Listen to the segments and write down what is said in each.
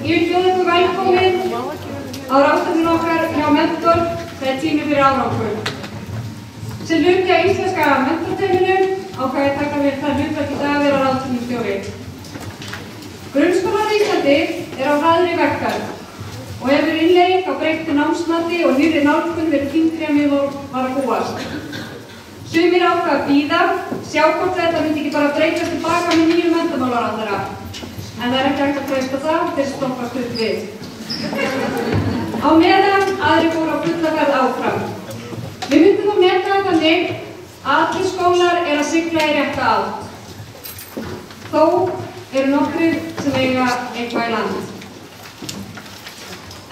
Ég vil bjóða ykkur velkomin á ráðstefnuna okkar hjá Mentor, það tími fyrir árangur. Sem hluti af íslenska mentorteyminu ákvað ég taka mér það hlutverk í dag að vera ráðstefnustjóri. Grunnskólar í Íslandi á hraðri vegferð og hefur innleiðing á breyttu námsmati og nýrri nálgun verið þyngri en við var að búast. Sumir ákvað að bíða, sjá hvort þetta myndi ekki bara breytast tilbaka með nýjum menntamálaráðherra. En það ekki hægt að treysta það til að stoppa stutt við. Á meðan aðrir fóru á fulla ferð áfram. Við myndum að meta það þannig að allir skólar að sigla í rétta átt. Þó nokkrir sem eiga eitthvað í land.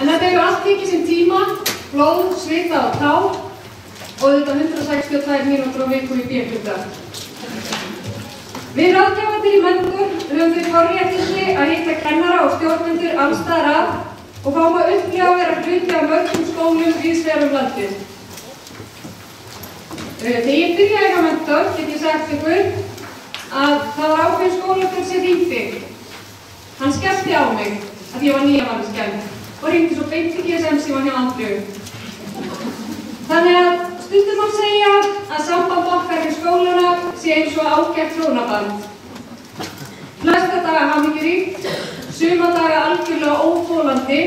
En þetta hefur allt tekið sinn tíma, blóð, svita og tár og þetta 162 mínútur á viku í B-hluta. Við ráðgjafarnir í Mentor höfum þau forréttindi að hitta kennara og stjórnendur alls staðar að og fáum að upplifa að vera hluti af mörgum skólum víðs vegar um landið. Þegar ég byrjaði hjá Mentor get ég sagt ykkur að það var ákveðin skólastjóri sem hringdi. Hann skellti á mig að ég var nýja manneskja og hringdi svo beint í GSM-símann hjá Andreu. Þannig að stundum má segja að samband okkar við skólana sé eins og ágætt hjónaband. Flesta daga hamingjuríkt, suma daga algjörlega óþolandi,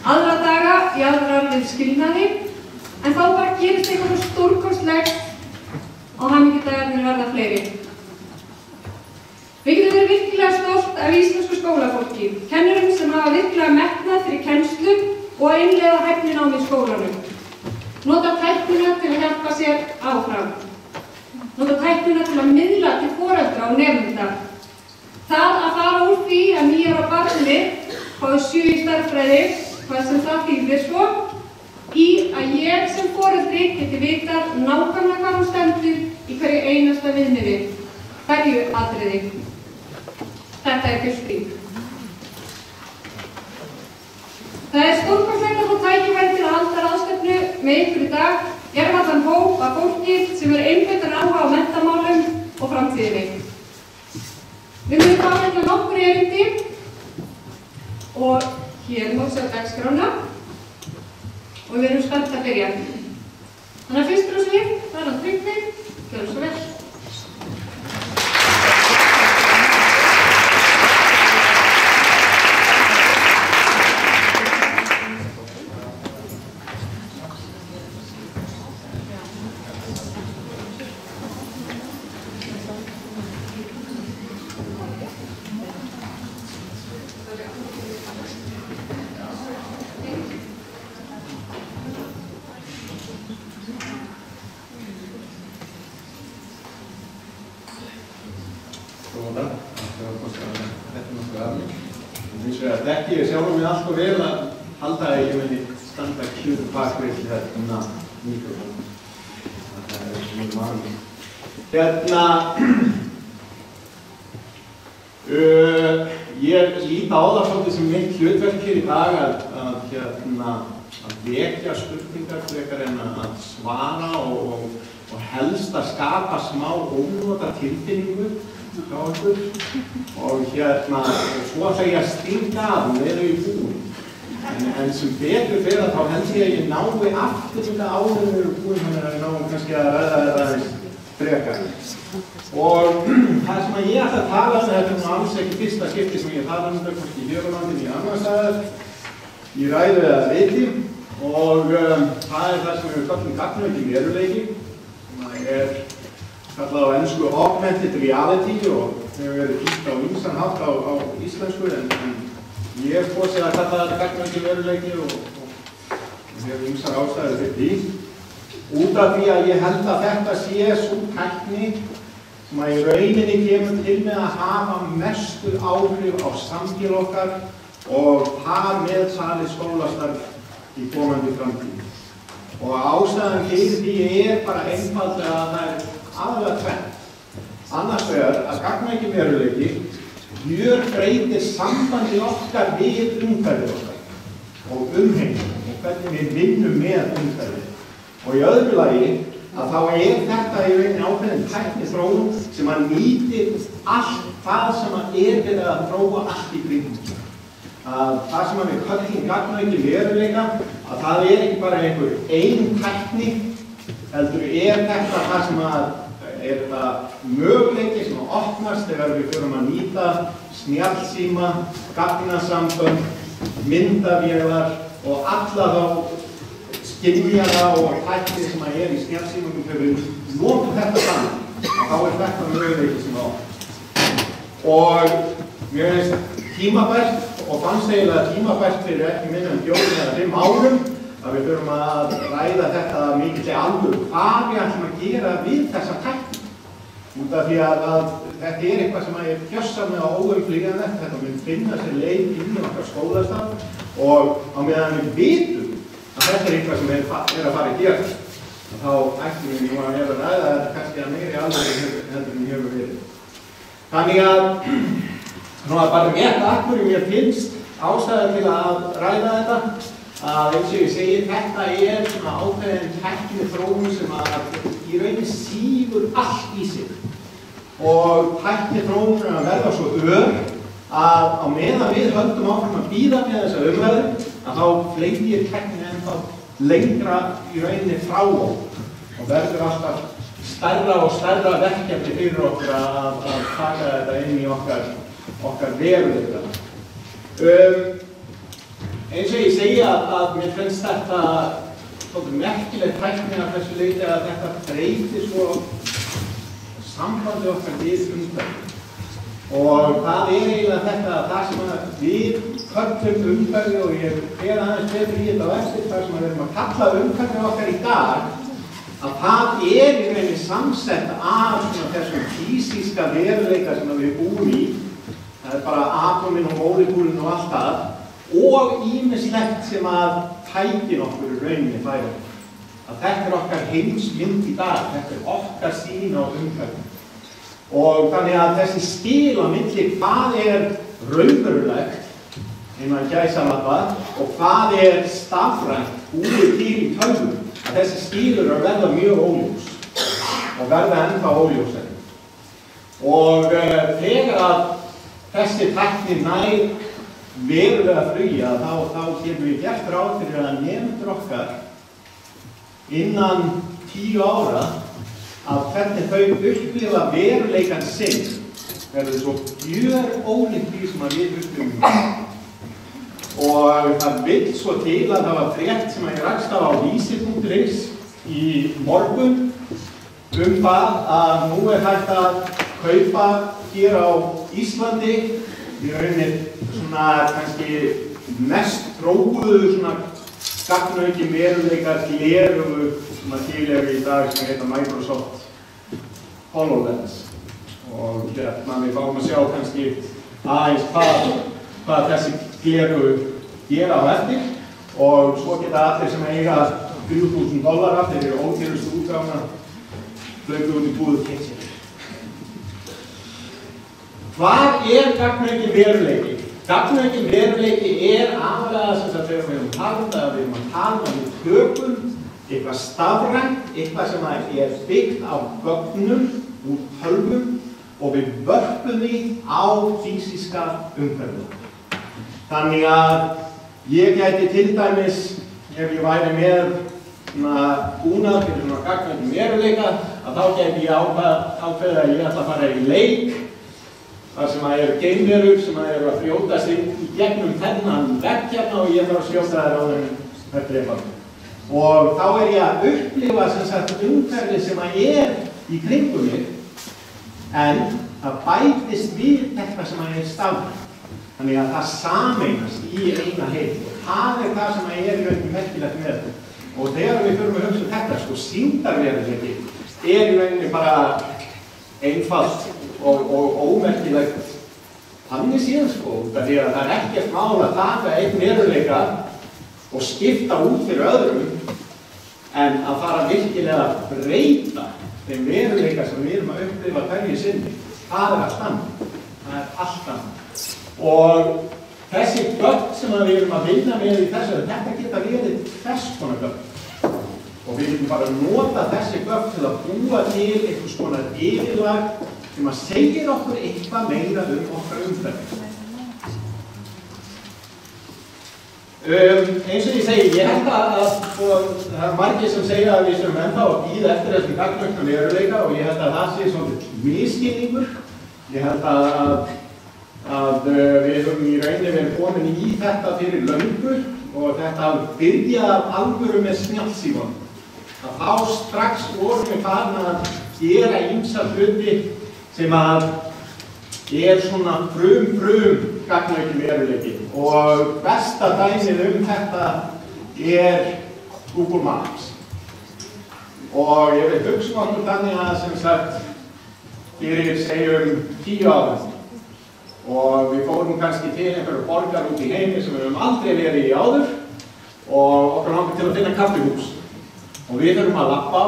aðra daga í aðrar skilnaði, en þá bara gerist eitthvað stórkostlegt og hamingjudagarnir verða fleiri. Við getum verið virkilega stolt af íslensku skólafólki, kennurum sem hafa virkilega metnað fyrir kennslu og að innleiða hæfninám í skólanum. Nota tæknina til að hjálpa sér áfram. Nota tæknina til að miðla til foreldra og nemenda. Það að fara úr því að 9 ára barni fái 7 í stærðfræði, hvað sem það þýðir svo, í að ég sem foreldri geti vitað nákvæmlega hvað hún stendur í hverju einasta viðmiði, hverju atriði. Þetta bylting. Það stórkostlegt að fá tækifæri til að halda ráðstefnu með ykkur í dag. Ég var þann hóp af fólki sem einbeittan áhuga á menntamálum og framtíðinni. Við munum fá nokkur erindi og hér má sjá dagskrána og við erum spennt að byrja. Þannig að fyrstur og svið, það hann Tryggvi, gjörðu svo vel. Ég sjálfur mig alltaf vel að halda að ég myndi standa kjúru bakvið hérna mikrofónu. Það mjög vanlega. Ég líta á það svolítið sem mitt hlutverk hér í dag að vekja spurningar frekar en að svara og helst að skapa smá ónota tilfinningu hjá okkur og svo ætla ég að stinga af og vera í búin. En sem betur fyrir þá held ég að ég nái aftur þetta áður við erum búin þannig að við náum kannski að ræða þetta aðeins frekar. Og það sem ég ætla að tala þetta er alls ekki fyrsta skipti sem ég tala þetta kannski í Hjörlandinu í annars staðar í ræðu eða reiti og það er það sem við kallum gagnauki veruleiki sem kallað á ensku augmented reality og hefur verið þýtt á ýmsan hátt á íslensku en ég hef kosið að kalla þetta gagnauki veruleiki og hefur ýmsar ástæður fyrir því út af því að ég held að þetta sé sú tækni sem að í rauninni kemur til með að hafa mestu áhrif á samfélag okkar og þar með talið skólastarf í komandi framtíð. Og ástæðan fyrir því bara einfaldlega að það aðalega tvennt. Annars vegar að gagnauki veruleiki gjörbreytir sambandi okkar við umhverfið okkar og umheiminn og hvernig við vinnum með umhverfið. Og í öðru lagi að þá þetta í rauninni ákveðin tækniþróun sem að nýtir allt það sem að verið að þróa allt í kringum. að það sem við köllum gagnaukinn veruleika, að það ekki bara einhver ein tækni, heldur þetta það sem þetta möguleiki sem opnast þegar við förum að nýta snjallsíma, gagnasambönd, myndavélar og alla þá skynjara og tækni sem í snjallsímum þegar við notum þetta saman. Þá þetta möguleiki sem opnast. Og mér finnst tímabært og fannst eiginlega tímabært fyrir ekki minna en 4 eða 5 árum að við þurfum að ræða þetta mikilli alvöru. Hvað við ætlum að gera við þessa tækni? Út af því að þetta eitthvað sem gjörsamlega óumflýjanlegt, þetta mun finna sér leið inn í okkar skólastaf og á meðan við vitum að þetta eitthvað sem að fara að gera. Þá ættum við nú að vera að ræða þetta kannski að meiri alvöru heldur en hefur verið. Þannig að bara af hverju mér finnst ástæða til að ræða þetta, að eins og ég segi, þetta svona ákveðin tækniþróun sem í rauninni sýgur allt í sig. Og tækniþróun að verða svo ör að á meðan við höldum áfram að bíða með þessa umræðu, að þá fleygir tæknin ennþá lengra í rauninni frá okkur og verður alltaf stærra og stærra verkefni fyrir okkur að taka þetta inn í okkar veruleika. Eins og ég segi að mér finnst þetta svolítið merkilegt tækni að þessu leyti að þetta breytir svo sambandi okkar við umhverfið. Og það eiginlega þetta að það sem við köllum umhverfið og ég fer aðeins betur í þetta á eftir, það sem við erum að kalla umhverfið okkar í dag, að það í rauninni samsett af þessum físíska veruleika sem við búum í. Það bara atómin og mólekúlin og allt það og ýmislegt sem tækin okkur í rauninni færa. Að þetta okkar heimsmynd í dag, þetta okkar sýn á umhverfið. Og þannig að þessi skil á milli hvað raunverulegt innan gæsalappa og hvað stafrænt búið til í tölvum, að þessi skilur að verða mjög óljós og verða ennþá óljósari. Og þegar að þessi tækni nær verulega flugi þá getum við gert ráð fyrir að nemendur okkar innan 10 ára að hvernig þau upplifa veruleikann sinn verður svo gjörólíkt því sem við upplifum. Og það vill svo til að það var frétt sem ég rakst á vísi.is í morgun það að nú hægt að kaupa hér á Íslandi í rauninni svona kannski mest þróuðu svona gagnaukin veruleikar gleraugu sem til í dag sem heita Microsoft HoloLens. Og við fáum að sjá kannski aðeins hvað þessi gleraugu gera á eftir og svo geta allir sem eiga $3.000 þeir eru ódýrustu útgáfuna hlaupa út í búð og keypt sér. Hvað gagnaukin veruleiki? Gagnaukin veruleiki aðalega sem sagt þegar við erum að tala við tökum eitthvað stafrænt, eitthvað sem byggt á gögnum úr tölvum og við vörpum því á físíska umhverfið. Þannig að ég gæti til dæmis, ef ég væri með búnað fyrir svona gagnaukin veruleika, að þá gæti ég ákveðið að ég ætla að fara í leik þar sem geimverur sem eru að fljótast inn í gegnum þennan vegg hérna og ég þarf að skjóta þær á þeim drepa. Og þá ég að upplifa sem sagt umhverfið sem í kringum mig en það bætist við þetta sem stafrænt. Þannig að það sameinast í eina heild og það það sem í rauninni merkilegt með þetta. Og þegar við förum að hugsa þetta, sýndarveruleiki í rauninni bara einfalt og ómerkilegt þannig síðan því að það ekkert mál að taka einn veruleika og skipta út fyrir öðrum en að fara virkilega að breyta þeim veruleika sem við erum að upplifa hverju sinni. Það allt annað. Það allt annað. Og þessi gögn sem við erum að vinna með í þessu, þetta geta verið þess konar gögn. Og við getum bara að nota þessi gögn til að búa til einhvers konar yfirlag sem segir okkur eitthvað meira okkar umhverfi. Eins og ég segi, ég held að það er margir sem segja að við sem ennþá að bíða eftir þessum gagnvirkum veruleika og ég held að það sé svona misskilningur. Ég held að við höfum í rauninni verið komin í þetta fyrir löngu og þetta byrjaði af alvöru með snjallsímanum. Að þá strax vorum við farin að gera ýmsa hluti sem að svona frum gagnaukin veruleiki og besta dæmið þetta Google Maps. Og ég vil hugsa okkur þannig að sem sagt fyrir segjum 10 árum og við fórum kannski til einhverju borgar út í heimi sem við höfum aldrei verið í áður og okkur langar til að finna kaffihús. Og við þurfum að lappa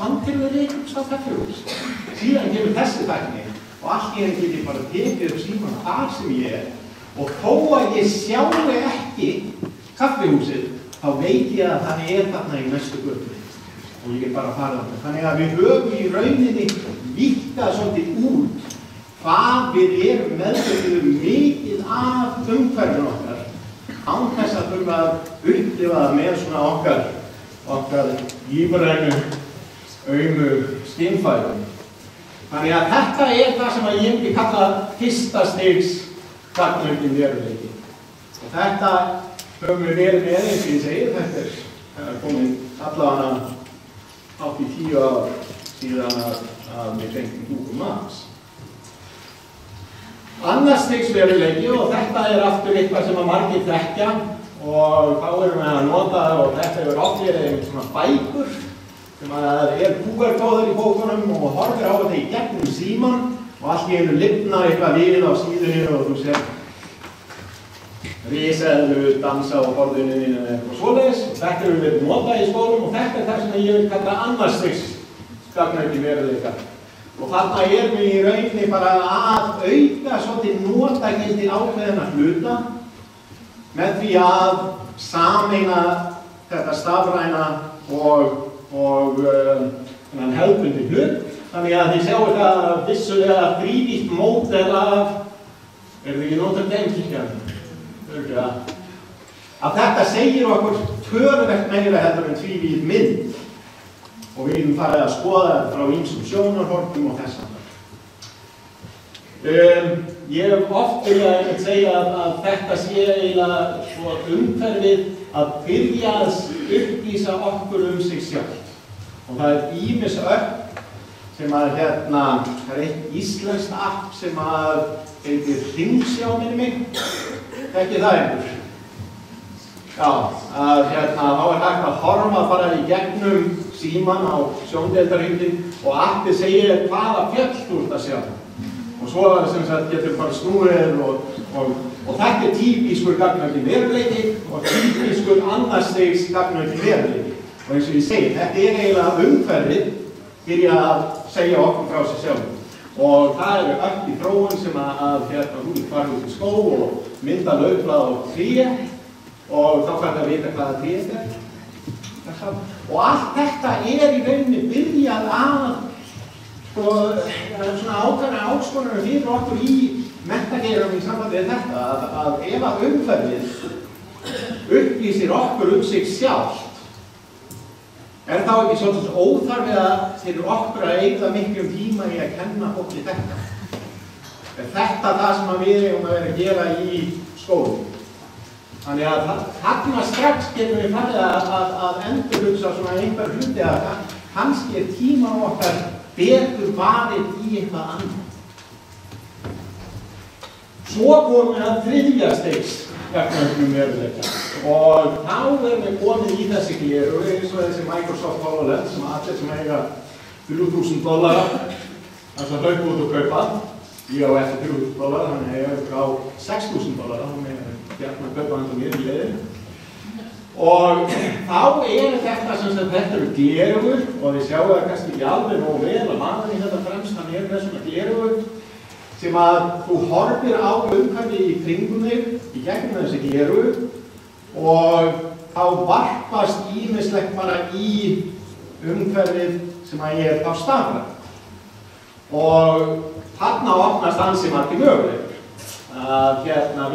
þannig til við reykjumst á kaffihús. Síðan kemur þessi tækni og allt í einu get ég bara tekið upp símann þar sem ég og þó að ég sjái ekki kaffihúsið, þá veit ég að það þarna í næstu götu og ég get bara farið þarna. Þannig að við höfum í rauninni víkkað svolítið út hvað við erum meðvituð mikið af umhverfinu okkar án þess að þurfa að upplifa það með svona okkar lífrænu aumu skynfærum. Þannig að þetta það sem að ég myndi kalla fyrsta stigs gagnaukin veruleiki. Og þetta höfum við verið með eins og ég segi, þetta komin allavega hátt í 10 ár síðan að við fengum Google Maps. Annars stigs veruleiki og þetta aftur eitthvað sem að margir þekkja og þá erum við að nota og þetta hefur oft verið svona bækur sem að QR-kóður í bókunum og horfir á þetta í gegnum símann og allt í einu lifnar eitthvað við á síðunni og þú sér risaeðlu dansa á borðinu eða eitthvað svoleiðis. Þetta hefur verið notað í skólum og þetta það sem ég vil kalla annars stigs gagnaukin veruleika. Og þarna við í rauninni bara að auka svolítið notagildi ákveðinna hluta með því að sameina þetta stafræna og hefðbundinn hlut. Þannig að þið sjáu þetta vissulega þrívítt módel af, þið ekki notað deimkirkjan? Að þetta segir okkur töluvert meira heldur en tvívíð mynd og við erum farið að skoða þetta frá ýmsum sjónarhornum og þess aftar. Ég hef oft viljað einmitt segja að þetta sé eiginlega svo umhverfið að byrja að upplýsa okkur sig sjálf. Og það ýmis öpp sem að það eitt íslenskt app sem að heitir Hringsjá minni mig. Þekkið það einhver? Já, að þá hægt að horfa bara í gegnum símann á sjóndeildarhringinn og appið segir hvaða fjöll þú ert að sjá. Og svo sem sagt getur bara snúið og þetta típískur gagnaukin veruleiki og típískur annars stigs gagnaukin veruleiki. Og eins og ég segi, þetta eiginlega umhverfið byrja að segja okkur frá sig sjálf. Og það eru öll í þróun sem að þú farið út í skó og mynda laufblað og tré og þá færðu að vita hvaða tré Og allt þetta í rauninni byrjað að svona ákveðnar áskoranir fyrir okkur í menntageiranum í sambandi við þetta að ef að umhverfið upplýsir okkur sig sjálft þá ekki svolítið óþarfið fyrir okkur að eyða miklum tíma í að kenna fólki þetta. Þetta það sem við eigum að vera að gera í skólum. Þannig að þarna strax getum við farið að endurhugsa svona einhver hluti að kannski tíma okkar betur varið í eitthvað annað. Svo komum við að þriðja stigs gagnaukinum veruleika og þá erum við komið í þessi gleru eins og þessi Microsoft HoloLens sem allir sem eiga $3.000 þess að hlaupa út og kaupa. Ég á eftir $3.000, þannig ég á $6.000, þannig að ég kaupa hann til mér í leiðinu. Og þá þetta sem sagt, þetta eru gleraugur og þið sjáu það kannski ekki alveg nógu vel að maðurinn í þetta fremst, hann með svona gleraugur sem að þú horfir á umhverfið í kringum þig í gegnum þessi gleraugur og þá varpast ýmislegt bara í umhverfið sem að þá stafrænt. Og þarna opnast ansi margir möguleikar. að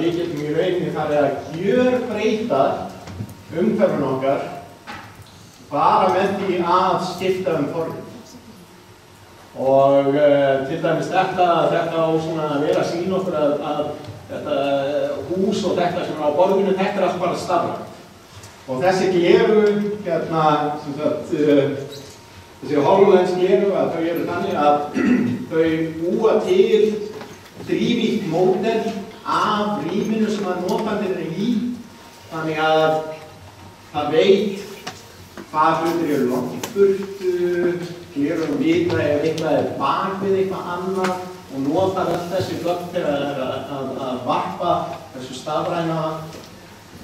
við getum í rauninni farið að gjörbreyta umhverfinu okkar bara með því að skipta forrit. Og til dæmis þetta á svona að vera að sýna okkur að þetta hús og þetta sem er á borðinu, þetta allt bara stafrænt. Og þessi gleru, þessi HoloLens gleru, að þau eru þannig að þau búa til þrívítt módel af rýminu sem að notandinn er í, þannig að það veit hvað hlutir eru langt í burtu, glerun vita ef eitthvað er bak við eitthvað annað og notar allt þessi glögg til að varpa þessu stafræna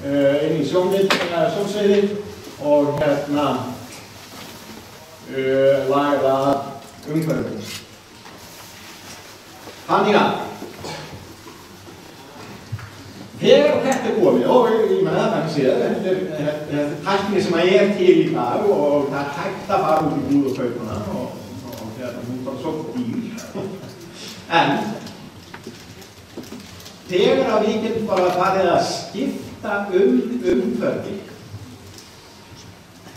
inn í sjónsviðið og laga umhverfið. Þannig að þegar þetta er komið, og ég meina það kannski þetta er tækni sem er til í dag og það er hægt að fara út í búð og kaupa hana og hún er bara svo dýr. En þegar við getum bara farið að skipta umhverfi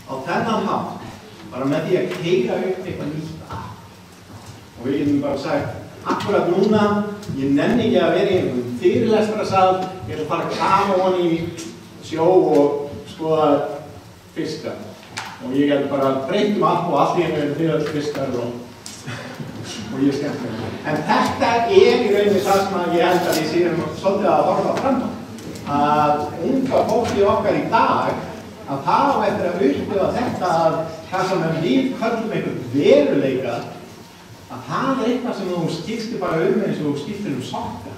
á þennan hátt, bara með því að keyra upp eitthvað nýtt af. Og við getum bara sagt, akkurat núna, ég nenni ekki að vera í einhverjum fyrirlestrasal, ég er að fara að kafa honi í sjó og skoða fiska. Og ég get bara breytt allt og allt í einu eru öll fiskar og ég skemmt mér. En þetta er í rauninni það sem ég held að ég séum svolítið að horfa fram á. Að unga fólki okkar í dag, að það á eftir að upplifa þetta að það sem við köllum einhvern veruleika, að það er eitthvað sem þú skiptir bara eins og þú skiptir sokka.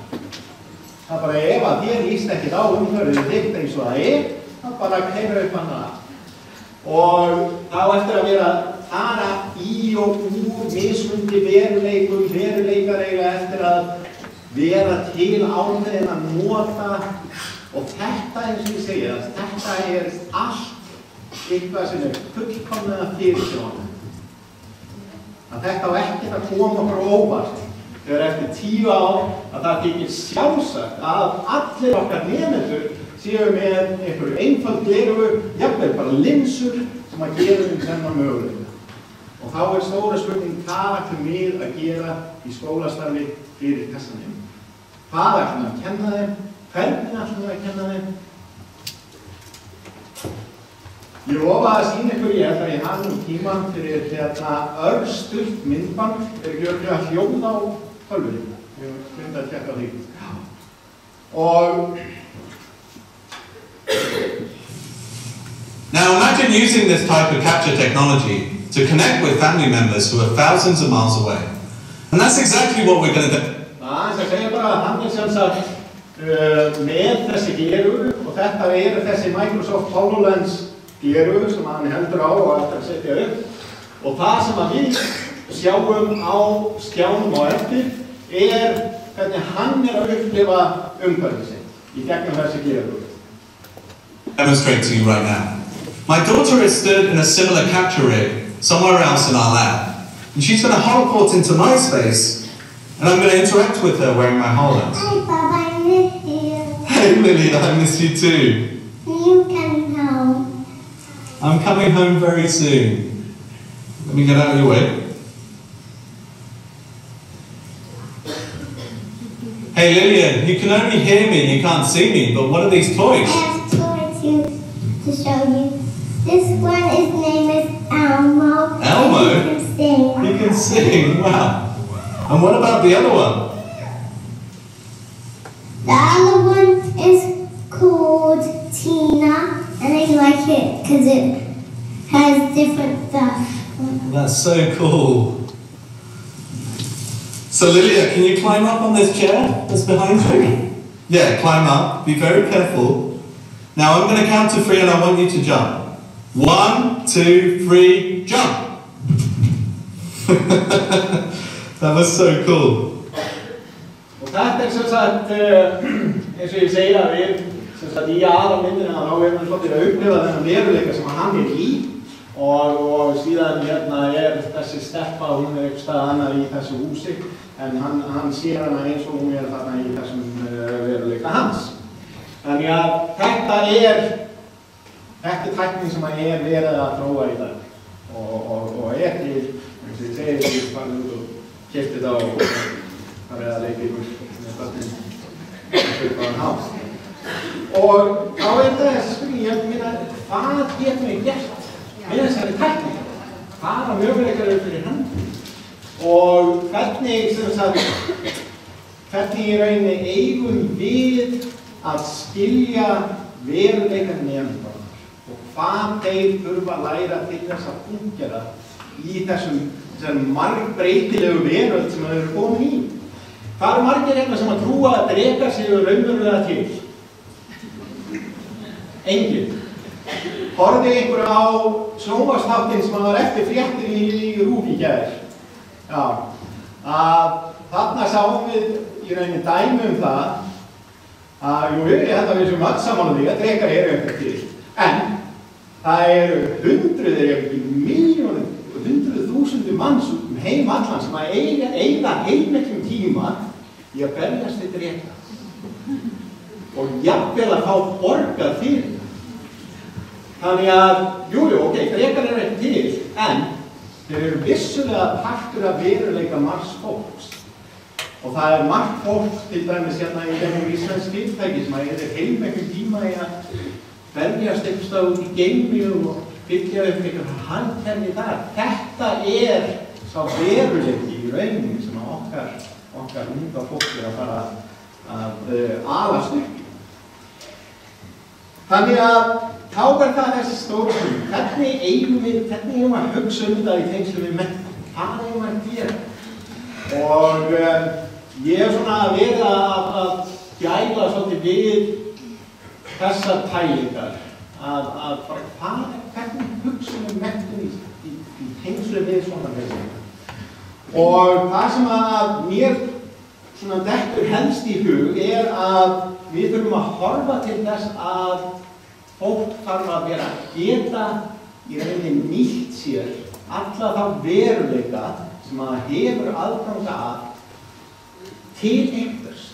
Það er bara ef að þér líst ekkert á umhverfið þitt eins og það er, þá bara kemur upp hann að. Og þá eftir að vera fara í og úr mismundi veruleikar eiga eftir að vera til ákveðin að nota og þetta eins og ég segja, þetta er allt eitthvað sem er fullkomlega fyrirsjáanlegt. Að þetta á ekkert að koma okkur óvart þegar eftir 10 ár að það þykir sjálfsagt að allir okkar nemendur séu með einhverju einföld gleru, jafnvel bara linsur sem að gera þennan möguleika. Og þá er stóra spurning hvað ætlum við að gera í skólastarfi fyrir þessa nemendur. Hvað ætlum við að kenna þeim? Hvernig ætlum við að kenna þeim? Ég lofa að sýna ykkur, ég held að ég hafi tíman fyrir örstutt myndband, ekki örugglega hljóð á tölvunni. Ég myndi að tjekka því. Og now imagine using this type of capture technology to connect with family members who are thousands of miles away. And that's exactly what we're going to do. Það segja bara að hann sem sagt með þessi gleru og þetta þessi Microsoft HoloLens gleru sem hann heldur á og eftir að setja upp og það sem að við sjáum á skjánum á eftir hvernig hann að upplifa umhverfið sitt í gegnum þessi gleru. Demonstrate to you right now. My daughter is stood in a similar capture rig somewhere else in our lab and she's going to holoport into my space and I'm going to interact with her wearing my HoloLens. Hi Bob, I miss you. Hey Lily, I miss you too. You come home. I'm coming home very soon. Let me get out of your way. Hey Lillian, you can only hear me, you can't see me, but what are these toys? I have toys to show you. This one is named Elmo. Elmo? And he can sing. He can sing, wow. And what about the other one? The other one is called Tina, and I like it because it has different stuff. That's so cool. So Lilia, can you climb up on this chair that's behind you? Yeah, climb up. Be very careful. Now I'm going to count to 3 and I want you to jump. 1, 2, 3, jump! That was so cool. Og þetta sem sagt, eins og ég segja við, sem sagt í aðalmyndina þá við svolítið að upplifa þennan veruleika sem hann í og síðan þessi stelpa, hún einhvers stað annað í þessu húsi en hann sér hana eins og hún þarna í þessum veruleika hans. Þannig að þetta er tækni sem er verið að þróa í dag og til, eins og ég segi, ég farið út og keypti þetta og farið að leika ykkur með börnin svipaðan hátt. Og þá þetta þessi spurning, ég meina, hvað getum við gert með þessari tækni? Hvaða möguleikar eru fyrir hendi? Og hvernig í rauninni eigum við að skilja veruleikan nemendanna og hvað þeir þurfa að læra til þess að fungera í þessum margbreytilegu veröld sem þeir eru komin í. Það eru margir hérna sem að trúa að drekar séu raunverulega til. Enginn. Horfði einhver á sjónvarpsþáttinn sem var eftir fréttir í RÚV í gær. Já, að þarna sáum við í rauninni dæmi það að ég held að við séum öll saman því að drekar eru eitthvað til. En það eru hundruðir, ef ekki milljónir, 100.000 manns heim allan sem að eyða heilmiklum tíma í að berjast við dreka. Og jafnvel að fá borgað fyrir það. Þannig að, ok, drekar eru ekki til, en þeir eru vissulega partur af veruleika margs fólks. Og það margt fólk, til dæmis hérna í gegnum íslensk fyrirtæki sem að eyða heilmiklum tíma í að berjast eitthvað út í geimi og byggja upp einhver hagkerfi þar. Þetta sá veruleiki í rauninni sem að okkar unga fólk að fara að alast upp í. Þannig að þá það þessi stóru spurning. Hvernig eigum við að hugsa þetta í tengslum við menntun? Hvað eigum við að gera? Og ég svona verið að gæla svolítið við þessar pælingar. Hvernig hugsa við menntun í tengslum við svona menntun? Og það sem að mér svona dettur helst í hug að við þurfum að horfa til þess að fólk þarf að vera að geta í rauninni nýtt sér alla þá veruleika sem að hefur aðganga að til einhvers.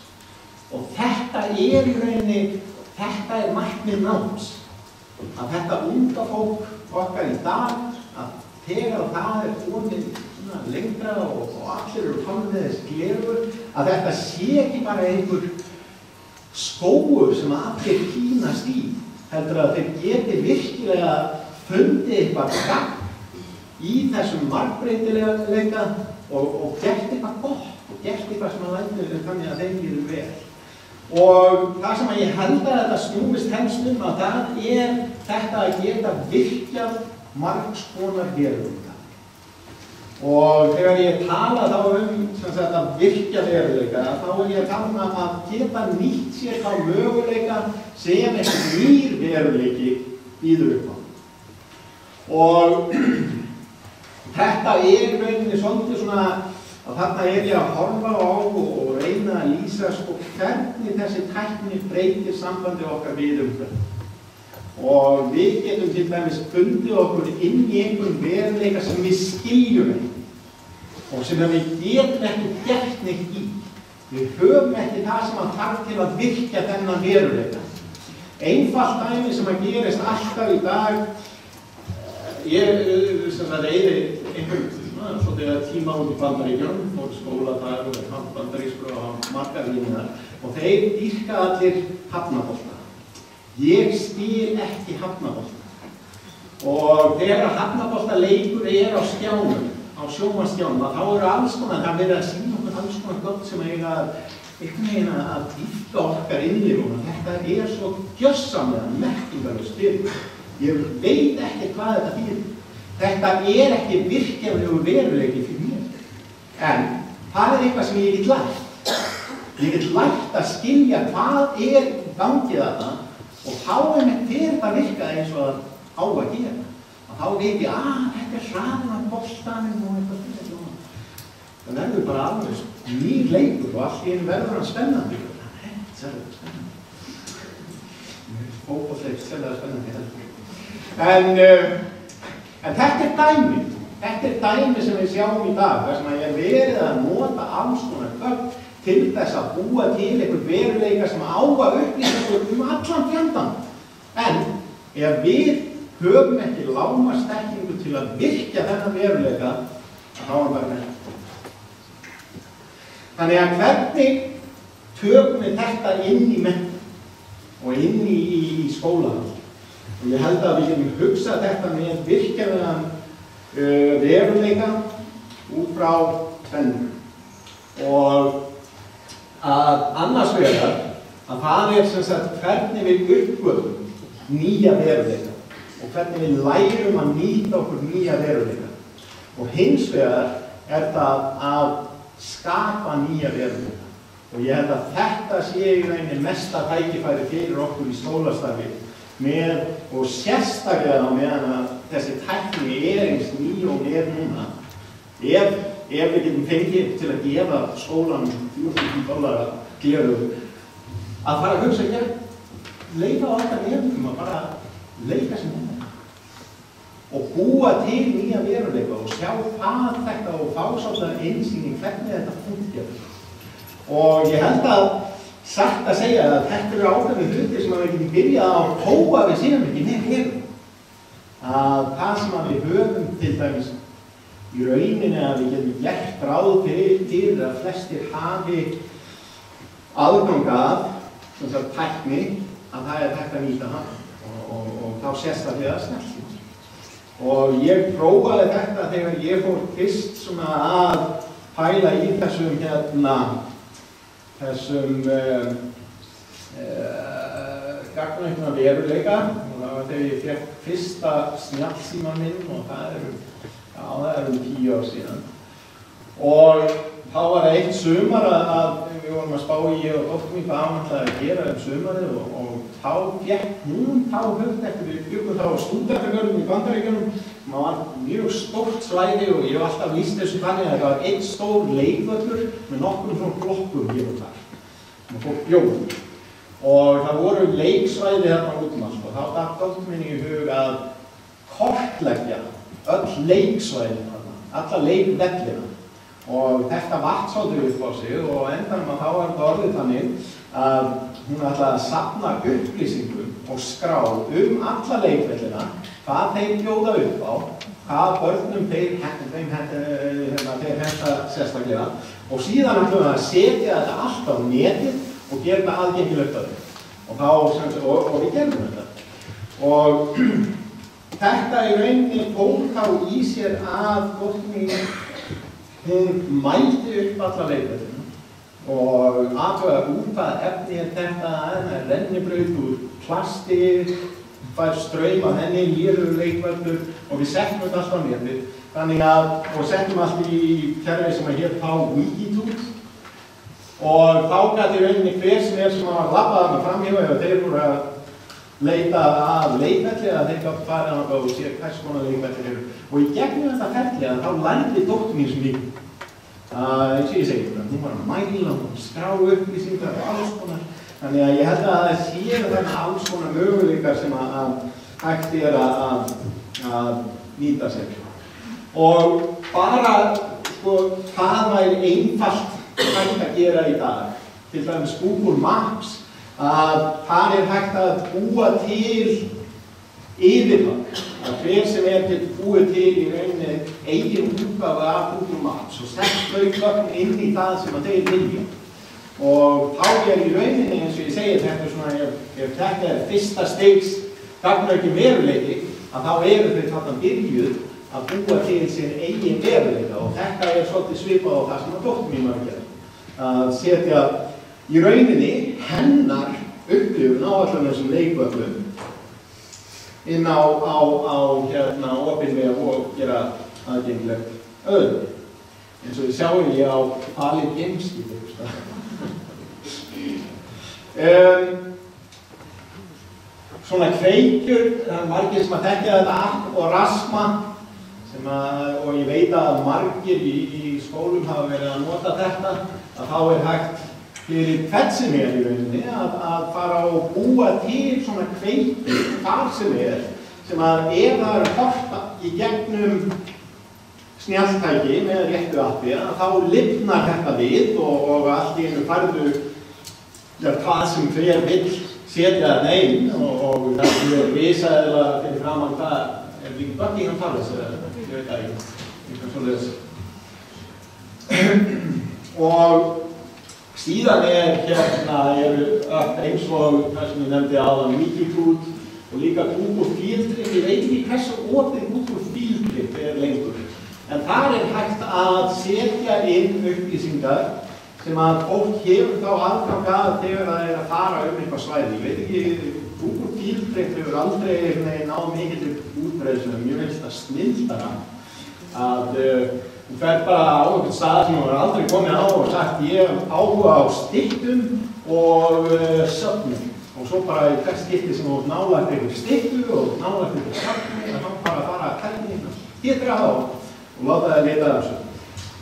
Og þetta í rauninni, þetta markmið náms. Að þetta unga fólk okkar í dag, að þegar það komið lengra og allir eru komið með þess gleraugu, að þetta sé ekki bara einhver skógur sem allir kýnast í, heldur að þeir geti virkilega fundið eitthvað gagn í þessum margbreytileika og gert eitthvað gott og gert eitthvað sem að lætur þannig að þeim líður vel. Og það sem að ég held að þetta snúist helst að það þetta að geta virkjað margs konar veruleika. Og þegar ég tala þá að virkja veruleika, þá ég að tala að geta nýtt sér þá möguleika sem nýr veruleiki býður upp á. Og þetta í rauninni svolítið svona að þarna ég að horfa á og reyna að lýsa hvernig þessi tækni breytir sambandi okkar við umhverfið. Og við getum til dæmis fundið okkur inn í einhvern veruleika sem við skiljum ekki og sem við getum ekki gert neitt í. Við höfum ekki það sem að þarf til að virkja þennan veruleika. Einfalt dæmi sem að gerist alltaf í dag, ég sem að eyði einhvern svolítið tíma út í Bandaríkjunum, fór skóladag og bandarískur og margar línunar og þeir dýrka allir hafnabolta. Ég skil ekki hafnabolta. Og þegar hafnaboltaleikur á skjánum, á sjónvarpsskjánum, þá eru alls konar, það verið að sýna okkur alls konar gott sem eiga einhvern veginn að dýrka okkar innlifun. Þetta svo gjörsamlega merkingarlaust fyrir. Ég veit ekki hvað þetta þýðir. Þetta ekki virkjanlegur veruleiki fyrir mér. En það eitthvað sem ég get lært. Ég get lært að skilja hvað gangið þarna og þá fyrir það virka eins og það á að gera. Og þá veit ég, þetta hraðinn á boltanum og eitthvað fyrir þetta. Það verður bara alveg nýr leikur og allt í einu verður hann spennandi. Þetta sérlega spennandi. Fótbolleik sérlega spennandi heldur. En þetta dæmi. Þetta dæmi sem við sjáum í dag, þar sem ég verið að nota alls konar gögn til þess að búa til einhver veruleika sem á að upplýsa okkur allan fjandann. En ef við höfum ekki lágmarksþekkingu til að virkja þennan veruleika, þá er bara með. Þannig að hvernig tökum við þetta inn í menntun og inn í skólanum? Og ég held að við getum hugsað þetta með virkjanlegan veruleika út frá tvennu. Og að annars vegar að það sem sagt hvernig við uppgötvum nýja veruleika og hvernig við lærum að nýta okkur nýja veruleika. Og hins vegar það að skapa nýja veruleika. Og ég held að þetta sé í rauninni mesta tækifæri fyrir okkur í skólastarfi og sérstaklega meðan að þessi tækni eins ný og núna. Ef við getum fengið til að gefa skólanum $4.000 gleraugu, að fara að hugsa ekki að leika á okkar nefnum að bara leika sem þetta. Og búa til nýja veruleika og sjá hvað þetta og fá svolítið einsýning hvernig þetta funkar. Og ég held að satt að segja að þetta eru ákveðnir hlutir sem við getum byrjað á að prófa við síðan ekki með hér. Að það sem við höfum til dæmis í rauninni að við getum gert ráð fyrir að flestir hafi aðgang að tækni, að það hægt að nýta hann og þá sérstaklega snjallsíma. Og ég prófaði þetta þegar ég fór fyrst svona að pæla í þessum gagnaukna veruleika og það var þegar ég fékk fyrsta snjallsímann minn og það er 10 ár síðan. Og þá var eitt sumar að við vorum að spá í og dóttir mín hvað hún ætlaði að gera sumarið og þá fékk hún hugmynd eftir við byggum þá á stúdentagörðum í Bandaríkjunum sem var mjög stórt svæði og ég hef alltaf lýst þessu þannig að það var einn stór leikvöllur með nokkrum svona blokkum hér og þar og fólk bjóðum. Og það voru leiksvæði þarna út allt og þá datt dóttir mín í hug að kortleggja öll leiksvæði þarna, alla leikvellina. Og þetta vatt svolítið upp á sig og endanum að þá var þetta orðið þannig að hún ætlaði að safna upplýsingum og skrá alla leikvellina, hvað þeir bjóða upp á, hvað börnum þeir henta sérstaklega og síðan ætlaði að setja þetta allt á netið og gera þetta aðgengilegt að þeim. Og við gerum þetta. Og þetta í rauninni fór þá í sér að dóttir mín hún mældi upp alla leikvellina og athugaði út hvað efni þetta rennibraut úr plasti, fær straum af henni, lýrur leikvellur og við settum þetta allt á netið. Þannig að, og settum allt í kerfi sem að hér þá Wikitube og þá gæti í rauninni hver sem var labbaði með framhjá ef þeir voru að leita að leikvelli að þeir gátt farið á og sér hvers konar leikvellir eru. Og í gegnum þetta ferli að þá lærði dóttir mín svo mikið. Eins og ég segi, hún var að mæla og skrá upplýsingar og alls konar. Þannig að ég held að það séu þarna alls konar möguleikar sem að hægt að nýta sér. Og bara, hvað væri einfalt hægt að gera í dag. Til dæmis Google Maps, að það hægt að búa til yfirlag. Að hver sem getur búið til í rauninni eigin útgáfu af Google Maps og sett þau gögn inn í það sem að þeir vilja. Og þá í rauninni, eins og ég segi þetta svona, ef þetta fyrsta stigs gagnaukin veruleiki, að þá eru þau þarna byrjuð að búa til sín eigin veruleika og þetta svolítið svipað á það sem að dóttir mín var að gera. Að setja í rauninni hennar upplifun á allan þessum leikvöllum inn á opinvega og gera aðgengilegt öðru. Eins og þið sjáum ég á falið geimskip. Svona kveikjur, það er margir sem að þekkja þetta app og rasma og ég veit að margir í skólum hafa verið að nota þetta að þá er hægt fyrir hvern sem í rauninni að fara og búa til svona kveikjur þar sem að ef það er horft í gegnum snjalltæki með réttu appi, þá lifnar þetta við og allt í einu færðu hvað sem hver vill setja þarna inn og það er risaðilega fyrir framan hvað líka Buckingham Palace ég veit það ekki, eitthvað svoleiðis. Og síðan eru eins og það sem ég nefndi áðan Wikifood og líka Google Fieldtrip, ég veit ekki hversu opið Google Fieldtrip lengur. En þar hægt að setja inn upplýsingar sem að fólk hefur þá aðgang að þegar það að fara eitthvað svæði. Ég veit ekki, Google Fieldtrip hefur aldrei náð mikilli útbreiðslu, mjög veist að snilldara að þú fer bara á einhvern stað sem þú hefur aldrei komið á og sagt ég hef áhuga á styttum og söfnum. Og svo bara í hvert skipti sem þú nálægt einhver styttu og nálægt einhver söfnum, þá bara að fara að tækna einhvern stýttra á og láta það leita þessu.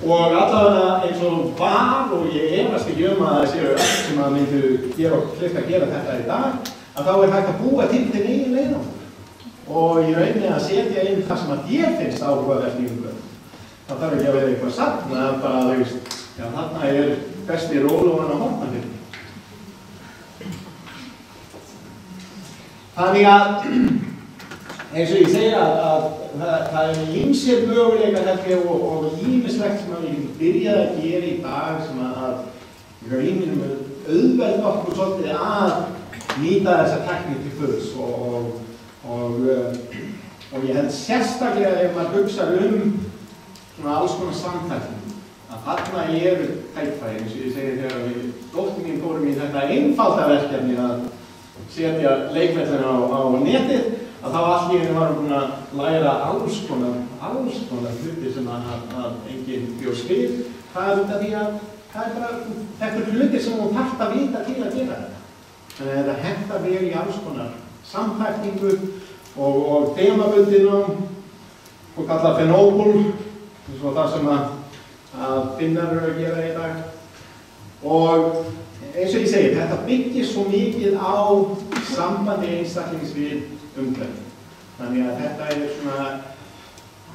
Og allavega eins og var, og ég efast ekki að það séu öll sem að myndu gera og klikka að gera þetta í dag, að þá hægt að búa til þinn eigin leiðangur. Og í rauninni að setja inn það sem að þér finnst áhugavert í umhverfinu. Það þarf ekki að vera eitthvað satt, það bara, þú veist, já þarna besti róluvan á Hortnafirði. Þannig að, eins og ég segja að það ýmsir möguleikar og ýmislegt sem við getum byrjað að gera í dag sem að rauninum auðvelda okkur svolítið að nýta þessa tækni til fulls og ég held sérstaklega ef maður hugsa svona alls konar samtækni að þarna tækfæri, eins og ég segi þegar dóttir mín fórum í þetta einfalda verkefni að setja leikvellina á netið að þá allt í einu varum búin að læra alls konar hluti sem að enginn bjóst við. Það út af því að þetta hluti sem þú þarft að vita til að gera þetta. Þannig að þetta hentar vel í alls konar samtækningu og þemabundinum og kallað fenóból, eins og það sem að Finnar eru að gera í dag. Og eins og ég segi, þetta byggir svo mikið á sambandi einstaklings við umhverfi. Þannig að þetta svona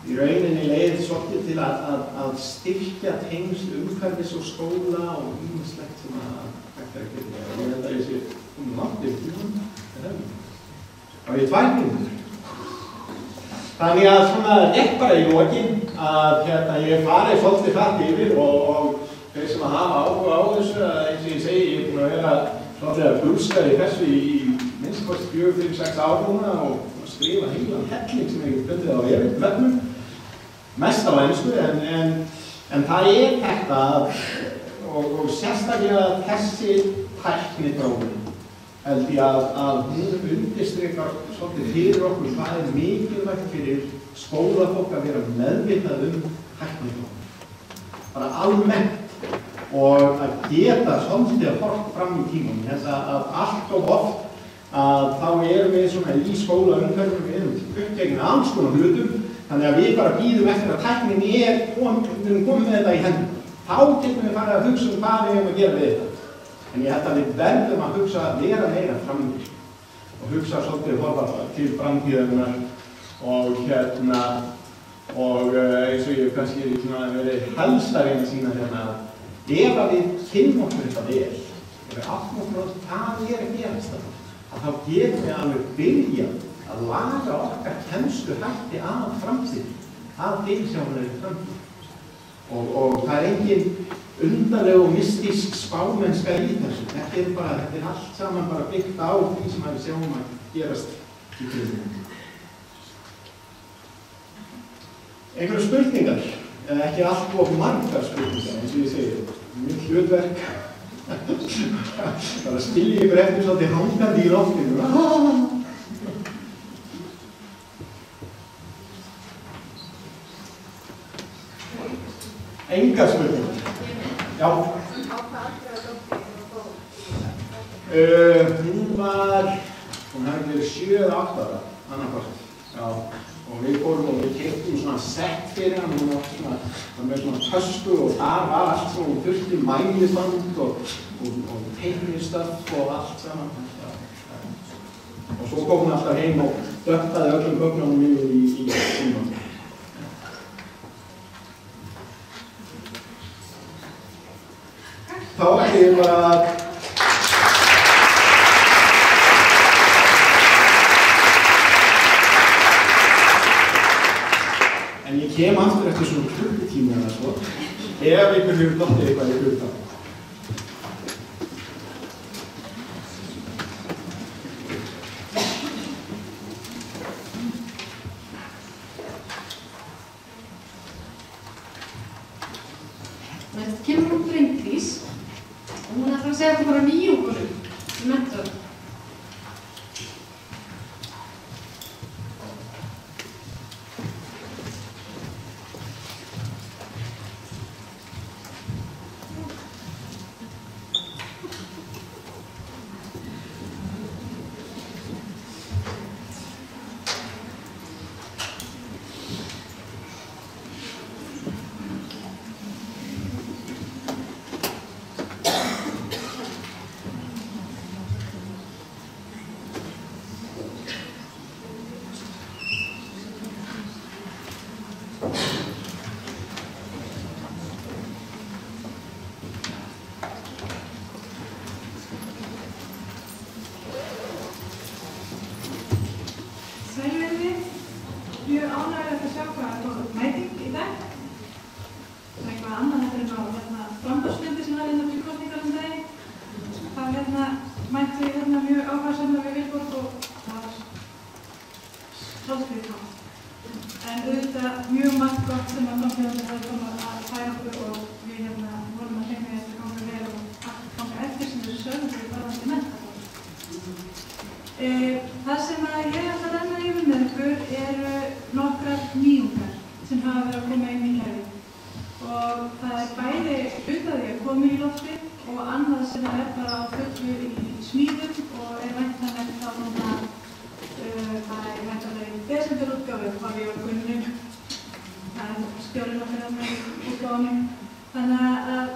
í rauninni leið svolítið til að styrkja tengsl umhverfis og skóla og ýmislegt sem að hægt að gera. Og ég held að ég sé langt yfir tíma. Og ég 2 mínútur. Þannig að svona rétt bara í lokin að ég farið svolítið hratt yfir og þeir sem að hafa áhuga á þessu, eins og ég segi, ég búin að vera svolítið blúskar í þessu í minnst kost 4-5-6 ár núna og skrifa heilan helling sem ég fundið á vefnum, mest á ensku, en það þetta og sérstaklega þessi tækniþróun held ég að hún undirstrikar svolítið fyrir okkur hvað mikilvægt fyrir skólafólk að vera meðvitað tækniþróun. Bara almennt og að geta svolítið að horfa fram í tímanum. Ég held að allt og oft að þá erum við svona í skólaumhverfinu, við erum uppgengin alls konar hlutum, þannig að við bara bíðum eftir að tæknin við erum komið með þetta í hendur. Þá getum við farið að hugsa hvað við erum að gera við þetta. En ég held að við verðum að hugsa að vera meira framtíð og hugsa svolítið að horfa til framtíðarinnar og eins og ég kannski verið helst að reyna að sýna hérna að ef að við kynnum okkur þetta vel, ef við áttum okkur á hvað að gerast að þá getum við alveg byrjað að laga okkar kennsluhætti að framtíð, að fyrirsjáanlegri framtíð. Og það engin undarleg og mystísk spámennska í þessu. Þetta allt saman bara byggt á því sem við sjáum að gerast í kringum. Einhverjar spurningar, eða ekki allt of margar spurningar, eins og ég segi, mitt hlutverk. Bara skilja ykkur eftir svolítið hangandi í loftinu. Engar spurningar. Já. Hún hefði verið 7 eða 8 ára, annarkvæmt. Já. Og við fórum og við keyptum svona sett fyrir hann, hún var með svona tösku og þar var allt svona, hún þurfti mælisband og teiknistöff og allt saman. Og svo kom hún alltaf heim og döptaði öllum gögnunum yfir í símann. ég bara... En ég kem aftur eftir svona klukkutími eða svo, ef ykkur hefur dottið eitthvað í hluta. Næst kemur hún Bryndís og hún ætlar að segja okkur bara nýjungunum í mentor. Mjög ánægilegt að sjá hvað er góð mæting í dag. Það er eitthvað annað á framboðsfundi sem var fyrir kosningar daginn. Þá mættu við mjög áhugasamlega við Vilborg og það var svolítið tótt. En auðvitað mjög margt gott sem frambjóðendur hafa komið að færa okkur og við vorum að hreinlega eftir að ganga vel og allt ganga eftir sem þessu sögum við varðandi menntafólk. Það sem ég ætla að renna yfir með ykkur eru nokkrar nýjungar sem hafa verið að koma inn í kerfið. Og það er bæði hluti af því að koma í loftið og annað sem er bara á fullu í smíðum og er væntanlegt þá núna það er væntanlega í desemberútgáfu hvað við á kunnum. Það er stjórinn okkar með útgáfunum. Þannig að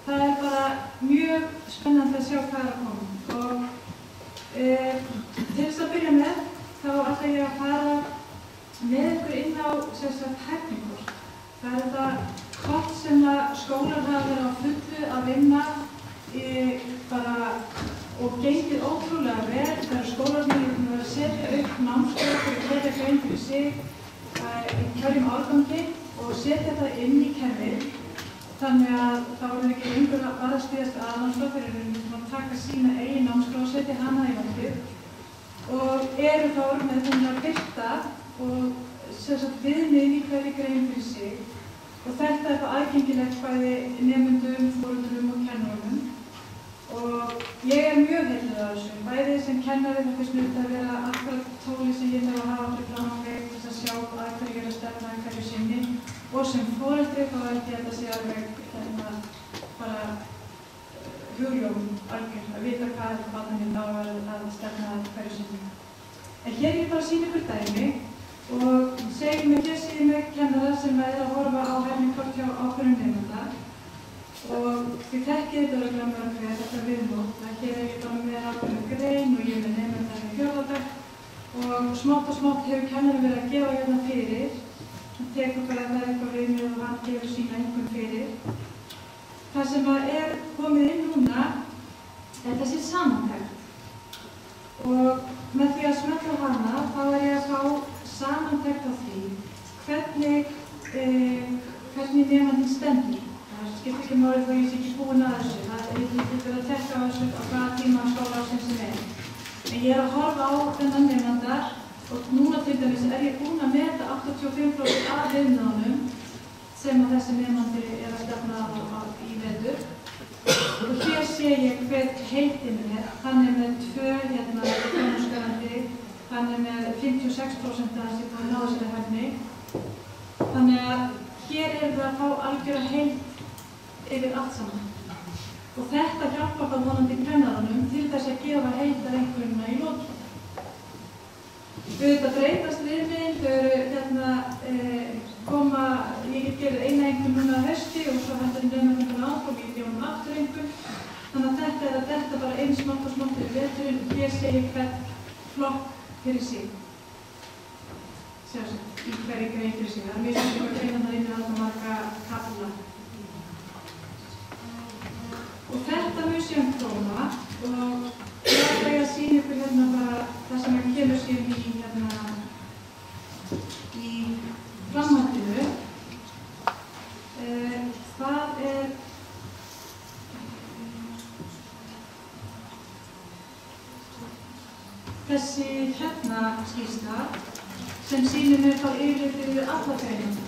það er bara mjög spennandi að sjá hvað er að koma. Og til þess að byrja með, þá ætla ég að fara með ykkur inn á hæfnikort. Það er þetta kort sem að skólar hafa verið á fullu að vinna og gengið ótrúlega vel. Það eru skólarnir að vera að setja upp námskrá fyrir hverja grein fyrir sig í hverjum árgangi og setja það inn í kerfið. Þannig að það voru ekki lengur að aðstíðast aðnámskrá fyrir að taka sína eigin námskrá og setja hana í loftið og eru þá með þannig að birta og viðmið í hverju grein fyrir sig og þetta er þá aðgengilegt bæði nemendum, foreldrum og kennurum og ég er mjög heilluð af þessu, bæði sem kennari það finnst mér að vera akkurat tóli sem ég þarf að hafa fyrir fram á veg til að sjá að hverju er að stefna að hverju sinni og sem foreldri þá held ég að þetta sé alveg bara hugljóm algjör að vita hvað er barnið mitt á að stefna að hverju sinni. En hér er ég bara að sýna ykkur dæmi og hér sé ég með kennara sem er að horfa á hæfnikort hjá ákveðnum nemenda og þið þekkið þetta örugglega mörg hver þetta viðmót að hér er ég bara með ákveðna grein og ég er með nemenda í 4. bekk og smátt og smátt hefur kennari verið að gefa hérna fyrir. Hann tekur bara að það er eitthvað viðmið og hann gefur sína einhvern fyrir. Það sem er komið inn núna er þessi samantekt og með því að smella hana þá er ég að fá samantekt á því hvernig nemandinn stendur. Það skiptir ekki máli þó ég sé ekki búin að þessu. Það er ekki að tekka á þessu á hvaða tíma skólaársins sem er. En ég er að horfa á þennan nemanda og núna til dæmis er ég búin að meta 85% af viðmiðunum sem að þessi nemandi er að stefna í vetur. Og hér sé ég hver heildin er. Hann er með 2 þjónustuskarandi, hann er með 56% að hans er búin að ná þessari hæfni. Þannig að hér erum við að fá algjöra heild yfir allt saman. Og þetta hjálpar þá vonandi kennarunum til þess að gefa heildareinkunnina í lokin. Auðvitað breytast viðmiðin, þau eru ég get gefið eina einkunn núna að hausti og svo hendur nemendum áfram, ég get gefið aftur einkunn. Þannig að þetta er að detta bara einn smátt og smátt fyrir veturinn og hér sé ég hvern flokk fyrir sig. Sjálfsagt, í hverju grein fyrir sig. Það er mjög svolítið að greina það inn í alltaf marga kafla. Og þetta þetta mun síðan prófa og ég ætla að sýna ykkur hérna bara það sem kemur síðan í framhaldinu. Það þessi hérna skýrsla sem sýnir mér þá yfirleitt yfir alla greinina.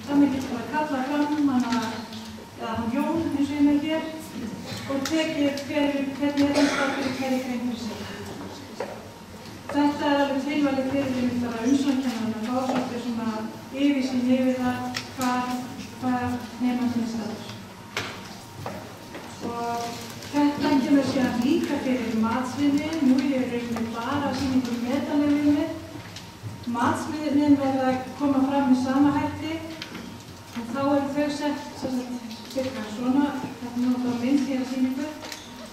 Þannig getur bara kalla fram hana, eða hann Jón eins og ég með hér og tekið hvernig þetta stað fyrir hverju grein fyrir sig. Þetta alveg tilvalið fyrir því bara umsjónarkennarinn að fá svolítið svona yfirsýn yfir það hvað nemandinn staður. Og þetta kemur síðan líka fyrir matsviði. Nú er ég rauninni bara að sýna ykkur metanefnir. Matsviðin verða að koma fram með sama hætti og þá eru þau sett cirka svona, þetta nota á mynd hér að sýna ykkur,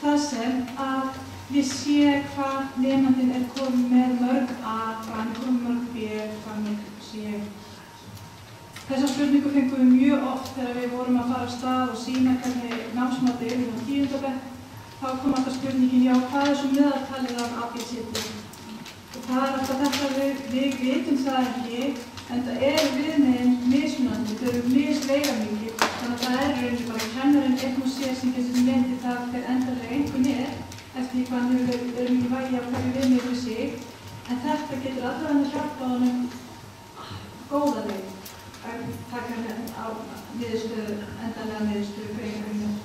það sem að við séum hvað nemandinn er komið með mörg A, hvað hann er komið mörg B, hvað hann sé. Þessa spurningu fengum við mjög oft þegar við vorum að fara af stað og sýna hvernig námsmatið er á 10. bekk. Þá kom alltaf spurningin, já, hvað er svo meðaltalið af ABCD? Og það er alltaf þetta, við vitum það ekki, en það eru viðmiðin mismunandi, þau eru misveigamikil, þannig að það er rauninni bara kennarinn einn og sér sem getur metið það hver endanlega einhvern eftir því hvað hann hefur verið mikið vægi á hverju viðmið fyrir sig, en þetta getur allavega hjálpað honum góða leið að taka á niðurstöðu, endanlega niðurstöðu fyrir einhverjum.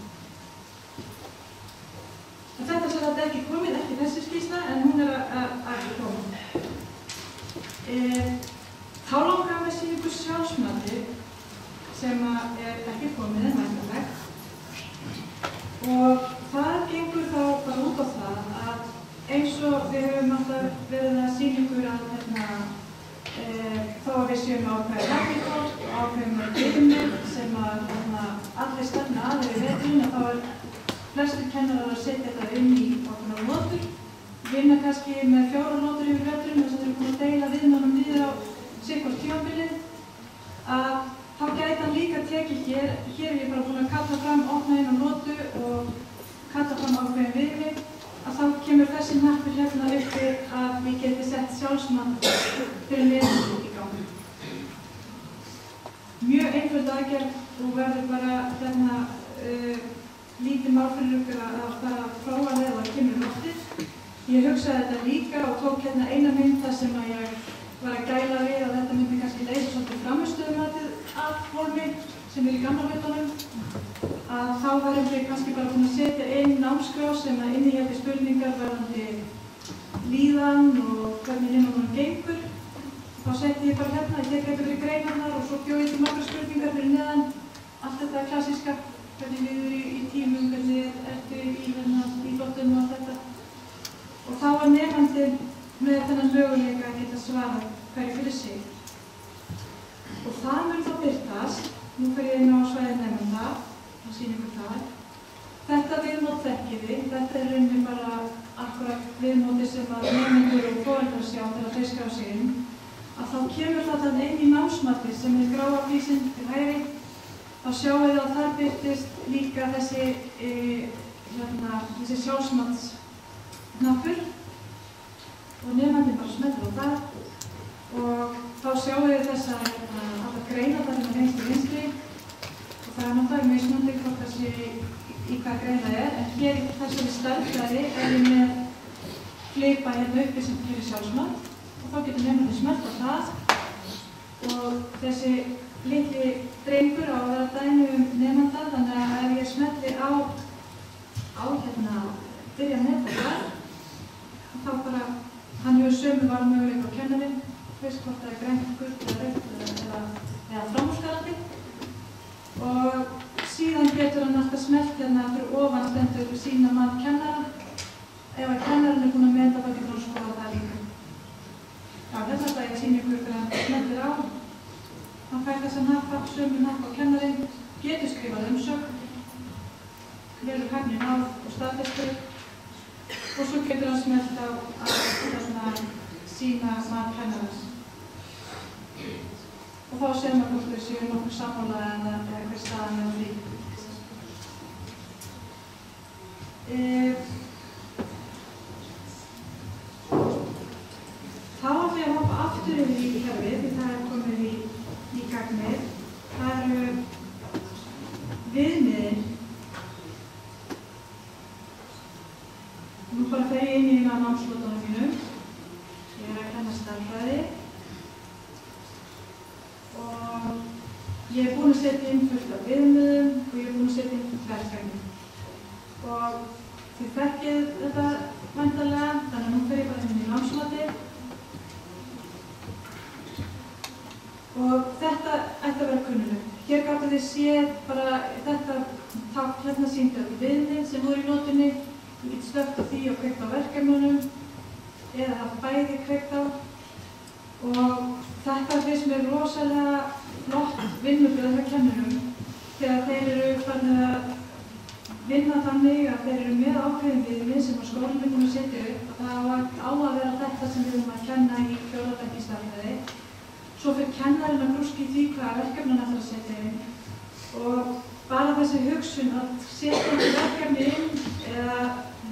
Þetta sem þetta ekki komið, ekki þessi skýrsla, en hún er að koma. Þá langar við að sýna ykkur sjálfsmati sem er ekki komið en væntanlegt. Og það gengur þá bara út á það að eins og við höfum alltaf verið að sýna ykkur að þó að við séum ákveðið reglíkort og ákveðum viðmið sem allir stefna að þeirri veturinn og þá er flestir kennarar að setja þetta inn í ákveðnar notur, vinna kannski með 4 notur yfir veturinn þess að þeir eru búin að deila viðmjónum niður á sirkvart tímabilið, að þá gæti hann líka tekið hér er ég bara búin að kalla fram, opna inn á notu og kalla fram ákveðin viðmið, að þá kemur þessi hnappur hérna uppi að við getum sett sjálfsmat fyrir neðanum í gangi. Mjög einföld aðgerð og verður bara lítið mál fyrir ykkur að bara prófa það og kemur loftið. Ég hugsaði þetta líka og tók hérna eina mynd þar sem að ég var að gæla við að þetta myndi kannski leysa svolítið framistöðumatið af hólmi sem er í gamla hlutunum. Að þá varum við kannski bara búin að setja inn námskrá sem að innihjaldi spurningar varðandi líðan og hvernig nemanum gengur. Þá setti ég bara hérna, ég tek eitthvað fyrir greinarnar og svo bjóði ég til margar spurningar fyrir neðan. Allt þetta klassíska, hvernig liður í tímum, hvernig ertu í íþróttum og allt þetta. Og þá var nemandinn með þennan möguleika að geta svarað hverju fyrir sig. Og það mun þá birtast, nú fer ég inn á svæðið nemanda, og sýna ykkur það. Þetta viðmót þekkið þið, þetta er rauninni bara akkurat viðmóti sem að nemendur og foreldrar sjá þegar þeir skrá sig inn. Að þá kemur það þannig inn í námsmatið sem er gráa flísinn til hægri. Þá sjáum við að þar birtist líka þessi sjálfsmatshnappur og nemandinn bara smellir á það og þá sjáum við þessa allar greina þar sem er vinstri og það er náttúrulega mismunandi hvort þessi í hvað grein það er, en hér í þessari stærðfræði er ég með flipa hérna uppi sem fyrir sjálfsmat og þá getur nemandinn smelt á það og þessi litli drengur á að vera dæmi nemanda, þannig að ef ég smelli á byrja að nefna það, þá bara, hann hefur sömu valmöguleika á kennarinn, veist hvort það er grænt, gult eða rautt eða framúrskarandi og síðan getur hann alltaf smellt hérna fyrir ofan stendur sína mann kennara. Ef að kennarinn er búinn að meta þá getur hann skoða það líka. Já, þetta er það ég að sýna ykkur þegar hann smellir á. Hann fær þess að nappa, sömu nappa á kennarinn, getur skrifað umsögn, velur hæfnin á og staðfestur og svo getur hann smellt á að sína mann kennarans. Og þá sér maður hvort þau séu nokkuð sammála eða hver staðan er á því. Þá ætla ég að hoppa aftur yfir í kerfið því það er komið í gagnið. Það eru viðmiðin. Nú bara fer ég inn í námslotunum mínum. Ég er að kenna stærðfræði og ég er búin að setja inn fullt af viðmiðum og ég er búin að setja inn verkefni. Og þið þekkið þetta væntanlega, þannig að nú fer ég bara inn í námsmatið. Og þetta ætti að vera kunnulegt. Hér gátu þið séð bara þetta tákn hérna sýndi öll viðmið sem voru í nótunni. Ég get stökkt á því og kveikt á verkefnunum eða haft bæði kveikt á. Og þetta finnst mér rosalega flott vinnubröð hjá kennurum þegar þeir eru farnir að vinna þannig að þeir eru með ákveðin viðmið sem skólinn er búinn að setja upp og það á að vera þetta sem við erum að kenna í 4. bekk í stærðfræði. Svo fyrir kennarinn að grúska í því hvaða verkefnin ætlar að setja inn og bara þessi hugsun að setja verkefni inn eða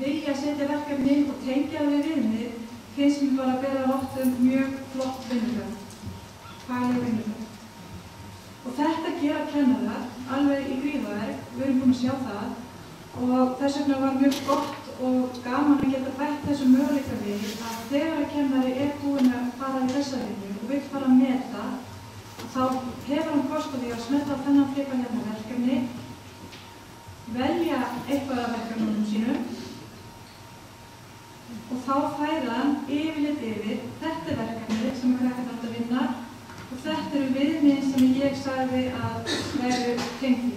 vilja setja verkefni inn og tengja það við viðmið finnst mér bara að bera vott mjög flott vinnubröð, fagleg vinnubröð. Og þetta gera kennarar alveg í gríðarverk, við erum búin að sjá það og þess vegna var mjög gott og gaman að geta bætt þessu möguleika við að þegar að kennari er búinn að fara í þessa vinnu og vill fara að meta þá hefur hann kost á því að smella þennan flippa hérna verkefni, velja eitthvað af verkefnunum sínum og þá færa hann yfirleitt yfir þetta er verkefni sem krakkarnir átt að vinna og þetta eru viðmiðin sem ég sagði að væru tengd í.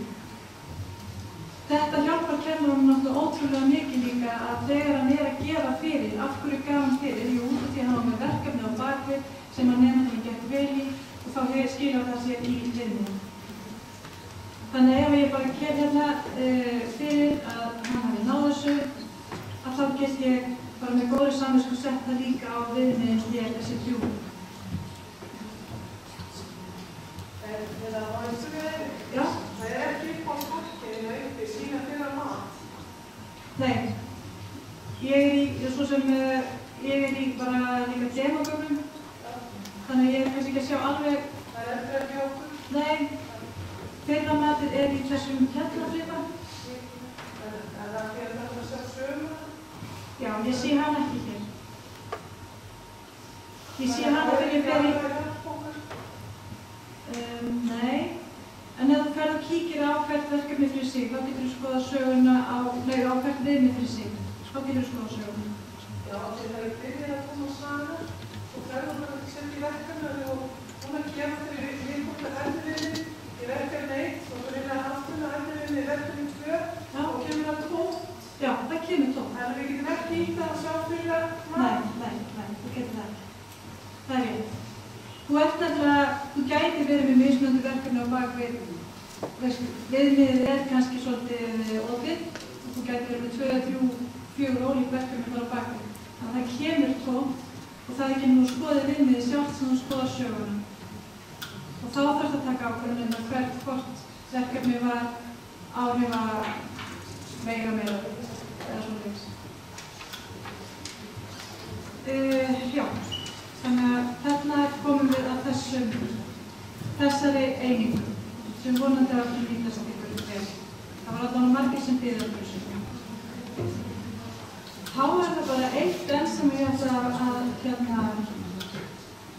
Þetta hjálpar kennaranum náttúrulega ótrúlega mikið líka að þegar hann er að gera fyrir, af hverju gaf hann fyrir? Jú, því hann var með verkefni á bakvið sem hann nefndinni gekk vel í og þá skilar það sér í viðmiðin. Þannig ef ég bara ker hérna fyrir að hann hafi náð þessu, að þá get ég bara með góðri samvisku sett það líka á viðmiðin hér þessi 3. Já. Það er ekki upp á parkinu uppi sína fyrir mat. Nei. Ég er í bara líka demogögnum. Þannig að ég er kannski ekki að sjá alveg. Það er ekki okkur. Nei. Fyrra matið er í þessum hellaflipa. Er það fyrir þetta að sjá sömu? Já, ég sé hann ekki hér. Ég sé hann fyrir ég fer í... Nei. En ef þú ferð og kíkir á hvert verkefni fyrir sig, þá getur þú skoðað söguna á hvert viðmið fyrir sig. Þá getur þú skoðað söguna. Já, þegar það er byrjað að koma saman og ferður það ekki sett í verkefni og hún er að gefa fyrir viðkomandi endurvinni í verkefni 1 og svo reyna að afturna endurvinni í verkefni 2 og kemur það tómt. Já, það kemur tómt. Þannig að við getum ekki í það að sjá fyrir það mat. Nei, þú getur það ekki. Það er rétt. Þú gæti verið með mismunandi verkefni á bakvið. Viðmiðið er kannski svolítið opið og þú gæti verið með 2, 3, 4 ólík verkefni bara á bakvið. Þannig að það kemur tómt og það er ekki nú skoðið viðmiðið sjálft sem þú skoðar söguna. Og þá þarf það að taka ákvörðun um hvort verkefni var áhrifa meira eða svoleiðis. Já. Þannig að þarna komum við að þessari einingu sem vonandi að nýtast ykkur vel. Það var allavega margir sem biðu um þessu. Þá er það bara eitt enn sem ég ætla að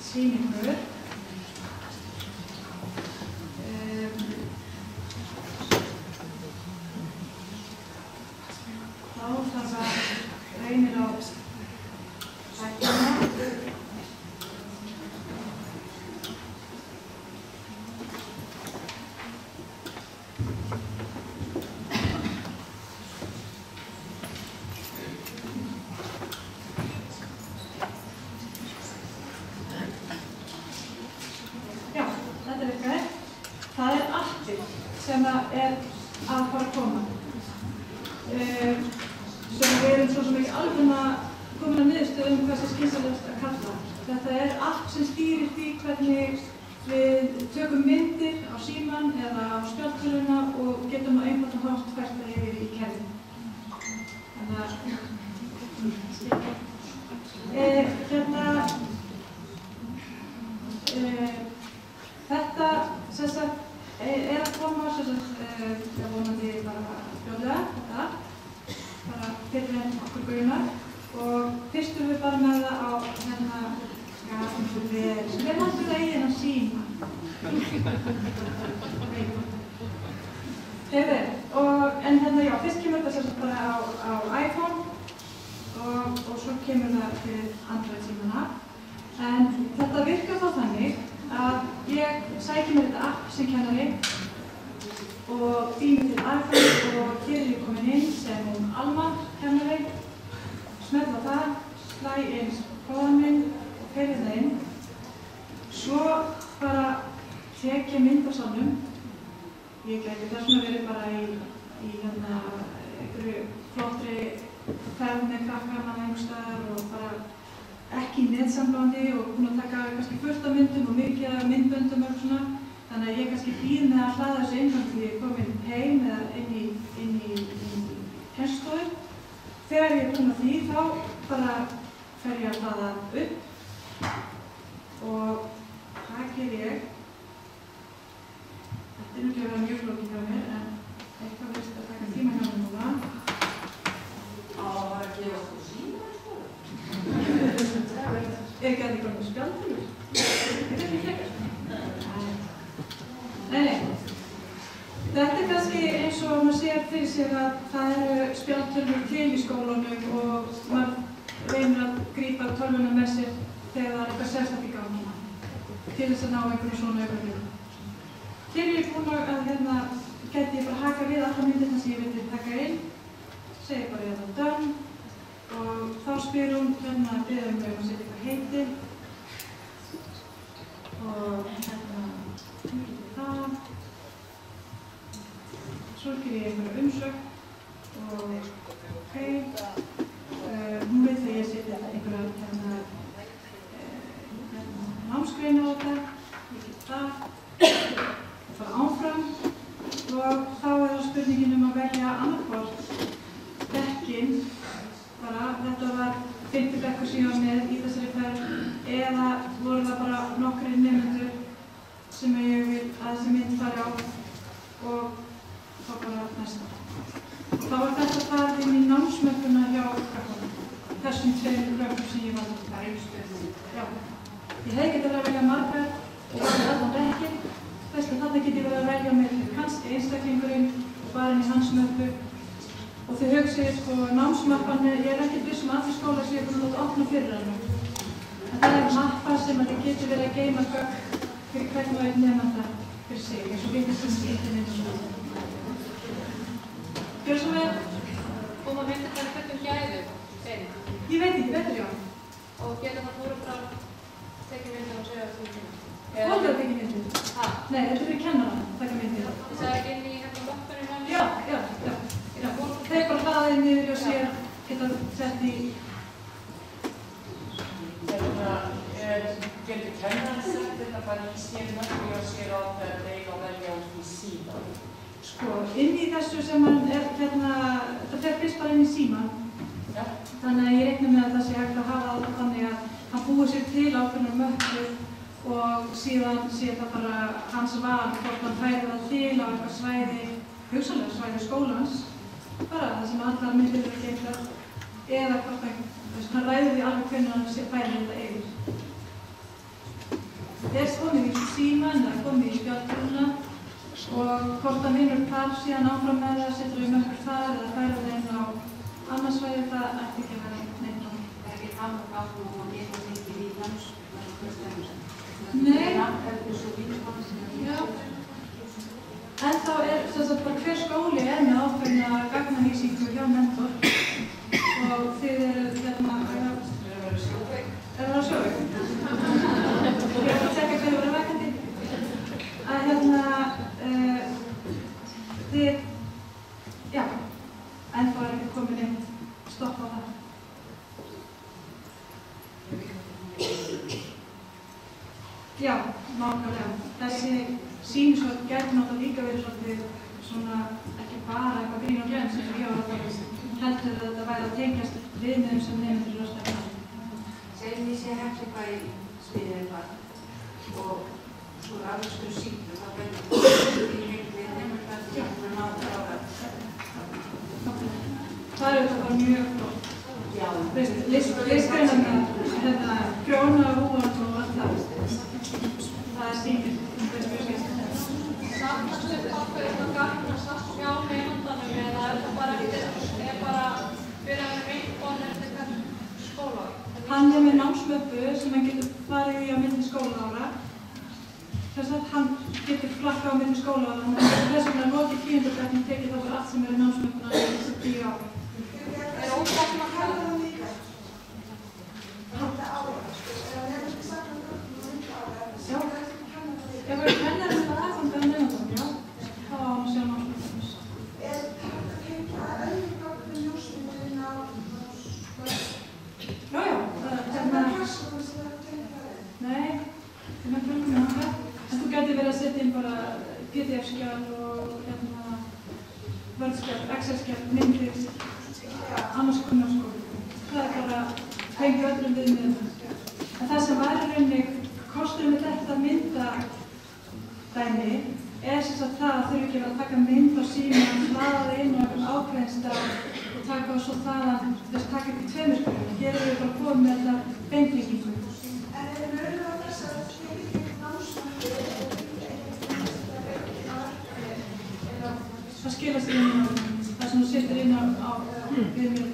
sýna ykkur. Þá þarf að reynir á hækjana. Það er appið sem er að fara að koma. Sem við erum svo sem ekki alveg komin að niðurstöðu hvað sem skynsamlegast að kalla. Þetta er app sem stýrir því hvernig við tökum myndir á símann eða á spjaldtölvuna og getum á einfaldan hátt fært það yfir í kerfið. Þetta sem sagt að koma vonandi bara fljótlega, þetta bara fyrir enn okkur grunar og fyrst við bara með það á við hættum það í þennan síma en fyrst kemur þetta sem sagt bara á iPhone og svo kemur það fyrir Android símana en þetta virkar þá þannig að ég sæki mér þetta app sem kennari og býð til iPhone og hér er ég komin inn sem Alma kennari, smella það, slæ inn kóðan minn og feyri það inn. Svo bara tek ég mynd af salnum. Ég gæti þess vegna verið bara í einhverju flottri ferð með krakkana einhvers staðar og bara ekki í netsambandi og búin að taka kannski fullt af myndum og mikið af myndböndum og svona. Þannig að ég kannski býð með að hlaða þessu inn því ég er komin heim eða inn í kennslustofu. Þegar ég er búin að því þá bara fer ég að hlaða upp og það ger ég. Þetta er náttúrulega mjög flókið hjá mér en eitthvað virðist að taka tíma hjá mér núna. Það að gefa þú síma í skóla? Ég gæti ekki með spjaldtölur. Þetta er ekki frekar. Nei. Þetta er kannski eins og maður sér fyrir sig að það eru spjaldtölur til í skólanum og maður reynir að grípa tölvuna með sér þegar það er eitthvað sérstakt í gangi til þess að ná einhverju svona auðvitað. Hér er ég búin að gæti ég bara haka við alla myndirna sem ég vildi taka inn, segi bara ég það done og þá spyr hún að biðja um að setja eitthvað heiti og það. Svo ger ég einhverja umsögn og ok, hún veit að ég setja einhverja námsgrein á þetta, ég get það og fara áfram og þá er það spurningin að velja annarkvort bekkin, bara þetta var 5. bekkur sem ég var með í þessari ferð eða voru það bara nokkrir nemendur sem ég vil að þessi mynd fari á og þá bara næsta. Og þá var þetta farið inn í námsmöppuna hjá þessum 2 krökkum sem ég valdi. Það er já. Ég hefði getað að velja margar og allan bekkin. Þarna get ég verið að velja með kannski einstaklingurinn og bara inn í hans möppu. Og þau hugsið námsmappan, ég er ekkert viss allir skólar sem ég er búin að opna fyrir hann. En það er mappa sem þið getur verið að geyma gögn fyrir hvern og einn nemanda fyrir sig, eins og vitið sem skiptir og svona. Gjör svo vel. Og maður myndir það hvernig gæðu inn? Ég veit ekki, betur já. Og getur það fóru frá tekið myndir og segja þessu tíma? Fólk að tekið myndir? Nei, þetta er fyrir kennara að taka myndir. Það er ekki inn í mappunum hann? Já. Þeir bara hlaðið niður og sér geta sett í. Getur kennarinn sagt þetta bara í sér möppu og sér á þegar þeir að velja út í síma? Inn í þessu sem hann er þetta fer fyrst bara inn í síman. Ja. Þannig að ég reikna með að það sé hægt að hafa það þannig að hann búið sér til ákveðnar möppu og síðan sé það bara hans val hvort hann færi það til á eitthvað svæði, hugsanlega svæði skólans, bara það sem allar myndir eru geimtar, eða hvort hann ræður því alveg hvernig hann færi þetta yfir. Það er komið í síman, það er komið í spjaldtöluna og hvort hann vinnur þar síðan áfram með það, setur við möppur þar eða færa það inn á annars svæði, það ætti ekki að vera neitt á. Það er ekki þannig að hún geta tekið í hans? Nei. Já. En þá er bara hver skóli er með ákveðna gagnahýsingu hjá mentor og þið eru er það á sjóveik? Ég er að tekka hverju verið vækandi. Að þið, já, en þá er ekki komin inn stopp á það. Já, nákvæmlega. Þessi sýnisvöld gæti náttúrulega líka verið svolítið svona, ekki bara eitthvað grín og glens eins og ég var að tala um. heldur að þetta væri að tengjast viðmiðum sem nemendur eru að stefna. Segjum ég sé hefði eitthvað í sviðið eitthvað og svo er alveg skur síklu, þá verður það í heimlið nemendur að það náður ára. Það er auðvitað bara mjög flott. Listgreinarnar, prjóna, húan og allt það. Það er sýnir. Safnastu okkur eitthvað gagnast að sjá nemendanum eða er það bara fyrir að reynbóna eftir hvern skóla? Hann er með námsmöppu sem hann getur farið í á milli skólaára. Þess að hann getur flakkað á milli skólaára. Þess vegna er lokið 10. bekk og tekið þá fyrir allt sem er námsmöppuna í þessi 10 ára. Er ósakna að hafa það líka? Já. Ef við kennarinn var aðfanga að nefndum, já, þá á hann að sjá námsmöppuna. Er þetta tengja að öðru gögnum ljósmyndin á Já, já. Nei, það er með fjölmjög hanga. En þú gæti verið að setja inn bara PDF-skjál og Word-skjál, Excel-skjál, myndir, annars konar sko. Það er bara tengja öllum viðmiðum. En það sem var í rauninni kosturinn með þetta myndadæmi er sem sagt það að þurfi ekki að taka mynd á símann, hlaða það inn á einhvern ákveðinn stað og taka svo þaðan, þess taka upp í 2 skrefum. Hér erum við bara komið með þetta beintengingu. En er raun og þess að það er ekki námsmöppu Það skilast inn á það sem þú setur inn á viðmiðum.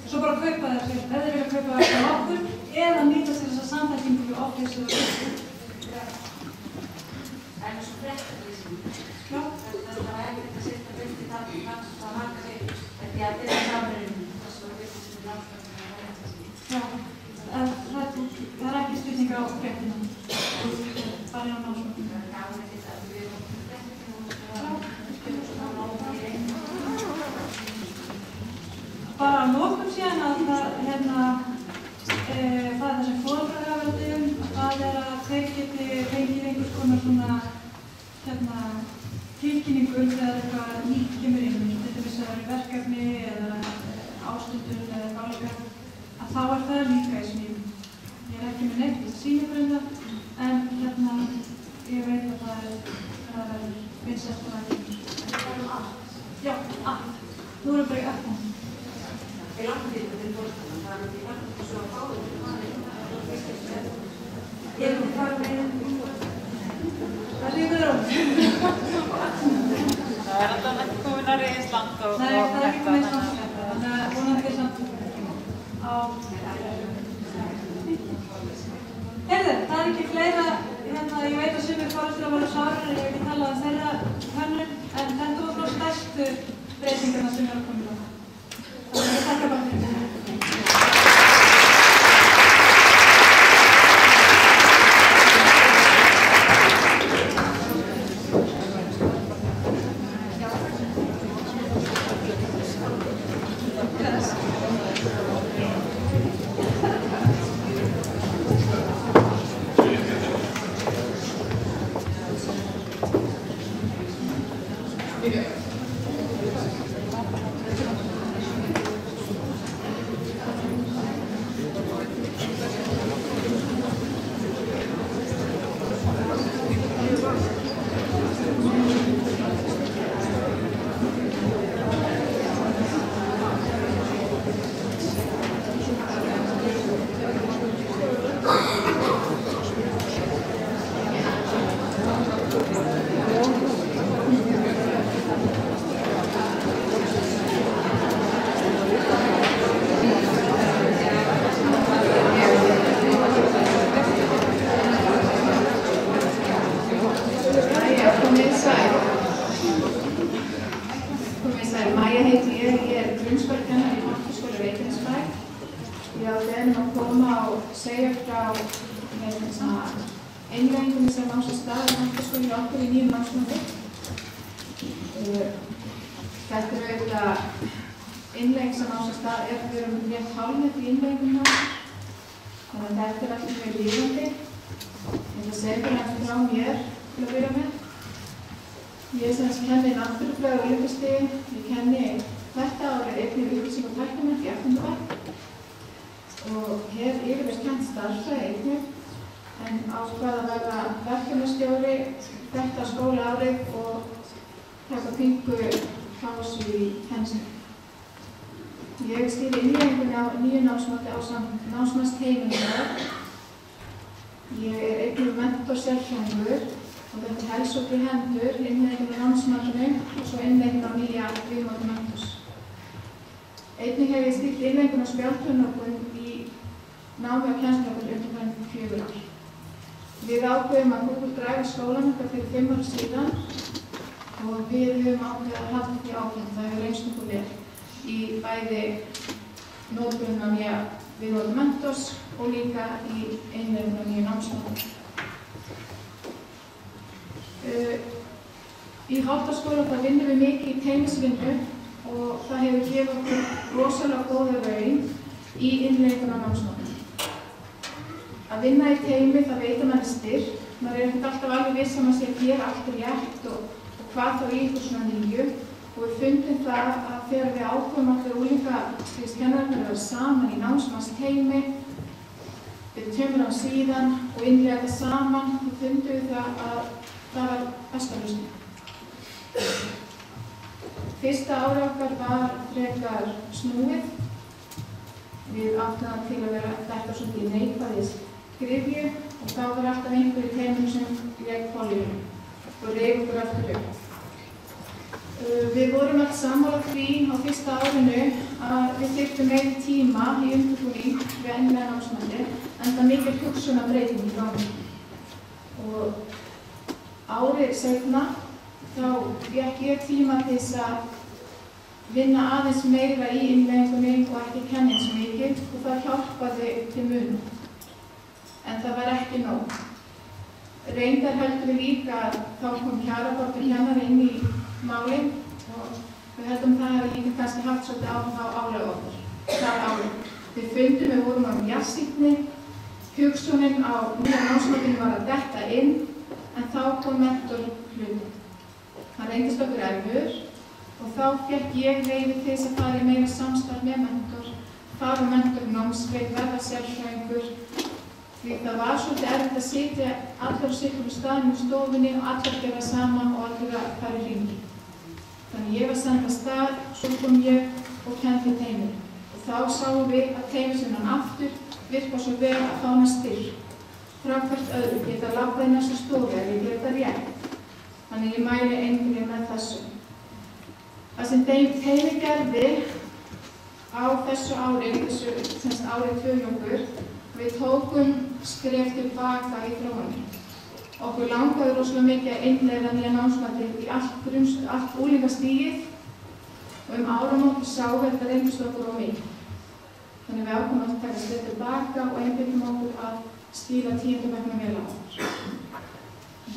Svo bara kaupa þessi, ef þeir vilja kaupa þetta á okkur eða nýta sér þessa samþættingu við Office og Það er svo frektarlýsing. Já. Það var ekkert að setja byrti það marga sig. Þetta er að byrja samverðinu. Það svo byrti sem námsmöppuna að verða þessi. Já. Það er ekki spurning á fréttina. Bara á námsmöppuna. Það er gáðið þetta að við erum fréttina og Bara að lokum síðan að það er þessi foreldrar það er að þeir geti fengið einhvers konar svona tilkynningu þegar eitthvað nýtt kemur inn, til dæmis að það eru verkefni eða ástundun eða báleikar, að þá er það líka í smíðum. Ég er ekki með neitt að sýna fyrir það, en ég veit að það verður vinsælt að það Já, allt. Nú erum við bara í öllum. Það er langt fyrir til fórstana, það er ekki langt fyrir svo að fáið til maður. Ég er ekki farið með Það lífið þér Það er alltaf ekki komin að Ísland og Nei, það er ekki komin að Ísland, þannig að vonandi samt á Heyrðu, það er ekki fleira, ég veit að sumir foreldrar voru sárir, ég hef ekki talað um þeirra hönnun, en þetta voru frá stærstu breytingarna sem eru að koma í það. Þannig að ég þakka bara fyrir þetta. Þetta er alltaf mjög lífandi Ég ætla að segja hérna frá mér til að byrja með. Ég kenni náttúrufræði á unglingastigum. Ég kenni þetta árið einnig upplýsing og tæknimennt í 8. bekk og hef yfirleitt kennt starffræði einnig en ákvað að verða verkefnastjóri þetta skólaárið og taka pingu pásu í kennslu. Ég stýri innleiðingunni á nýju námsmati ásamt námsmannsteyminu. Ég einnig mentor sérfræðingur og þetta helst út í hendur innleiðingunni á námsmatinu og svo innleiðingunni á nýja viðmóti mentors. Einnig hef ég stýrt innleiðingunni á spjaldtölvunarnotkun í námi og kennslunotkun undanfarin 4 ár. Við ákveðum að Google Drive skólann okkar fyrir 5 ára síðan og við höfum ákveðið að halda því áfram. Það hefur reynst okkur vel í bæði notkun á nýja viðmóti mentors og líka í innleiðingunni á nýju námsmati. Í Háttaskóla þá vinnum við mikið í teymisvinnu og það hefur gefið okkur rosalega góða raun í innleiðingunni á námsmatinu. Að vinna í teymi það veit að mann styrk, maður ekkert alltaf alveg viss að maður sé að gera allt rétt og hvað þá í ykkur svona nýju og við fundum það að þegar við ákveðum allir unglingastigskennararnir að vera saman í námsmannsteymi, við tömum á síðan og innleiða það saman og fundum við það að það var besta lausnin. Fyrsta árið okkar var frekar snúið. Við áttum til að vera þetta svolítið í neikvæðis gryfju og þá var alltaf einhver í teyminu sem lék pólíunum og reif okkur aftur upp. Við vorum alls sammála því á fyrsta árinu að við þyrftum meiri tíma í undirbúning við innleiða námsmati enda mikil hugsunarbreyting í gangi. Og árið seinna þá fékk ég tíma til þess að vinna aðeins meira í innleiðingunni og ekki kenna eins mikið og það hjálpaði til muna. En það var ekki nóg. Reyndar höldum við líka að þá kom kjarabótin kennari inn í málin og við höldum það að líka kannski haft svolítið áhrif á álag okkur. Það árið. Við fundum við vorum á mjassýtni, hugsunin á nýja námsmatinu var að detta inn en þá kom mentor hlutin. Hann reyndist okkur erfur og þá fékk ég leyfi til þess að fara í meira samstarf með mentor, fara mentor námskeið, verða sérfræðingur. Því það var svolítið erfitt að sitja allir á sittum staðnum í stofunni og allir gera saman og allir að fara í hringi. Þannig ég var send að stað, svo kom ég og kenndi teyminu. Og þá sáum við að teymisvinnan aftur virka svo vel að fá hana styrk. Frá hvert öðru geta labbað í næstu stofu ef ég geta rétt. Þannig ég mæli einhverju með þessu. Það sem teymi gerði á þessu ári, árið 2000, við tókum skref tilbaka í þróunni. Okkur langaði rosalega mikið að innleiða nýja námsmatið í allt unglingastigið og áramót sáum við þetta reyndist okkur á mig. Þannig við ákváðum að taka skref tilbaka og einbeitum okkur að stíla 10. bekknum vel á okkur.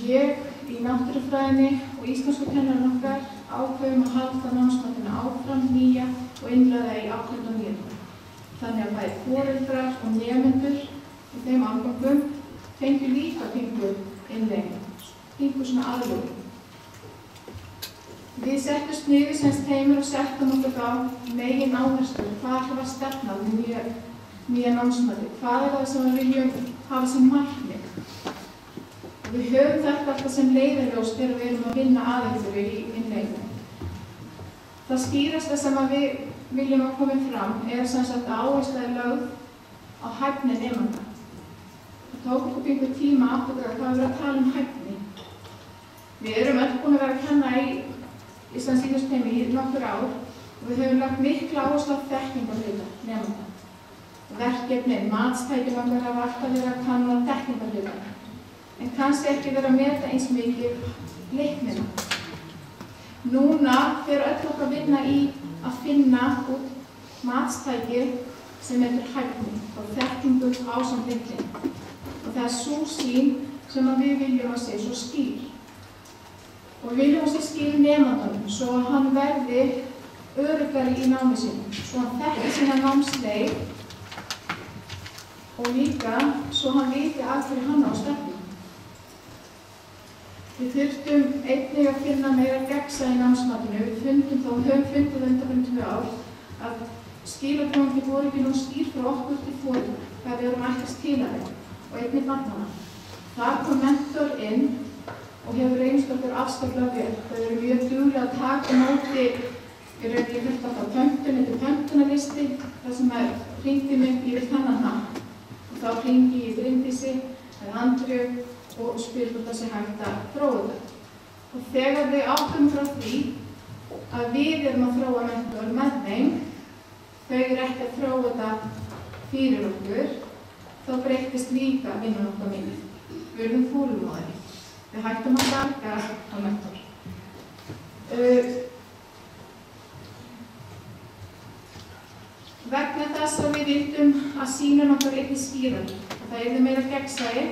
Ég í náttúrufræðinni og íslenskukennarinn okkar ákveðum að halda námsmatinu áfram nýja og innleiða í 8. og 9. Þannig að bæði foreldrar og nemendur í þeim árgangum fengu líka pingu innleiðingu, pingu svona aðlögun. Við settumst niður sem teymur og settum okkur á megin áherslu, hvað ætlum við að stefna með nýja námsmati, hvað það sem við viljum hafa sem markmið. Við höfum þetta alltaf sem leiðarljós þegar við erum að vinna að einhverju í innleiðingu. Það skýrasta sem við viljum að koma fram að áhersla er lögð á hæfni nemenda. Það tók okkur pingu tíma aftur að það verið að tala um hæfni. Við erum öll búin að vera að kenna í Íslands íþróttasteymi í nokkur ár og við höfum lagt mikla áherslu á þekkingarhluta nemenda. Verkefnin, matstækjum okkar hafa alltaf verið að kanna þekkingarhluta, en kannski ekki verið að meta eins mikið leiknina. Núna fer öll okkar vinna í að finna út matstæki sem heitir hæfni og þekkingu ásamt leikni. Og það er sú sýn sem við viljum að sé svo skýr. Og við viljum að sé skýr nemandanum svo að hann verði öruggari í námi sínu, svo hann þekki sína námsleið og líka svo hann viti af hverju hann á að stefna. Við þurftum einnig að finna meira gegnsæi í námsmatinu. Við höfum fundið undanfarið 2 ár að skilaboðin voru ekki nú skýr frá okkur til foreldra hvað við erum ætlast til að þeim og einnig barnanna. Þar kom mentor inn og hefur reynst okkur afskaplega vel. Þau eru mjög duglega að taka móti í rauninni hluta frá pöntun eftir pöntunarlisti þar sem hringdi mig yfir þennan hatt og þá hringi ég Bryndísi eða Andreu og spyr hvort það sé hægt að þróa þetta. Og þegar við áttum frá því að við erum að þróa mentor með þeim, þau eru ekki að þróa þetta fyrir okkur, þá breyttist líka vinnan okkar minni. Við erum þolinmóðari. Við hættum að barga á mentor. Vegna þess að við vildum að sýnin okkar einnig skýrar, að það yrði meira gegnsæi,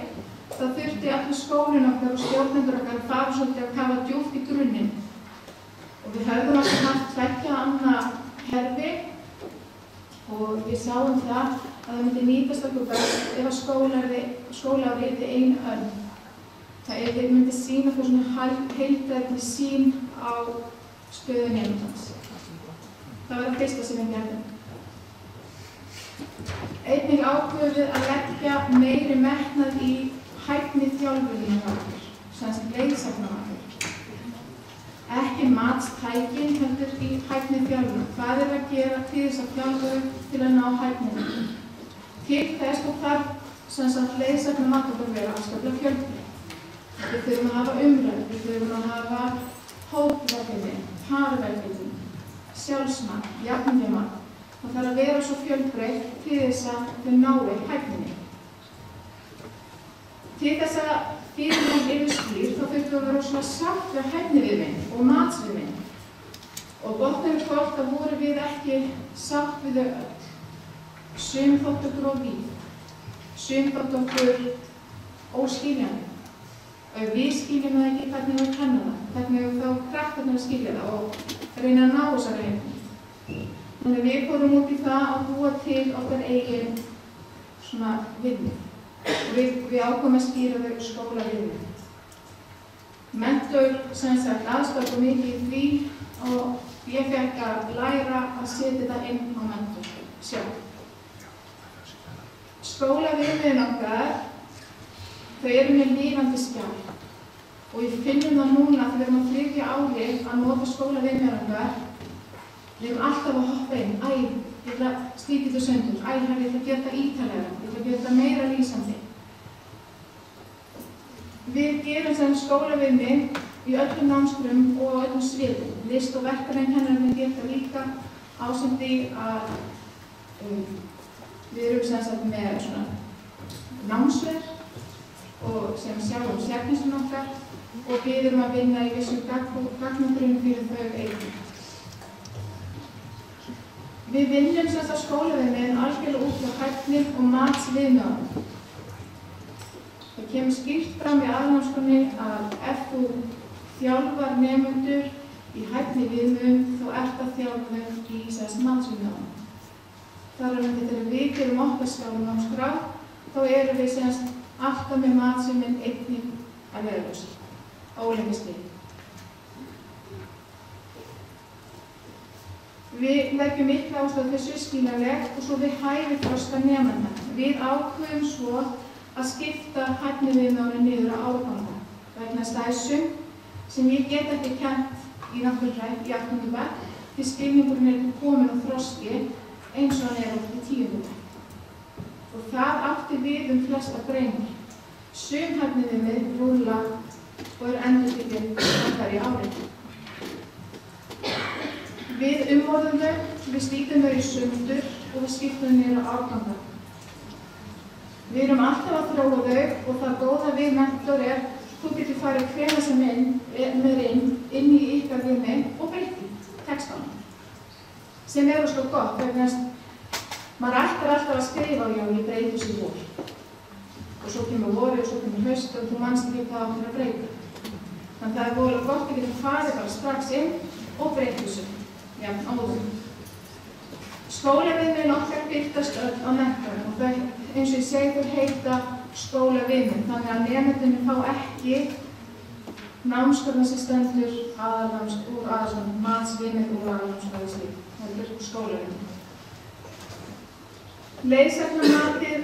þá þurfti allur skólinn okkar og stjórnendur okkar að fara svolítið að kafa djúpt í grunninn. Og við höfðum alltaf haft 2 annað kerfi og við sáum það að það myndi nýtast okkur best ef að skólaárið yrði 1 önn. Það myndi sýna okkur svona heildræðni sýn á stöðu nemandans. Það var það fyrsta sem við gerðum. Einnig ákveðum við að leggja meiri metnað í hæfni þjálfunina hjá okkur, sem leiðsagna okkur. Ekki matstækin heldur í hæfni þjálfuna. Hvað er að gera til þess að þjálfu til að ná hæfninu? Til þess og þarf leiðsagna okkur að vera afskaplega fjölbreytt. Við þurfum að hafa umræðu, við þurfum að hafa hópverkefni, parverkefni, sjálfsmat, jafningjamat. Það þarf að vera svo fjölbreytt til þess að þau nái hæfninni. Til þess að fyrirmæli yrði skýr þá þurftum við að vera svona sátt við hæfniviðmið og matsviðmið. Og botnum við hvort að voru við ekki sátt við þau öll. Sum þótt okkur of víð, sum þótt okkur óskiljanleg. Við skiljum það ekki hvernig við kenna það, hvernig við þá krakkarnir að skilja það og reyna að ná þessari hæfni. Þannig að við fórum út í það að búa til okkar eigin svona viðmið. Við ákváðum að skýra þau skólaviðmið. Mentor aðstoðar mikið í því og ég fekk að læra að setja þetta inn á mentor sjálf. Skólaviðmiðin okkar, þau eru með lifandi skjal og við finnum það núna þegar við erum á 3. ári að nota skólaviðmiðin okkar. Við erum alltaf að hoppa inn, ég ætla að slíti þetta söndur, ég ætla að gera þetta ítalega, ég ætla að gera þetta meira lýsandi. Við gerum sem skólaviðmið í öllum námsgrunum og öllum sviðum. List- og verkfræðikennararnir geta líka ásamt því að við erum sem með svona námsver og sem sjáum sérkynslun okkar og við erum að vinna í vissum gagnagrunum fyrir þau eigin. Við vinnum sem sagt skólaviðmiðin algjörlega út frá hæfni og matsviðmiðunum. Það kemur skýrt fram í aðalnámskránni að ef þú þjálfar nemendur í hæfni viðmiðum þá ert að þjálfa þau í matsviðmiðunum. Þar af leiðandi þegar við gerum okkar skólanámskrá þá erum við sem sagt alltaf með matsviðmið einnig að leiðarljósi, ólengi stig. Við leggjum mikla áherslu á þessu skiljanlegt og svo við hæfi þroska nemenda. Við ákveðum svo að skipta hæfniviðmiðunum niður á árganga. Vegna þessum sem ég get ekki kennt í náttúrufræði í 8. bekk því skilningurinn er ekki kominn á þroski eins og hann er í 10. bekk. Og það átti við flesta greinar. Sum hæfniviðmið rúlla og eru endurtekin okkar í árið. Við umorðum þau, við slítum þau í sundur og við skiptum þau niður á árganga. Við erum alltaf að þróa þau og það góða við mentor er þú getur farið hvenær sem inn í ykkar viðmið og breytti textanum. Sem er svo gott vegna maður ætlar alltaf að skrifa já, ég breyti þessu vor. Og svo kemur vorið og svo kemur haust og þú manst ekki hvað áttir að breyta. Þannig að það er vorulega gott að geta farið bara strax inn og breyti þessu. Skólaviðmiðin okkar birtast öll á netinu og þau eins og ég segi, þau heita skólaviðmið, þannig að nemendurnir fá ekki námskrá sem stendur úr matsviðmið úr aðalnámskrá í slík. Það er skólaviðmið. Leiðsagnamatið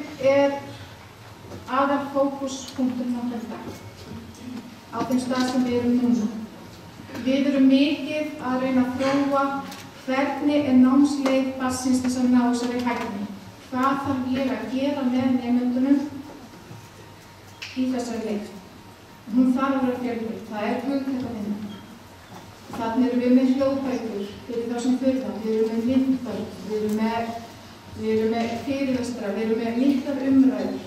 aðal fókuspunkturinn á þetta á þeim stað sem við erum núna. Við erum mikið að reyna að þróa hvernig námsleið barnsins þess að ná þessari hæfni. Hvað þarf ég að gera með nemendunum í þessari leið? Hún þarf að vera fjölbreytt. Það hugtakavinna. Þannig erum við með hljóðbækur fyrir þá sem þurfa. Við erum með myndbönd, við erum með fyrirlestra, við erum með miklar umræður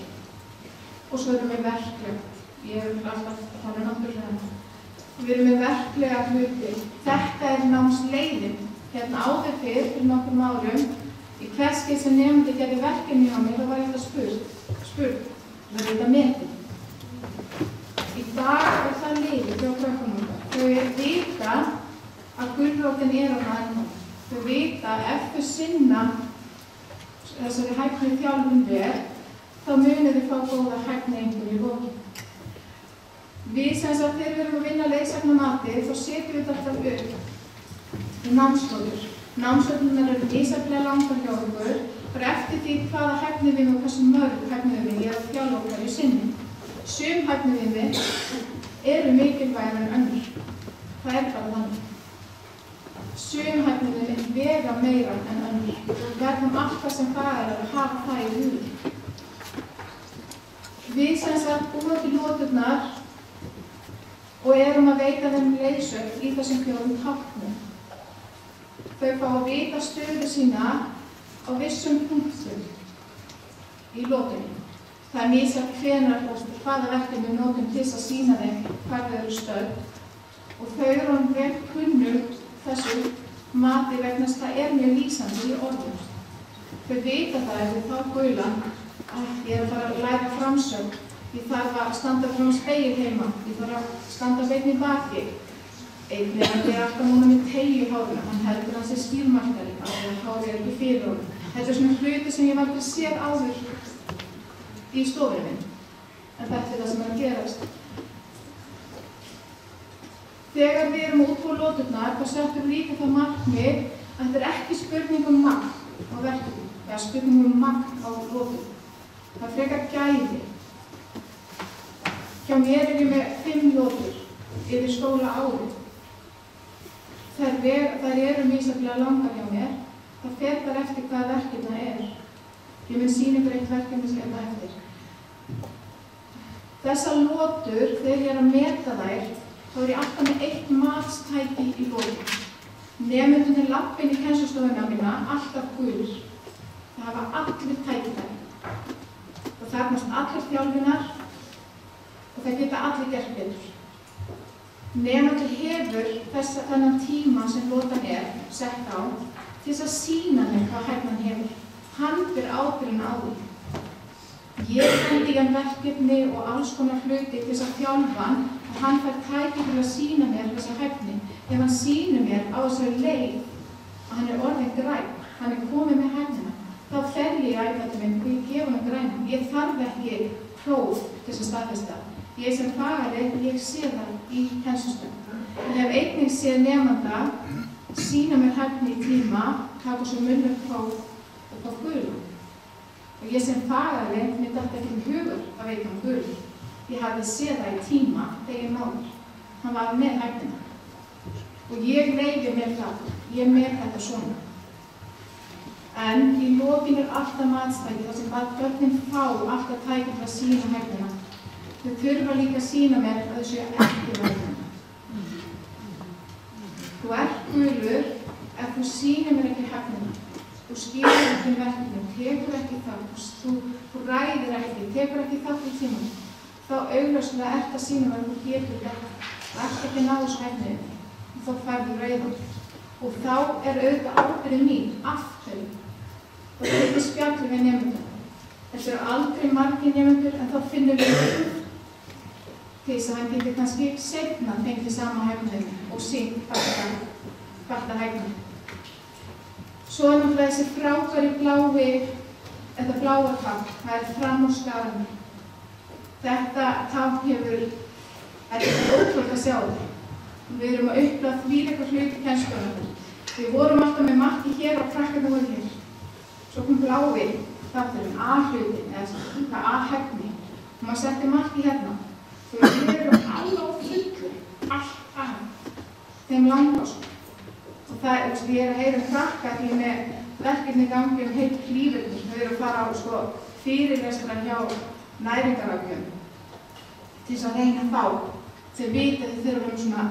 og svo erum við verkleg. Ég alltaf að tala náttúrulega. Við erum með verklega hluti. Þetta námsleiðin. Hérna áður fyrir nokkrum árum, í hvers skeið sem nemandi gerði verkefni á mig, þá var ég þetta spurð. Verður þetta metið? Í dag það liðið hjá krökkunum okkar. Þau vita að gulrótin á ennþá. Þau vita að ef þau sinna þessari hæfni þjálfun vel, þá munið þau fá góða hæfni einhverju í lokin. Við þegar við erum að vinna leiðsagnamatið, þá setjum við þetta upp í námsloður. Námslóðurnar eru misjafnlega langar hjá okkur, bara eftir því hvaða hæfniviðmið og hversu mörg hæfniviðmið ég er að þjálfa okkar í sinni. Sum hæfniviðmið eru mikilvægari en önnur. Það bara þannig. Sum hæfniviðmið vega meira en önnur. Við verðum alltaf sem fagarar að hafa það í huga. Við búum til noturnar og erum að veita þeim leiðsögn í þessum 4 táknum. Þau fá að vita stöðu sína á vissum punktum í lotunni. Það er misjafnt hvenær og hvaða verkefni við notum til að sýna þeim hvar þau eru stödd og þau eru vel kunnug þessu mati vegna þess að það er mjög lýsandi í orðum. Þau vita það ef þau fá gulan að ég er að fara að læra framsögn, ég þarf að standa frá spegil heima, ég þarf að standa beinn í baki. Einn er alltaf núna með teygju í hárinu, hann heldur hans skýrmarkari, að hárið ekki fyrir honum. Þetta er svona hluti sem ég var ekki séð áður í stofinu minn, en þetta það sem að gerast. Þegar við erum út á loturnar, þá setjum líka það markmið að þetta ekki spurning magn á verkefni, eða spurning magn á lotur. Það frekar gæði. Hjá mér ég með 5 lotur yfir skóla árið. Þær eru misjafnlega langar hjá mér. Það fer bara eftir hvaða verkefna Ég mun sýna ykkur eitt verkefni sem eftir. Þessar lotur, þegar ég að meta þær, þá ég alltaf með 1 matstæki í lotur. Nemendurnir labba inn í kennslustofuna mína, alltaf gulir. Það hafa allir tækifæri. Það þarfnast allir þjálfunar og það geta allir gert betur. Nemendur hefur þennan tíma sem lotan sett á til þess að sýna mér hvað hæfnan hefur. Hann ber ábyrgðina á því. Ég hendi hann verkefni og alls konar hluti til þess að þjálfa hann og hann fær tæki til að sýna mér þessa hæfni. Ef hann sýnir mér á þessari leið að hann orðinn græn, hann komið með hæfnina, þá fer ég í æfættu minn og ég gefa hann græn. Ég þarf ekki próf til þess að staðfesta. Ég sem fagari, ég sé það í kennslustöðum. Ég hef einnig séð nemanda sýna mér hæfni í tíma, taka svo munnlegt próf og fá gulu. Og ég sem fagari, mér datt ekki hugur að veita hann gulu. Ég hafði séð það í tíma þegar ég náður. Hann var með hæfnina. Og ég leyfi mér það. Ég með þetta svona. En í lokin alltaf matstæki þar sem börnin fá alltaf tæki til að sýna hæfnina. Þau þurfa líka að sýna mér að þau séu ekki verðina. Þú ert gulur ef þú sýnir mér ekki hæfnina. Þú skilur ekki verkefni, tekur ekki þátt, þú ræðir ekki, tekur ekki þátt í tímanum. Þá augljóslega ert að sýna mér að þú getur þetta. Þú ert ekki að ná þessu hæfninu. Þá færðu rauðan. Og þá auðvitað ábyrgðin mín, aftur. Og þetta spjallir við nemendur. Þetta eru aldrei margir nemendur en þá finnum við til þess að hann getur kannski seinna fengið sama hæfninu og sýnt bætta hæfninu. Svo náttúrulega þessi frábæri blái þetta bláa tákn, það er fram úr skaranum. Þetta tákn hefur, þetta er ótrúlegt að sjá þetta. Við erum að upplifa þvílíka hluti í kennslunum. Við vorum alltaf með marki hér og krakkarnir voru hér. Svo kom blái þátturinn, A-hlutin, eða A-hefni. Og maður setti marki hérna. Svo við erum alveg á fullu, allt af þeim langásum. Og það er, ég er að heyra krakka því með verkefni gangi heilt klífurinn. Við erum að fara á fyrirlestra hjá næringarafjörn til þess að reyna þá. Þeir vita að þeir eru svona,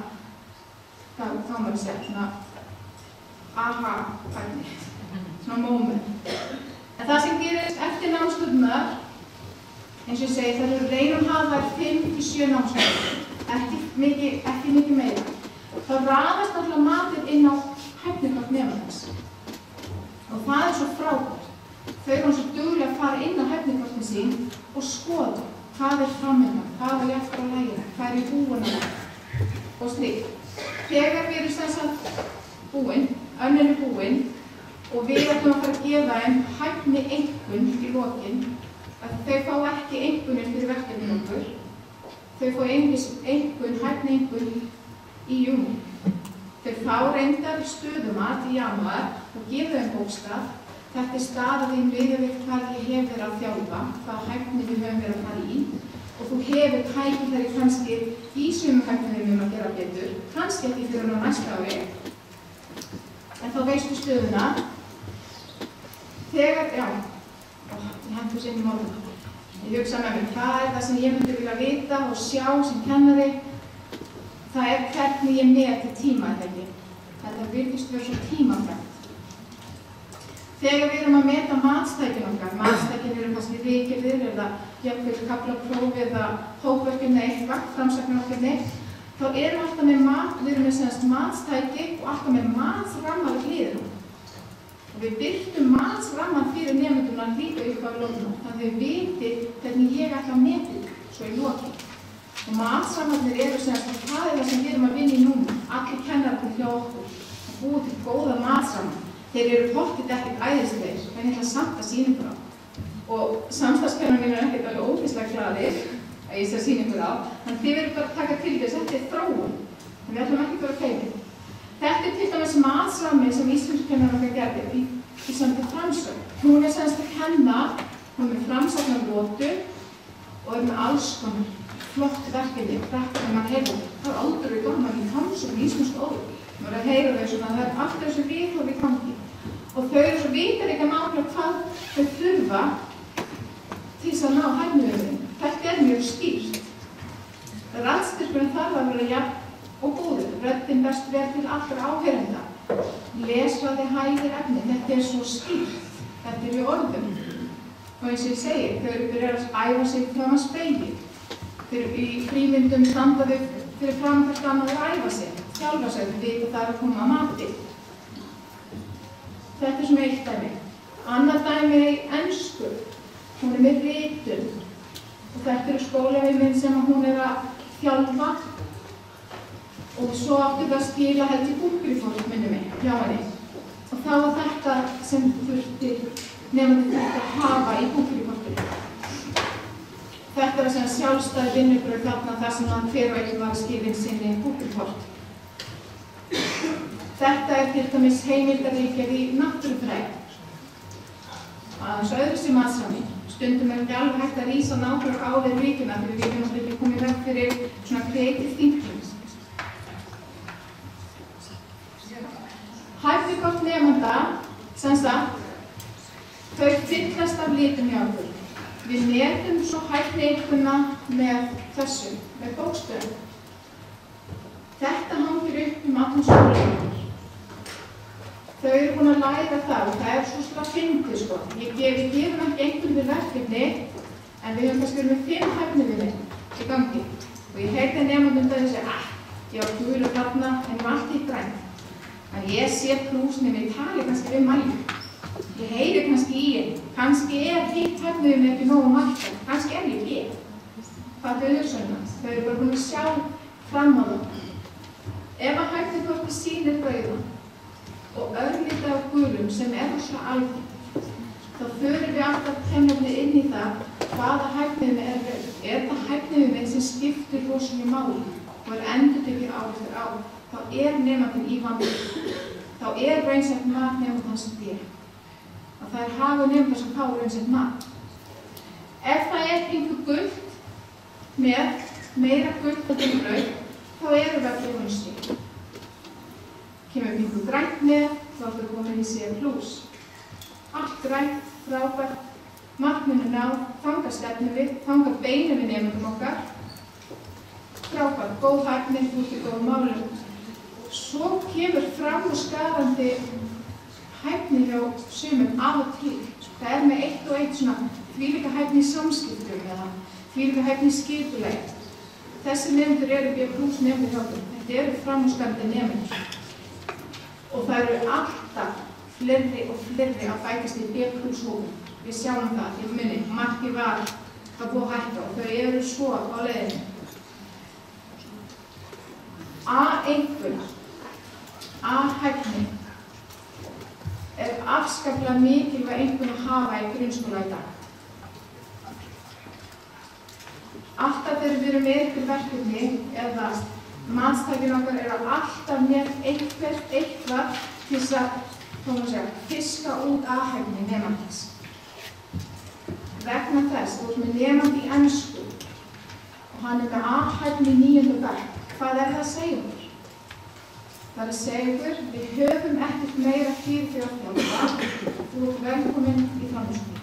þá maður að segja, aha-fækni, svona moment. En það sem gerist eftir námstöðunar, eins og ég segi, það eru reynum hafðar 5-7 námstöður, ekki mikið meira. Þá raðast alltaf matið inn á hæfnigrátt nemandans. Og það er svo frábært. Þau eru svo duglega að fara inn á hæfnigráttin sín og skoða hvað er framöndan, hvað er eftir að læra, hvað er í búinu og slíkt. Þegar við erum sem sagt búin, önnur er búin og við ætlum að fara að gefa þeim hæfni einkunn í lokin, að þau fá ekki einkunnir fyrir verkefnið okkur, þau fá einkunn, hæfni einkunn í júni. Þau fá reyndar stöðumat í janúar og gefa þeim bókstaf. Þetta er staðaðinn við hvað ég hef verið að þjálfa, hvað hæfni við höfum verið að fara í og þú hefur tækifæri kannski í sömu hæfni við að gera betur, kannski ekki fyrir á næsta ári, en þá veistu stöðuna. Þegar, ég hendur sér inn í morgun. Ég hugsa með mér, hvað er það sem ég myndi vilja vita og sjá sem kennari? Það er hvernig ég meti tíma eða ekki. Þetta virðist vera svo tímafrænt. Þegar við erum að meta matstækin okkar, matstækin eru kannski ritgerðir eða jafnvel kaflapróf eða hópverkefni eitthvað, framsæknarverkefni, þá erum alltaf með við erum með matstæki og alltaf með matsramma við hliðina. Og við birtum matsramman fyrir nemendurna líka upp á lóknum, þannig að þau viti hvernig ég ætla að meta svo í lokin. Og matsrammarnir eru hvað er það sem við erum að vinna í núna, allir kennararnir hjá okkur, að búa til góða matsramma. Þeir eru pottið ekkert æðislegir, en ég ætla samt að sýna ykkur á. Og samstarfskennarinn mínir ekkert alveg ógeðslega glaðir að ég sé að sýna ykkur á, þannig þið verður bara að taka til þess, þetta er þróun, en við ætlum ekki bara að feila. Þetta er til dæmis matsrammi sem íslenskukennarinn okkar gerði í samt framsögn. Hún er semst að kenna, hún er framsögnarlotu og er með alls konar flott verkefni, krakkar mann heyrða. Það er aldrei gaman í framsögn í íslensku orði. Maður er að heyra þau svona, það er alltaf þessu viðhorf í gangi. Og þau eru svo vitar ekki nákvæmlega hvað þau þurfa til þess að ná hæfniviðurinn. Þetta er mjög skýrt. Raddstyrkurinn þarf að vera jafn og góður. Röddin berst vel til allra áheyrenda. Lesfræði hæfir efni. Þetta er svo skýrt. Þetta er í orðum. Og eins og ég segi, þau eru byrjað að æfa sig fram að spegli. Þau eru í frímyndum standa við fyrir fram hvert annað að æfa sig. Þjálfa sig, þau vita það er að koma að mati. Þetta er svona eitt dæmi. Annað dæmi er í ensku. Hún er með ritun. Og þetta eru skólaheiminn sem hún er að þjálfa. Og svo átti það að skila held í búkrifort, minnum mig, hjá henni. Og þá var þetta sem nefndi þurfti að hafa í búkrifortinu. Þetta var sem sjálfstæð vinnubrögð þarna þar sem hann hver og einn var að skila inn sinni búkrifort. Þetta er til dæmis heimildaríkjað í náttúrufræði. Aðeins öðru sem matsrammi. Stundum er ekki alveg hægt að rísa nákvæmlega á þeim ríkjuna því við viljum ekki koma í veg fyrir svona creative thinking. Hæfnikort nemanda, sem sagt, þau fyllast af litum hjá okkur. Við metum svo hæfnieinkuna með þessu, með bókstöðum. Þetta hangir upp allan skólanum. Þau eru búin að læra það og það er svo slá fyndið sko. Við gefum ekki einhvern við verkefni, en við höfum kannski verið með 5 hæfnivinni í gangi. Og ég heyrði nemandum það að segja, ég var gul og þarna, en ég var allt í græn. Þannig ég sé plúsnum, ég tali kannski við mæli. Ég heyri kannski í henni. Kannski er hitt hæfnivinni ekki nógu margt, kannski er ég ekki. Það er hugsunna. Þau eru bara búin að sjá fram á það. Ef að hæfnikortið sýnir rauðan og örlítið af gulum sem er svo algengt, þá þá förum við alltaf kennarnir inn í það hvaða hæfniviðmið er það hæfniviðmið sem skiptir rosalega máli og endurtekið ár eftir ár, þá nemandinn í vanda. Þá raunsætt mat nemandans D. Og það hagur nemandar sem fá raunsætt mat. Ef það pingu gult með meira gult og brauð, þá erum við að gefa hún C. Kemur pingu grænt með, þá erum við komin í C+. Allt grænt, frábært, markmiðinu náð, þangað stefnum við, þangað beinum við nemandum okkar. Frábært, góð hæfni, út í góð málum. Svo kemur fram og skarandi hæfni hjá sumum af og til. Það með eitt og eitt svona þvílíka hæfni í samskiptum eða þvílíka hæfni í skipulagi. Þessi nemendur B+ nemendur hjá þeim. Þetta eru framúrskarandi nemendur. Og það eru alltaf fleiri og fleiri að bætast í B+ hópum. Við sjáum það, í munni, markið var að búa hætta og þau eru svo á leiðinni. A-hæfni er afskaplega mikilvæg einhvern að hafa í grunnskóla í dag. Alltaf þegar við erum með einhver verkefni eða matstækin okkar alltaf með eitthvað til þess að fiska út A-hæfni nemandans. Vegna þess, þú ert með nemandi í ensku og hann með A-hæfni í 9. bekk. Hvað það að segja okkur? Það að segja okkur, við höfum ekkert meira fyrir því að þjálfa, þú ert velkominn í framhaldsskóla.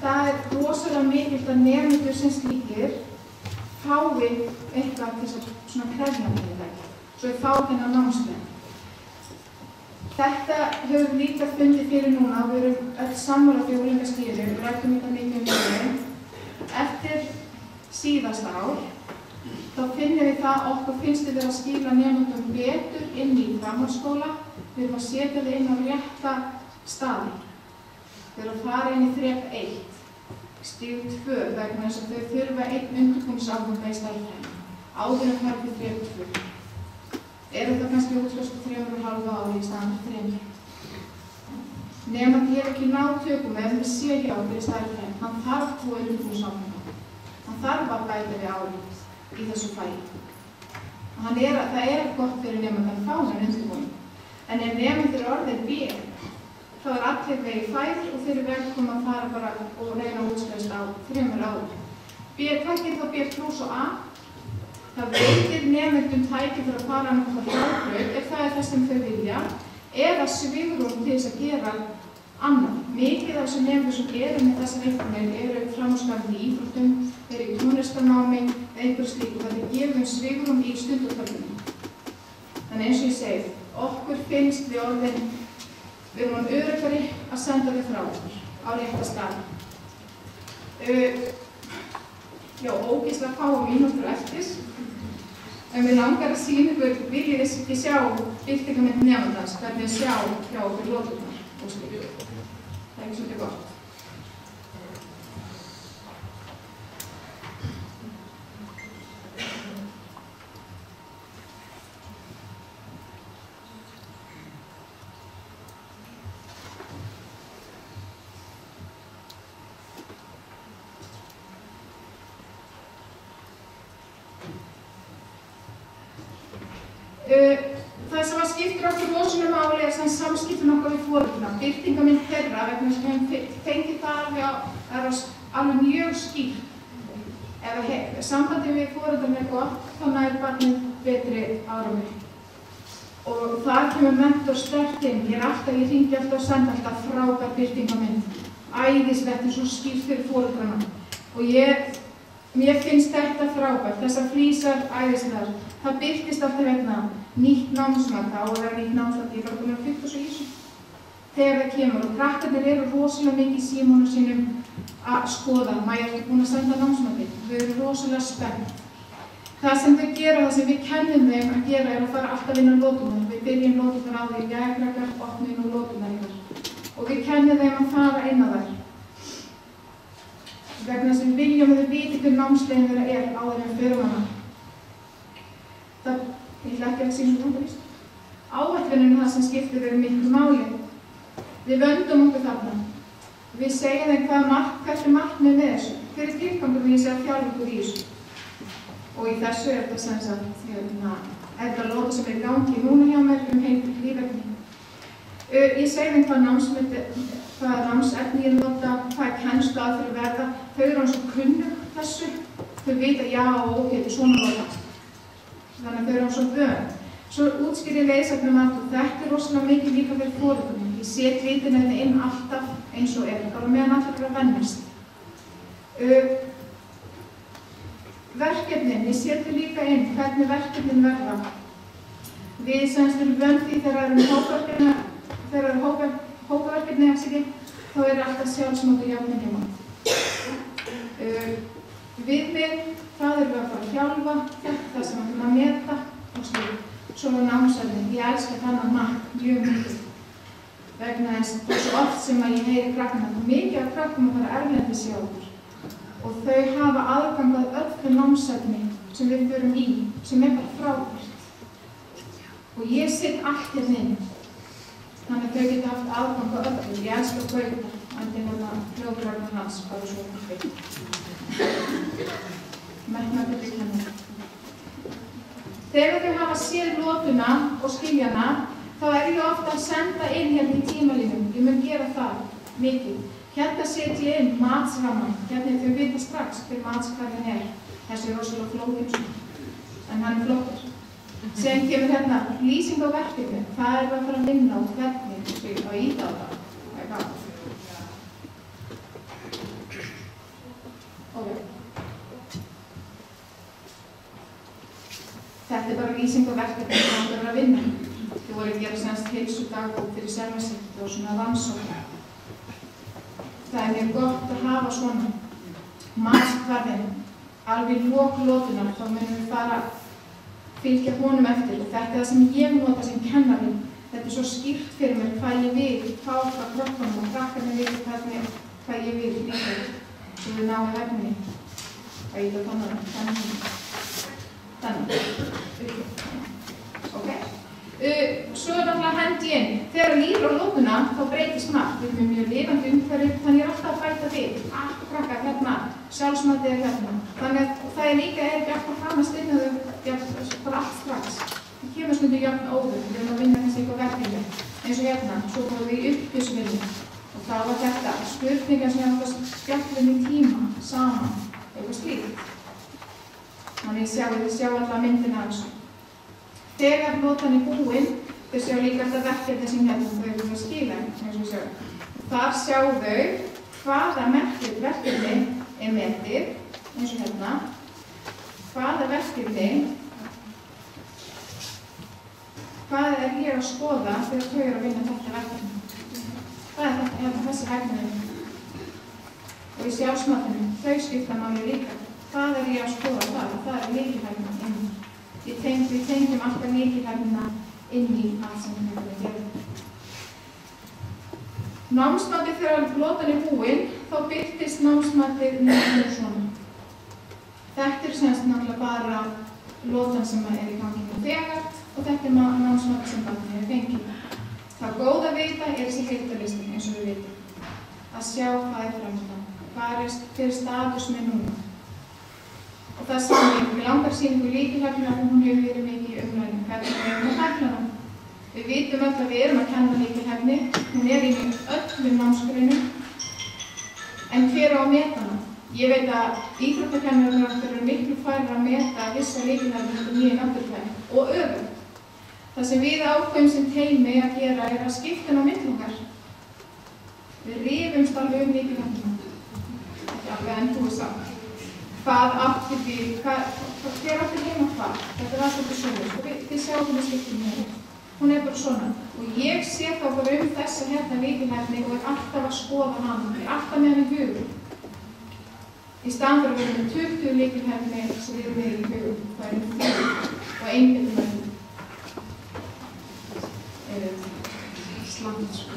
Það rosalega mikilvægt að nemendur sem slíkir fái eitthvað til þess að svona krefjandi í það, svo við fá þennan námsleið. Þetta höfum líka fundið fyrir núna, við erum öll sammála fyrir unglingastiginu, við rættum þetta mikið mjög. Eftir síðasta ár, þá finnum við það að okkur finnst við að skila nemendum betur inn í framhaldsskóla. Við erum að setja þau inn á rétta staði. Við erum að fara inn í þrep 1, stig 2, vegna þess að þau þurfa einn undirbúningsáfanga í stærðfræði. Áður en fara til þrep 2. Eru það kannski útskjóðst 3,5 ári í staðan fyrir 3. Nemandi hefur ekki náð tökum ef við sé hjá okkur í stærðfræði. Hann þarf 2 undirbúningsáfanga. Hann þarf að bæta við ári í þessu fæi. Það gott fyrir nemandan að fá hann undirbúning. En ef nemandur orðin B, þá allir vegið fær og þeir eru velkomin að fara bara og reyna að útskrifast á 3 árum. Hvað gerir þá B+ og A? Það veitir nemendum tæki fyrir að fara náttúrulega frábraut ef það það sem þau vilja, eða svigrúm til þess að gera annað. Mikið af þessum nemendur sem með þessar einhvernir eru framúrskarandi í íþróttum, eru í tónlistarnámi eða einhverju slíku, það gefum svigrúm í stundartölunum. Þannig eins og ég segi, okkur finnst við orðin, við erum öruggari að senda þau frá okkur á rétta staði. Ógeðslega fáum mínútur eftir, en við langar að sýna ykkur, viljið þess ekki sjá birtingarmynd nemandans, hvernig við sjá hjá okkur lóturnar og slíku. Það ekki svolítið gott. Það sem skiptir okkur rosalega máli er samskiptin okkar við foreldra, birtingarmynd þeirra, vegna þess að við fengið það alveg mjög skýrt. Ef sambandið við foreldra gott, þá nær barnið betri árangri. Og þar kemur mentor sterkt inn. Ég hringi alltaf og senda alltaf frábær birtingarmynd. Æðislegt og svo skýrt fyrir foreldrana. Og mér finnst þetta frábært, þessar flísar æðislegar. Það birtist alltaf nýtt námsmat, þá að vera nýtt námsmat, ég bara búin að fylgja svo í þessu. Þegar það kemur og krakkarnir eru rosalega mikið í símanum sínum að skoða, maður er ekki búin að senda námsmatið, þau eru rosalega spennt. Það sem þau gera, það sem við kennum þeim að gera er að fara alltaf inn á lótunar. Við byrjum lótunar á því, krakkar, opnum inn á lótunar ykkar. Og við kennum þeim að fara inn á þær. Vegna þess að við viljum að þau viti hver námsleiðin þeirra áður en við förum hana. Ég ætla ekki að sína svona víst. Áætlunin það sem skiptir miklu máli. Við vöndum okkur þarna. Við segjum þeim hvert markmið með þessu. Hver tilgangur við að þjálfa okkur í þessu. Og í þessu þetta sem sagt, þetta lóta sem í gangi núna hjá mér heim lífefni. Ég segi þeim hvað námsefni ég nota, hvað kennslu aðferð verða. Þau eru svo kunnug þessu. Þau vita já og þetta svona nota. Þannig að þau eru svo vön. Svo útskýr ég leiðsagnum og þetta rosalega mikið líka fyrir foreldrum. Ég set vitin inn alltaf eins og bara meðan allir að vennast. Verkefnin, ég seti líka inn hvernig verkefnin verða. Við semst erum vönd því þegar það eru hópaverkefni, þá er alltaf sjálfsmat og jafningjum. Viðmið, það erum við að fara að þjálfa, það sem við erum að meta og slíkt. Svo námsefni, ég elska þennan mark mjög mikið. Vegna þess að það er svo oft sem að ég heyri krakkana, mikið af krakkum að fara erlendis hjá okkur. Og þau hafa aðgang að öllu námsefni sem við förum í, sem bara frábært. Og ég set allt inn. Þannig að þau geta haft aðgang að öllu. Ég elska að kaupa, andinn hljóðurarnar hans, bara svo fyrir. Metnaður við kennar. Þegar þau hafa séð lótuna og skiljana, þá ég ofta að senda inn hérna í tímalínum. Ég mun gera það mikið. Hérna set ég inn matsramman. Hérna þau vita strax hver matskrafin Þessi rosalega flókinn svona. En hann flókir. Sem kemur hérna lýsing á verkefni. Hvað við að fara að vinna á hvernig við að íta á það. Það gaman. Okay. Þetta bara lýsing á verkefni sem það verður að vinna. Þau voru að gera semst heilsudagbók fyrir sjálfa sig og svona rannsókn. Það mjög gott að hafa svona matskvarðin. Alveg í lok lótunar þá munum við fara að fylgja honum eftir. Og þetta það sem ég nota sem kennari. Þetta svo skýrt fyrir mér hvað ég vil, hvað frá kroppanum og krakkarnir vil hvað ég vil líka. Svo við náum hefninni. Það íta þannig. Ok. Svo náttúrulega hendi inn. Þegar líður á lótuna þá breytist margt. Við erum mjög lifandi umhverfi, þannig ég alltaf að bæta við. Krakkar hérna, sjálfsmatið hérna. Þannig að það líka ekki alltaf fram að styrna þau bara allt strax. Það kemur stundum jafn óður, við erum að vinna kannski eitthvað verkefni. Eins og hérna, svo fórum við í uppgjörsvinnu. Og þá var þetta spurningar sem ég átt að spjalla í tíma, saman, eitthvað slíkt. Þannig þið sjá alltaf myndina af þessu. Þegar lótan búin, þau sjá líka alltaf verkefni sem hérna þau eru að skila, eins og sjá. Þar sjá þau hvaða verkefni metið, eins og hérna. Hvaða verkefni, hvað ég að skoða þegar þau eru að vinna þetta verkefni. Hvað þetta, hérna þessi verkefni. Og í sjálfsmatinu, þau skipta máli líka. Hvað ég að skoða það lykilhæfnina inn. Við tengjum alltaf lykilhæfnina inn í allt sem við erum að gera. Námsmatið þegar lótan búin, þá birtist námsmatið nefnir svona. Þetta semst náttúrulega bara lótan sem í gangi þegar og þetta námsmatið sem barnið fengið. Það góða að vita þessi heildarlistin eins og við vitum. Að sjá hvað framöndan. Hvað fyrir status með núna. Og það sem við langar sýningu lykilhæfnina, hún hefur verið mikið í umræðinu. Hvernig við erum að hæfna hana. Við vitum öll að við erum að kenna lykilhæfni. Hún í öllum námsgreinum. En hver á að meta hana? Ég veit að íþróttakennarar eru miklu færri að meta vissa lykilhæfni og nýja náttúrufræði. Og öfugt. Það sem við ákveðum sem teymi að gera að skipta á milli okkar. Við rifumst alveg lykilhæfnina. Ekki alveg en þú samt. Hvað átti við, hver átti heima hvað? Þetta alltaf svona, þið sjáum hvernig skiptum hér. Hún bara svona. Og ég sé þá bara þessa hérna lykilhæfni og alltaf að skoða hana. Alltaf með hann í hugum. Í staðan fyrir að vera með 20 lykilhæfni sem við erum með í hugum. Það með 4 og einbindum með hugum. Slant, sko.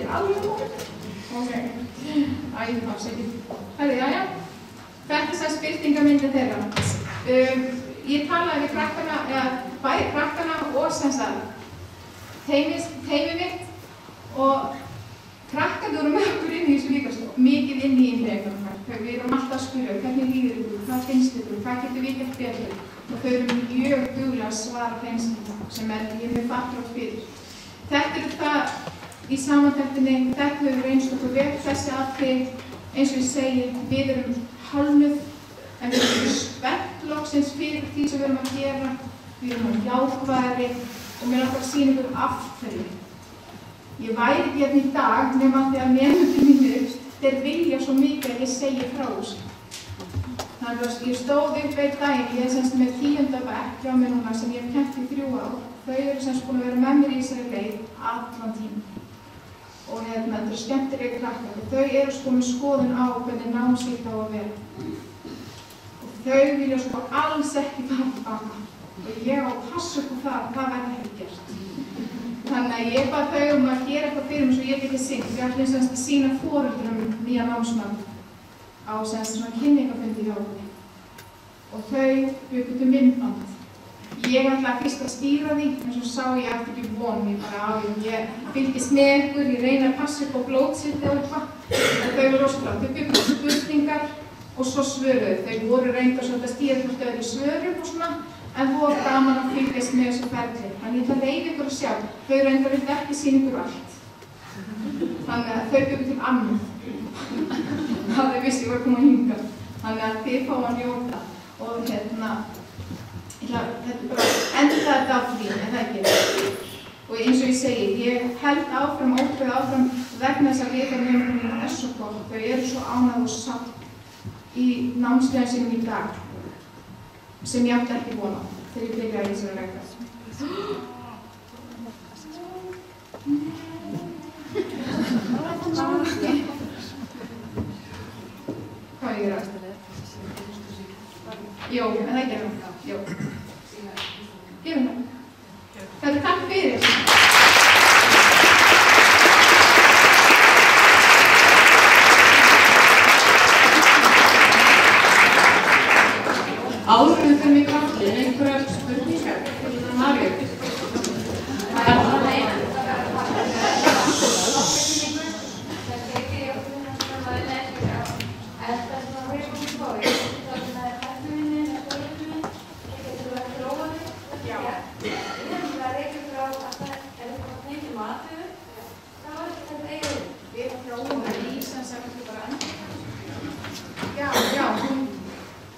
Ég alveg mór. Ok. Æði afsækið. Jæja. Þetta sem birtingamyndin þeirra. Ég talaði við krakkana, bæði krakkana og sem sagt teymið mitt og krakkarnir voru með okkur inn í þessu líka, mikið inn í innleggingarnar. Við erum alltaf að spyrja, hvernig líður ykkur, hvað finnst ykkur, hvað getur við gert betur? Og þau eru mjög duglega að svara þeim sem ég er mjög þakklát fyrir. Þetta er það í samantektinni, þetta hefur reynst okkur vel, þessi atriði, eins og ég segi, við erum hálfnuð, en við erum spennt loksins fyrir því sem við erum að gera, við erum jákvæðari og mér langar að sýna ykkur af hverju. Ég væri ekki hérna í dag nema því að nemendur mínir, þeir vilja svo mikið að ég segi frá þessu. Þannig að ég stóð upp einn daginn, ég er semst með 10. bekk hjá mér núna sem ég hef kennt í 3 ár. Þau eru semst búin að vera með mér í þessari leið allan tíma. Og þetta eru skemmtilega krakkar. Þau eru sko með skoðun á hvernig námsvík á að vera. Og þau vilja sko alls ekki fara tilbaka. Og ég á að passa upp á það verður ekki gert. Þannig að ég bað þau að gera eitthvað fyrir mig svo ég geti syngt. Við ætlum semst að sýna foreldrum nýja námsmann á semst svona kynningarfundi hjá okkur. Og þau bjuggu til myndband. Ég ætlaði fyrst að stýra því, en svo sá ég eftir ekki von. Ég fylgist með ykkur, ég reyna að passa upp á blóðsýtti og eitthvað. En þau voru rosa klár. Þau bjuggu til spurningar og svo svöruðu. Þau voru reyndar svolítið að stýra hvort þau eru svörum og svona. En voru gaman að fylgjast með þessu ferli. Þannig ég ætla að leyfa ykkur að sjá. Þau reyndar vildi ekki sýna ykkur allt. Þannig að þau bjuggu til annað. Það þau vissi ég var að koma hingað. Þannig að þið fá að njóta. Og þetta er bara enda þetta á því, en það ekki. Og eins og ég segi, ég held áfram, ótrúið áfram vegna þess að nemendur er svo gott. Þau eru svo ánægð og sátt í námskeiðum sínum í dag. Sem ég átti ekki von á þegar ég byrjaði í þessari vegferð. Hvað er ég að gera? Jó, en það gerum við. Jó. Gerum við. Þetta er takk fyrir. Áður en fyrir mig kvartlið, einhverjar spurningar fyrir Maríu.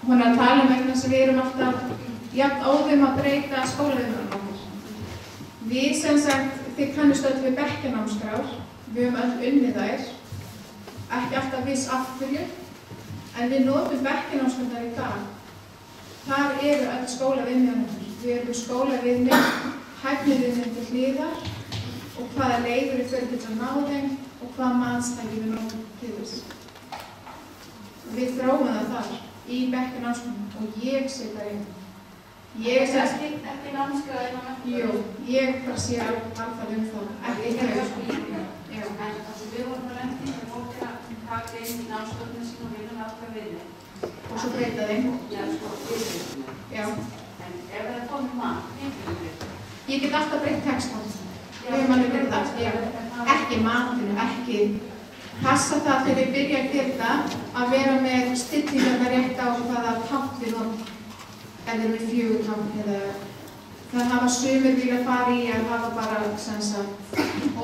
Hún er að tala vegna þess að við erum alltaf jafn óðum að breyta skólaviðmælum okkar. Við sem sagt, þið kannust öll við bekkjarnámskrár, við höfum öll unnið þær, ekki alltaf viss af hverju, en við notum bekkjarnámskrár í dag. Þar eru öll skólaviðmælum. Við erum skólaviðmæl, hæfniviðmæl til hliðar og hvaða leiðir við förum til að ná þeim og hvaða matstæki við notum til þess. Við þróum það þar. Í bekkjarnámskránum og ég set það inn. Ekki námskráðina með því? Jú, ég bara sé alveg það. Ekki þau. En við vorum að lenda í að fólk taka inn í námskráðinu sín og vinna alltaf vinni. Og svo breyta þeim? Já, sko, viðbyrjum. Já. En ef það er komið mat, viðbyrjum. Ég get alltaf breytt textan. Við höfum alveg verið það. Ekki matinu, ekki. Passa það þegar við byrja að gera það að vera með stillingarna rétt á hvaða tákn við notum. Ef við erum með 4 tákn eða það hafa sumir vilja fara í að hafa bara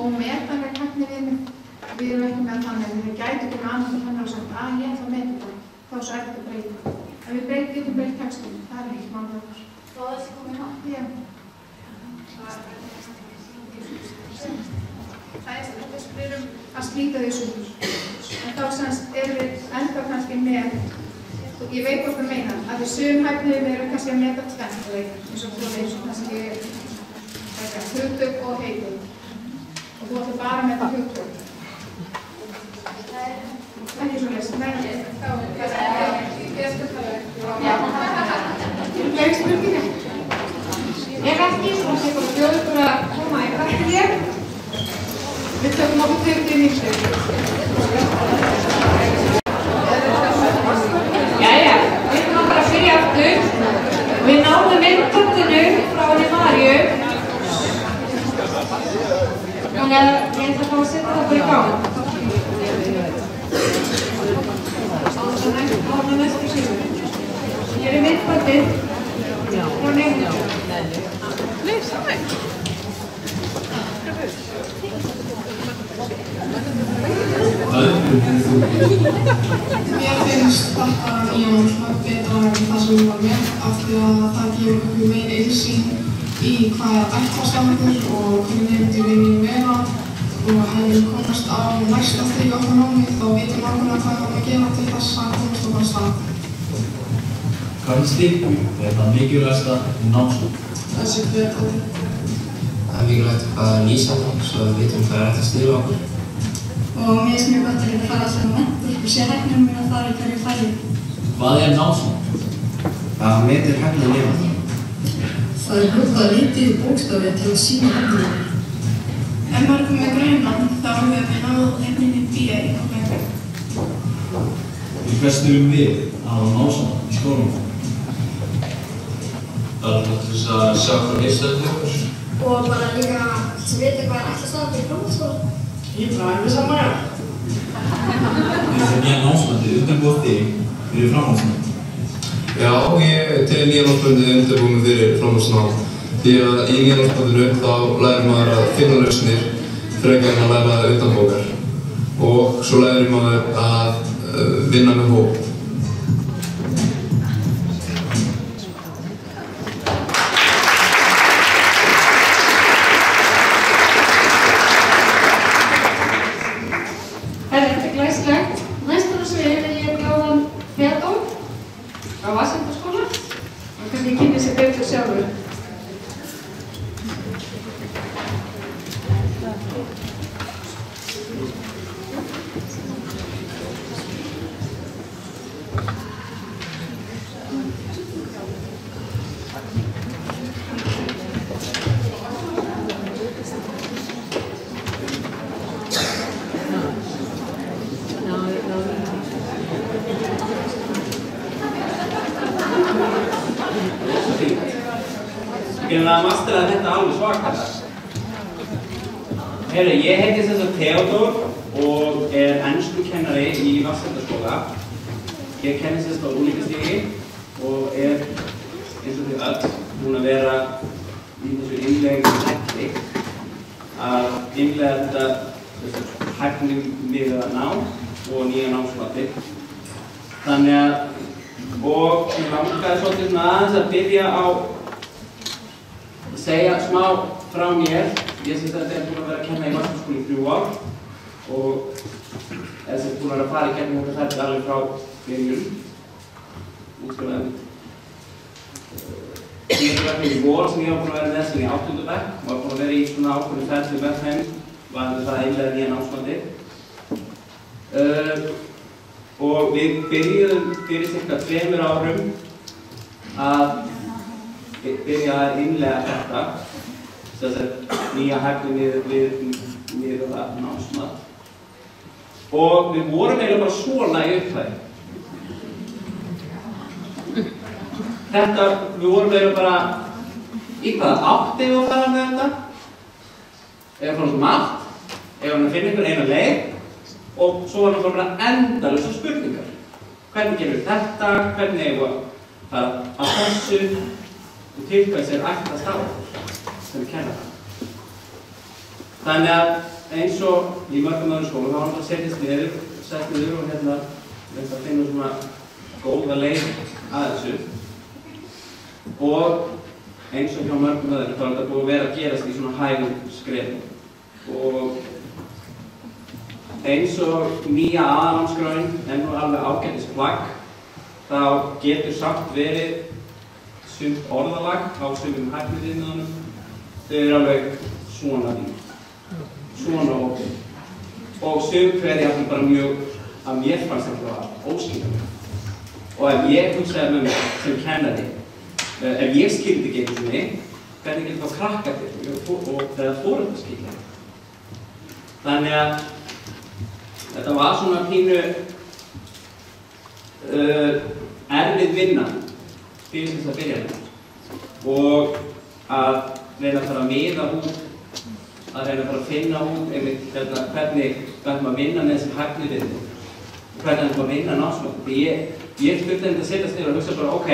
ómetanlega tækniviðmið. Við erum ekki með þannig en við gætum ekki með annan þannig að sagt að ég ætla að meta það. Þá er svo ekkert að breyta. En við getum breytt textinu. Það er ekki mál okkur. Þó að þessi komið mat? Já. Það er þess að við erum að slíta því sundur. En þá semst erum við enda kannski með, ég veit hvað það meina, að við sögumhæfniðum erum kannski að meta tvenntleik, eins og kannski hugtök og heitið. Og þú ætlar bara að meta hugtök. Ekki svo leys. Nei, þá ég skal tala um. Fleiri spurningar? Ef ekki, þá sé bara bjóður bara að koma í rættu hér. Við tökum okkur til í nýstöðu. Jæja, við ætlum bara að byrja aftur. Við náðum myndbandinu frá henni Maríu. Þannig að ég ætla að fá að setja það bara í gang. Ána næstu síðan. Ég er miðkvöldið frá nefnum. Mér finnst þetta nýja námsmat betra en það sem var með af því að það gefur okkur meiri innsýn í hvað er ætlast af okkur og hvernig nemendur viljum vera og hefur við komast á næsta stig okkar námi þá vitum nákvæmlega hvað við erum að gera til þess að komast okkar af stað. Hvaða stig er það mikilvægasta námsmat? Þessi hver Það er mikilvægt að lýsa svo við vitum hvað er hægt að stýra okkur. Og mér finnst mjög gott að geta fara sem mentor og sé hægnum mér að fara í hverju færi. Hvað er námsmat? Það metir hægni nemanda. Það er gott að leita í bókstafi til að sýna hægnum. Ef maður er komið með grænan þá höfum við náð efninni BA á grænan. Í hvers stuðum við að námsmat í skólanum? Það er til þess að sjá hvað heilstöðum okkur. Og bara líka að vita hvað er ætlast af okkur í framhaldsskóla. Ég fræði saman hér. Það nýja námsmatið undirbúið þig fyrir framhaldsnám? Já, ég tel nýja námsmatið undirbúið mig fyrir framhaldsnám. Því að í nýja námsmatinu þá lærir maður að finna lausnir frekar en að læra það utan bókar. Og svo lærir maður að vinna með hóp. Næsta á sviðinu vil ég bjóða Pedó frá Vatnsenda-skóla og kannski kynni sér betur sjálfur. Ég að mastera þetta alveg svakalega. Herru, ég heiti þess að Theodor og er ensku-kennari í Vatnsenda-skóla. Ég kenni þess að unglingastigi og er eins og þau öll búin að vera í þessu innleggingu hætti að innlega þetta hæfning miðað nám og nýja námsmati. Þannig að, og ég langaði svolítið aðeins að byrja á segja smá frá mér. Ég sé þetta er búin að vera að kenna í Vatnsenda-skóla í 3 ár og þess að búin að fara í gegnum þetta þætti alveg frá byrjun. Útskrifaði í vor sem ég var búin að vera með sem í 8. bekk og var búin að vera í svona ákveðnu ferli með þeim varðandi það að innleiða nýja námsmati. Og við byrjuðum fyrir cirka 2 árum að byrja að innleiða þetta, þess að nýja hæfni við námsmat. Og við vorum eiginlega bara svona í upphæði. Þetta, við vorum eiginlega bara í hvaða átti við að fara með þetta, eða frá svona allt, eða að finna einhver eina leið, og svo var það bara endalausar spurningar. Hvernig gerum við þetta, hvernig eigum við að fara að þessu, og til hvers er ætlast á sem við kenna það. Þannig að eins og í mörgum öðrum skólum þá var það að setjast niður og reyna að finna svona góða leið að þessu. Og eins og hjá mörgum öðrum þá er þetta búið að vera að gerast í svona hægum skrefum. Og eins og nýja aðalnámskráin er nú alveg ágætis plagg, þá getur samt verið sumt orðalag á sumum hæfniiðnaðinum. Þau eru alveg svona vín, svona opin. Og sum hver er bara mjög, að mér fannst þetta óskiljanlegt. Og ef ég hugsaði með mig sem kennari, ef ég skildi ekki einu sinni, hvernig getur þá krakkarnir og þegar foreldrar skilja. Þannig að þetta var svona pínu erfið vinna fyrir þess að byrja með og að reyna að fara að miða út að reyna bara að finna út einmitt hvernig við ætlum að vinna með þessi hæfniviðmið og hvernig við ætlum að vinna námsmönd. Því ég þurfti einmitt að setjast niður og hugsa bara, ok,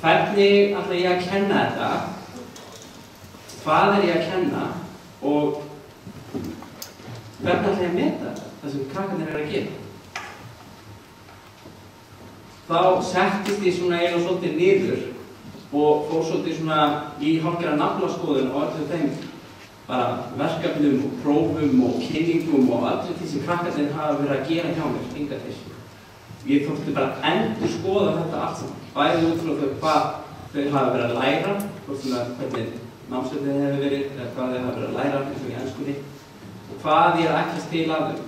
hvernig ætla ég að kenna þetta? Hvað er ég að kenna? Og hvernig ætla ég að meta það sem krakkarnir eru að gera? Þá settist ég svona einu og svolítið niður og fór svolítið svona í hálfgerða naflaskoðun og öllu þeim bara verkefnum og prófum og kynningum og öllu því sem krakkarnir hafa verið að gera hjá mér hingað til. Ég þótti bara að endurskoða þetta allt saman, bæði út frá hvað þau hafa verið að læra, hvort svona hvernig námsveitið hefur verið, eða hvað þau hafa verið að læra eins og í enskunni og hvað ég er að ætlast til af þau.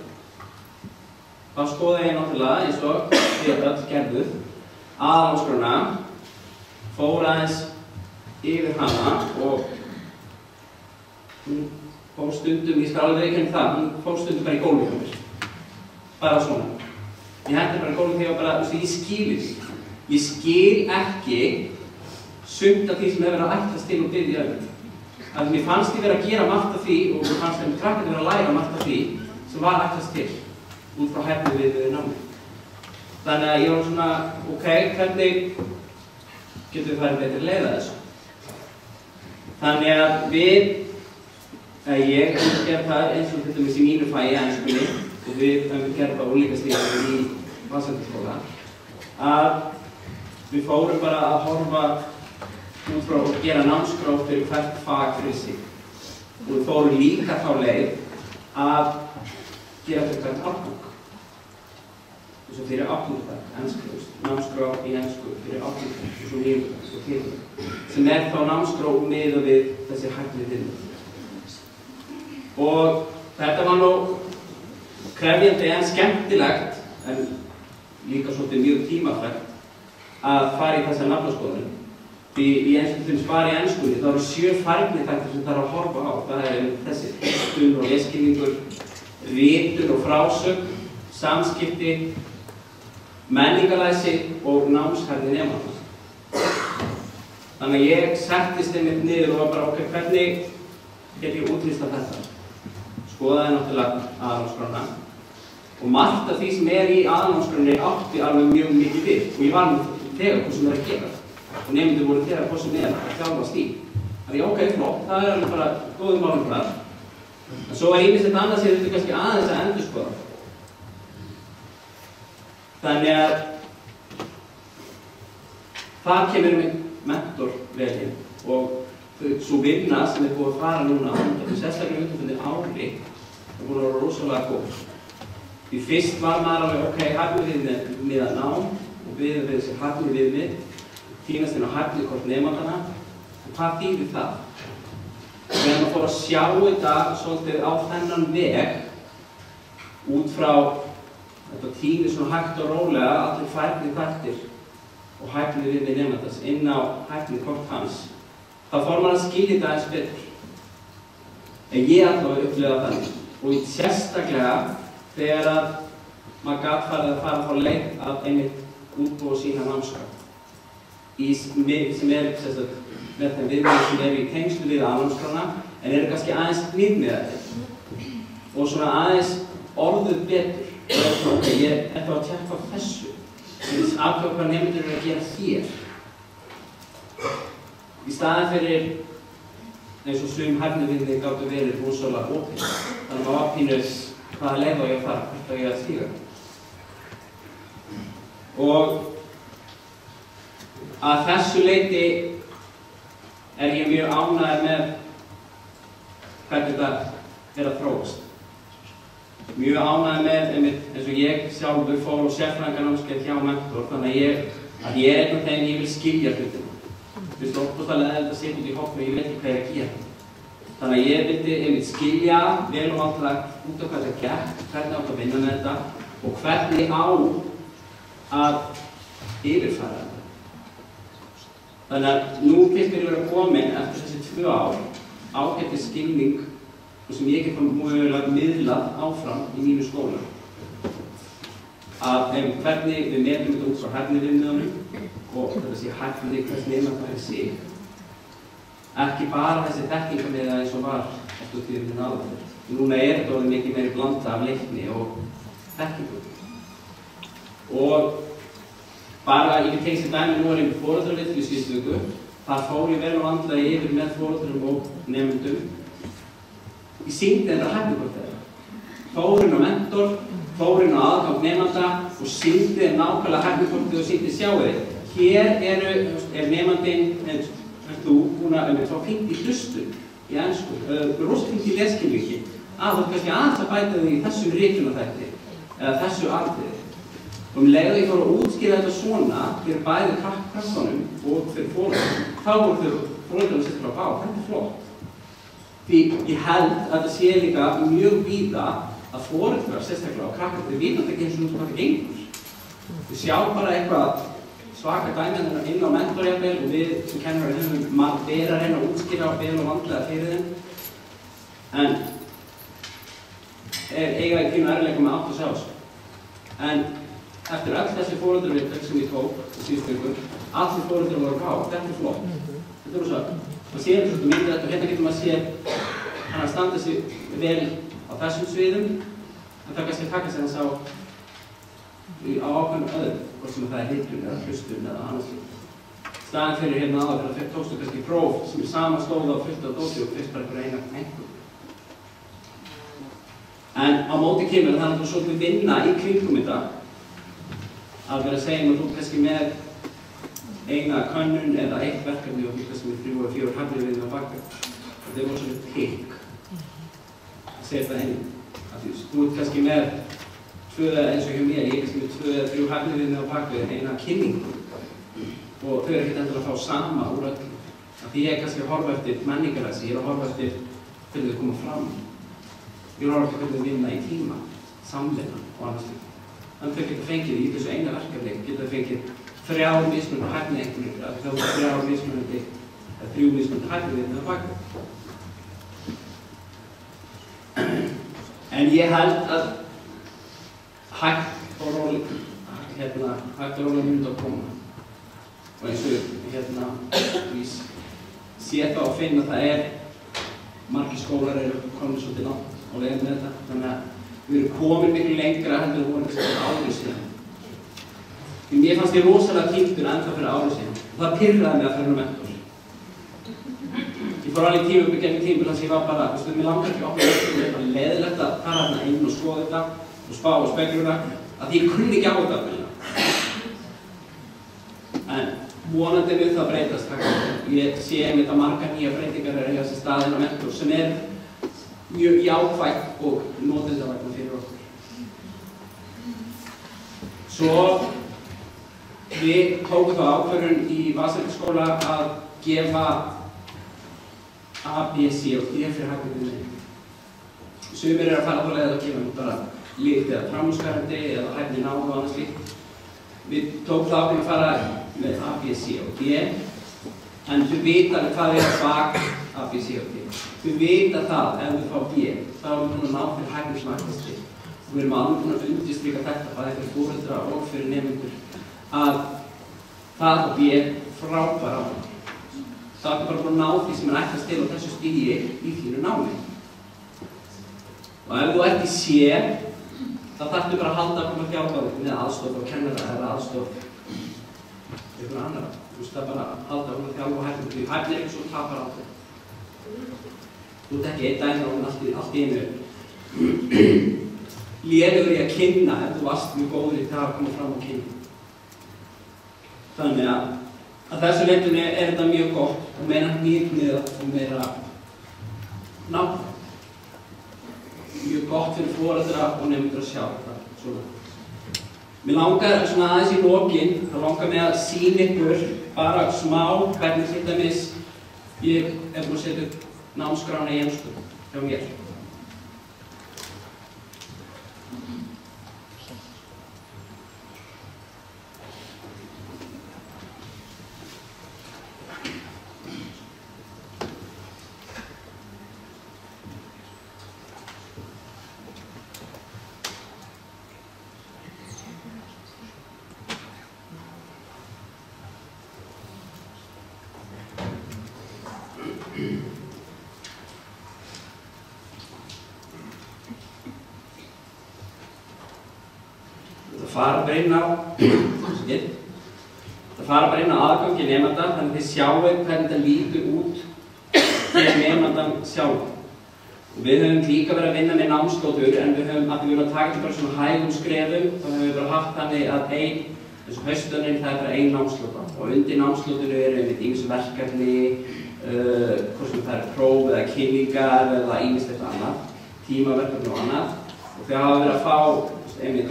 Þá skoða ég náttúrulega eins og við öll gerðuð aðalnámskránna, fór aðeins yfir hana og hún fór stundum, ég skal alveg viðurkenna það, hún fór stundum bara í gólfið hjá mér. Bara svona. Ég hendi bara í gólfið þegar bara, ég skil því. Ég skil ekki sumt af því sem hefur verið að ætlast til og biðja af. Mér fannst ég verið að gera margt af því og mér fannst þeim krakkarnir verið að læra margt af því sem var ætlast til út frá hæfniviðmiði námi. Þannig að ég var svona, ok, hvernig getum við farið betri leið að þessu? Þannig að ég hef gert það eins og til dæmis í mínu fagi í enskunni og við höfum gert það unglingastíðum í Vatnsenda-skóla að við fórum bara að horfa út frá og gera námskrá fyrir hvert fag fyrir sig. Og við fórum líka þá leið að gera fyrir hvert árgang. Og svo fyrir áttundardag, námskrá í ensku fyrir áttundardag og svo níundardag og tíundardag. Sem þá námskrá miðað við þessi hæfniviðmið. Og þetta var nú krefjandi en skemmtilegt, en líka svolítið mjög tímafrekt að fara í þessa naflaskoðun. Því í bara í enskunni, það eru 7 færniþættir sem það er að horfa á. Það er þessi textun og lesskilningur, ritun og frásögn, samskipti, menningarlæsi og námshæfni nemanda. Þannig að ég settist einmitt niður og var bara, ok, hvernig get ég útlistað þetta? Skoðaði náttúrulega aðalnámskrána og margt af því sem er í aðalnámskránni átti alveg mjög mikið við og ég var þegar hvað sem er að gera og nemendur voru þegar hvað sem er að þjálfast í. Þannig ok, flott, það er alveg bara góðum málum þar. En svo er ýmislegt annað sem þetta kannski aðeins að endurskoða. Þannig að þar kemur minn mentor vel inn og svo vinna sem er búið að fara núna sérstaklega undanfarið ári er búin að vera rosalega góð. Því fyrst var maður alveg, ok, hæfniviðmið að nám og við þessi hæfniviðmið, tínast inn á hæfnikort nemandana. En hvað þýðir það? Þegar maður fór að sjá þetta svolítið á þennan veg út frá þetta tími svona hægt og rólega allir færniþættir og hæfniviðmið nemandans inn á hæfnikort hans. Þá fór maður að skilja þetta aðeins betur. En ég allavega upplifa þannig. Og sérstaklega þegar að maður gat farið að fara þá leið að einmitt útbúa sína námskrá. Sem er með þeim viðmiðum sem eru í tengslu við aðalnámskrána en eru kannski aðeins nýrmiðaðir. Og svona aðeins orðuð betur. Og það er svona, ok, ég ætla að tjekka þessu. Þess afhverju hvað nemendur eru að gera hér. Í staðinn fyrir eins og sum hæfniviðmið gátu verið rosalega opið. Þannig að maður var pínu hvaða leið á ég að fara, hvert á ég að stíga. Og að þessu leyti er ég mjög ánægður með hvernig þetta er að þróast. Mjög ánægður með, eins og ég sjálfur fór á sérfræðinganámskeið hjá mentor, þannig að ég er einn af þeim ég vil skilja hlutina. Þú veist, óbúðslega eða þetta setja út í hópnu og ég veit ekki hvað ég er að gera. Þannig að ég vildi skilja vel og vantilegt út af hvað þetta gekk, hvernig átt að vinna með þetta og hvernig á að yfirfæra þetta. Þannig að nú finnst mér vera komin eftir þessi 2 ár ágætis skilning sem ég get mögulega miðlað áfram í mínu skóla. Að hvernig við metum þetta út frá hæfniviðmiðunum og þetta sé hæfni hvers nemanda fyrir sig. Ekki bara þessi þekkingarmiða eins og var á og tíðin áður. Núna þetta orðið mikið meiri blanda af leikni og þekkingu. Og bara ég get tekið sér dæmi, nú ég með foreldraviðtal í síðustu viku. Þar fór ég vel og vandlega yfir með foreldrum og nemendum. Ég sýndi þetta hæfnikort þeirra. Fór inn á mentor, fór inn á aðgang nemanda og sýndi nákvæmlega hæfnikortið og sýndi sjáu þig. Hér er nemandinn, þú búin að fá fínt í hlustun í ensku, rosa fínt í leskilningi, þú kannski aðeins að bæta þig í þessum ritjunarþætti eða þessu atriði. Og leið ég fór að útskýra þetta svona fyrir bæði kraftunum og fyrir foreldrum, þá voru þau foreldrum sérstaklega bá, þetta flott. Því ég held að þetta sé líka mjög víða að foreldrar sérstaklega og krakkar þau vitandi ekki eins og hvað það gengur. Þau sjá bara eitthvað svaka dæmi inn á mentorjafnvel og við sem kennarar höfum maður verið að reyna að útskýra vel og vandlega fyrir þeim. En eiga í pínu erfiðleika með átt að sjá þessu. En eftir öll þessi foreldraviðtöl sem ég tók í síðustu viku, allir foreldrar voru á, þetta flott. Þetta er svo, maður sér þetta svolítið myndið og hérna getur maður séð hann að standa sig vel á þessum sviðum, en það kannski taka sig hans á ákveðnum öðrum, hvort sem það ritun eða hlustun eða annars slíkt. Staðan fyrir hérna áður þegar tókstu kannski próf sem sama stóð á fullt af dóti og fyrst bara einhver einhver. En á móti kemur það er svolítið vinna í kringum þetta að vera að segja að þú kannski með eina könnun eða eitt verkefni og kannski með 3 eða 4 hafnivinni á bakveg. Þetta er svolítið pikk að setja inn. Þú ert kannski með 2 eins og hjá mér, ég er kannski með 2 eða 3 hafnivinni á bakveg eina kynningu og þau eru ekkert endur að fá sama úr öllum. Því ég er kannski að horfa eftir menningarlæsi, ég er að horfa eftir hvernig þau koma fram. Ég er að horfa eftir hvernig þau vinna í tíma, samvinna og annars slíkt. Þannig að þau geta fengið í þessu eina verkefni, geta fengið 3 mismunandi hæfni einhvern veginn, þá er 3 mismunandi, eða 3 mismunandi hæfni við það baka. En ég held að hægt og rólega myndi að koma. Og eins og ég sé það og finna að það margir skólar eru komin svolítið langt á leiðin með þetta, þannig að við erum komin miklu lengra heldur en vorum kannski árið síðan. Því mér fannst ég rosalega týndur ennþá fyrir árið síðan og það pirraði mig að fyrir mentor. Ég fór alveg gegnum tíma þannig að ég var bara, mér langar ekki okkur eftir, mér er bara leiðilegt að fara hérna inn og skoða þetta og spá og spegluna að ég kunni ekki á þetta. En vonandi við það breytast. Ég sé einmitt að margar nýja breytingar eiga sér stað inn á mentor sem mjög jákvætt og notendavægt fyrir okkur. Svo við tókum þá ákvörðun í Vasavíkurskóla að gefa A, B, C og D fyrir hæfnivinni. Sumir að fara á leið að gefa bara lit eða framúrskarandi eða hæfni náð og annað slíkt. Við tókum þá ákvörðun að fara með A, B, C og D, en þau vita hvað að bak A, B, C og D. Þau vita það ef þau fá D, þá erum við búin að ná fyrir hæfnismarkastig. Og við erum alveg búin að undirstrika þetta, bæði fyrir foreldra og fyrir nemendur, að það að D frábær á það. Það er bara búin að ná því sem ætlast til á þessu stigi í þínu námi. Og ef þú ert í C, þá þarftu bara að halda að koma þjálfari með aðstoð og kennara eða aðstof einhverja annara. Þú veist það bara að halda að þjálfa og hæfni, því hæfni ekki svo tapar aldrei. Þú ert ekki einn daginn á allt í einu lélegur í að kynna ef þú varst mjög góður í það að koma fram og kynna. Þannig að þessu leitinu þetta mjög gott og meira nýrmiðað og meira nákvæmt. Mjög gott fyrir foreldra og nemendur að sjá þetta svona. Mér langar svona aðeins í lokin, þá langar mig að sýna ykkur bara smá hvernig til dæmis ég búin að setja upp námskrána í ensku hjá mér. Það fara bara inn á aðgangi nemanda, þannig að þið sjáu hvernig þetta lítur út fyrir nemandan sjálf. Og við höfum líka verið að vinna með námslótur, en við höfum að taka þetta bara svona hægum skrefum, þá höfum við bara haft þannig að eins og haustönnin, það bara ein námslóta. Og undir námslótinu einmitt ýmis verkefni, hvort sem það próf eða kynningar eða ýmislegt annað, tímaverkefni og annað. Og þau hafa verið að fá einmitt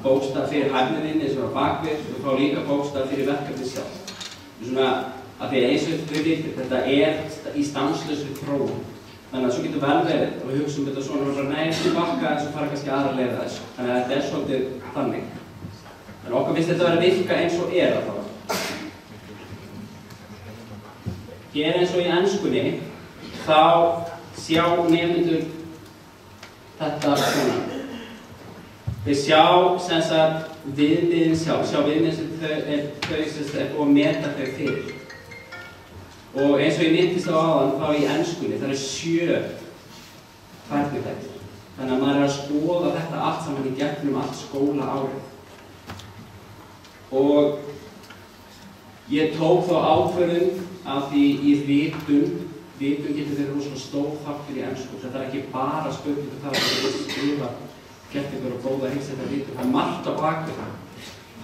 bókstaf fyrir hæfnivinni sem var bakvið, og fá líka bókstaf fyrir verkefni sjálf. Svona að því eins og þau vitir, þetta í stanslausri þróun. Þannig að svo getur vel verið, og við hugsaum þetta svona, nei, þessu bakka, en svo fara kannski aðra leið að þessu. Þannig að þetta svolítið þannig. En okkur finnst þetta að vera virka eins og að það. Hér eins og í enskunni, þá sjá nemendur þetta svona. Þeir sjá sem sagt viðmiðin sjá viðmiðin sem þau er búið að meta þau fyrir. Og eins og ég minntist á áðan, þá í enskunni, það 7 færniþættir. Þannig að maður að skoða þetta allt saman í gegnum allt skólaárið. Og ég tók þá ákvörðun af því í vitund getur verið rosalega stór þáttur í ensku. Þetta ekki bara spurning það að skrifa gert ykkur og góða heilsættar vitund. Það margt á bakvið það.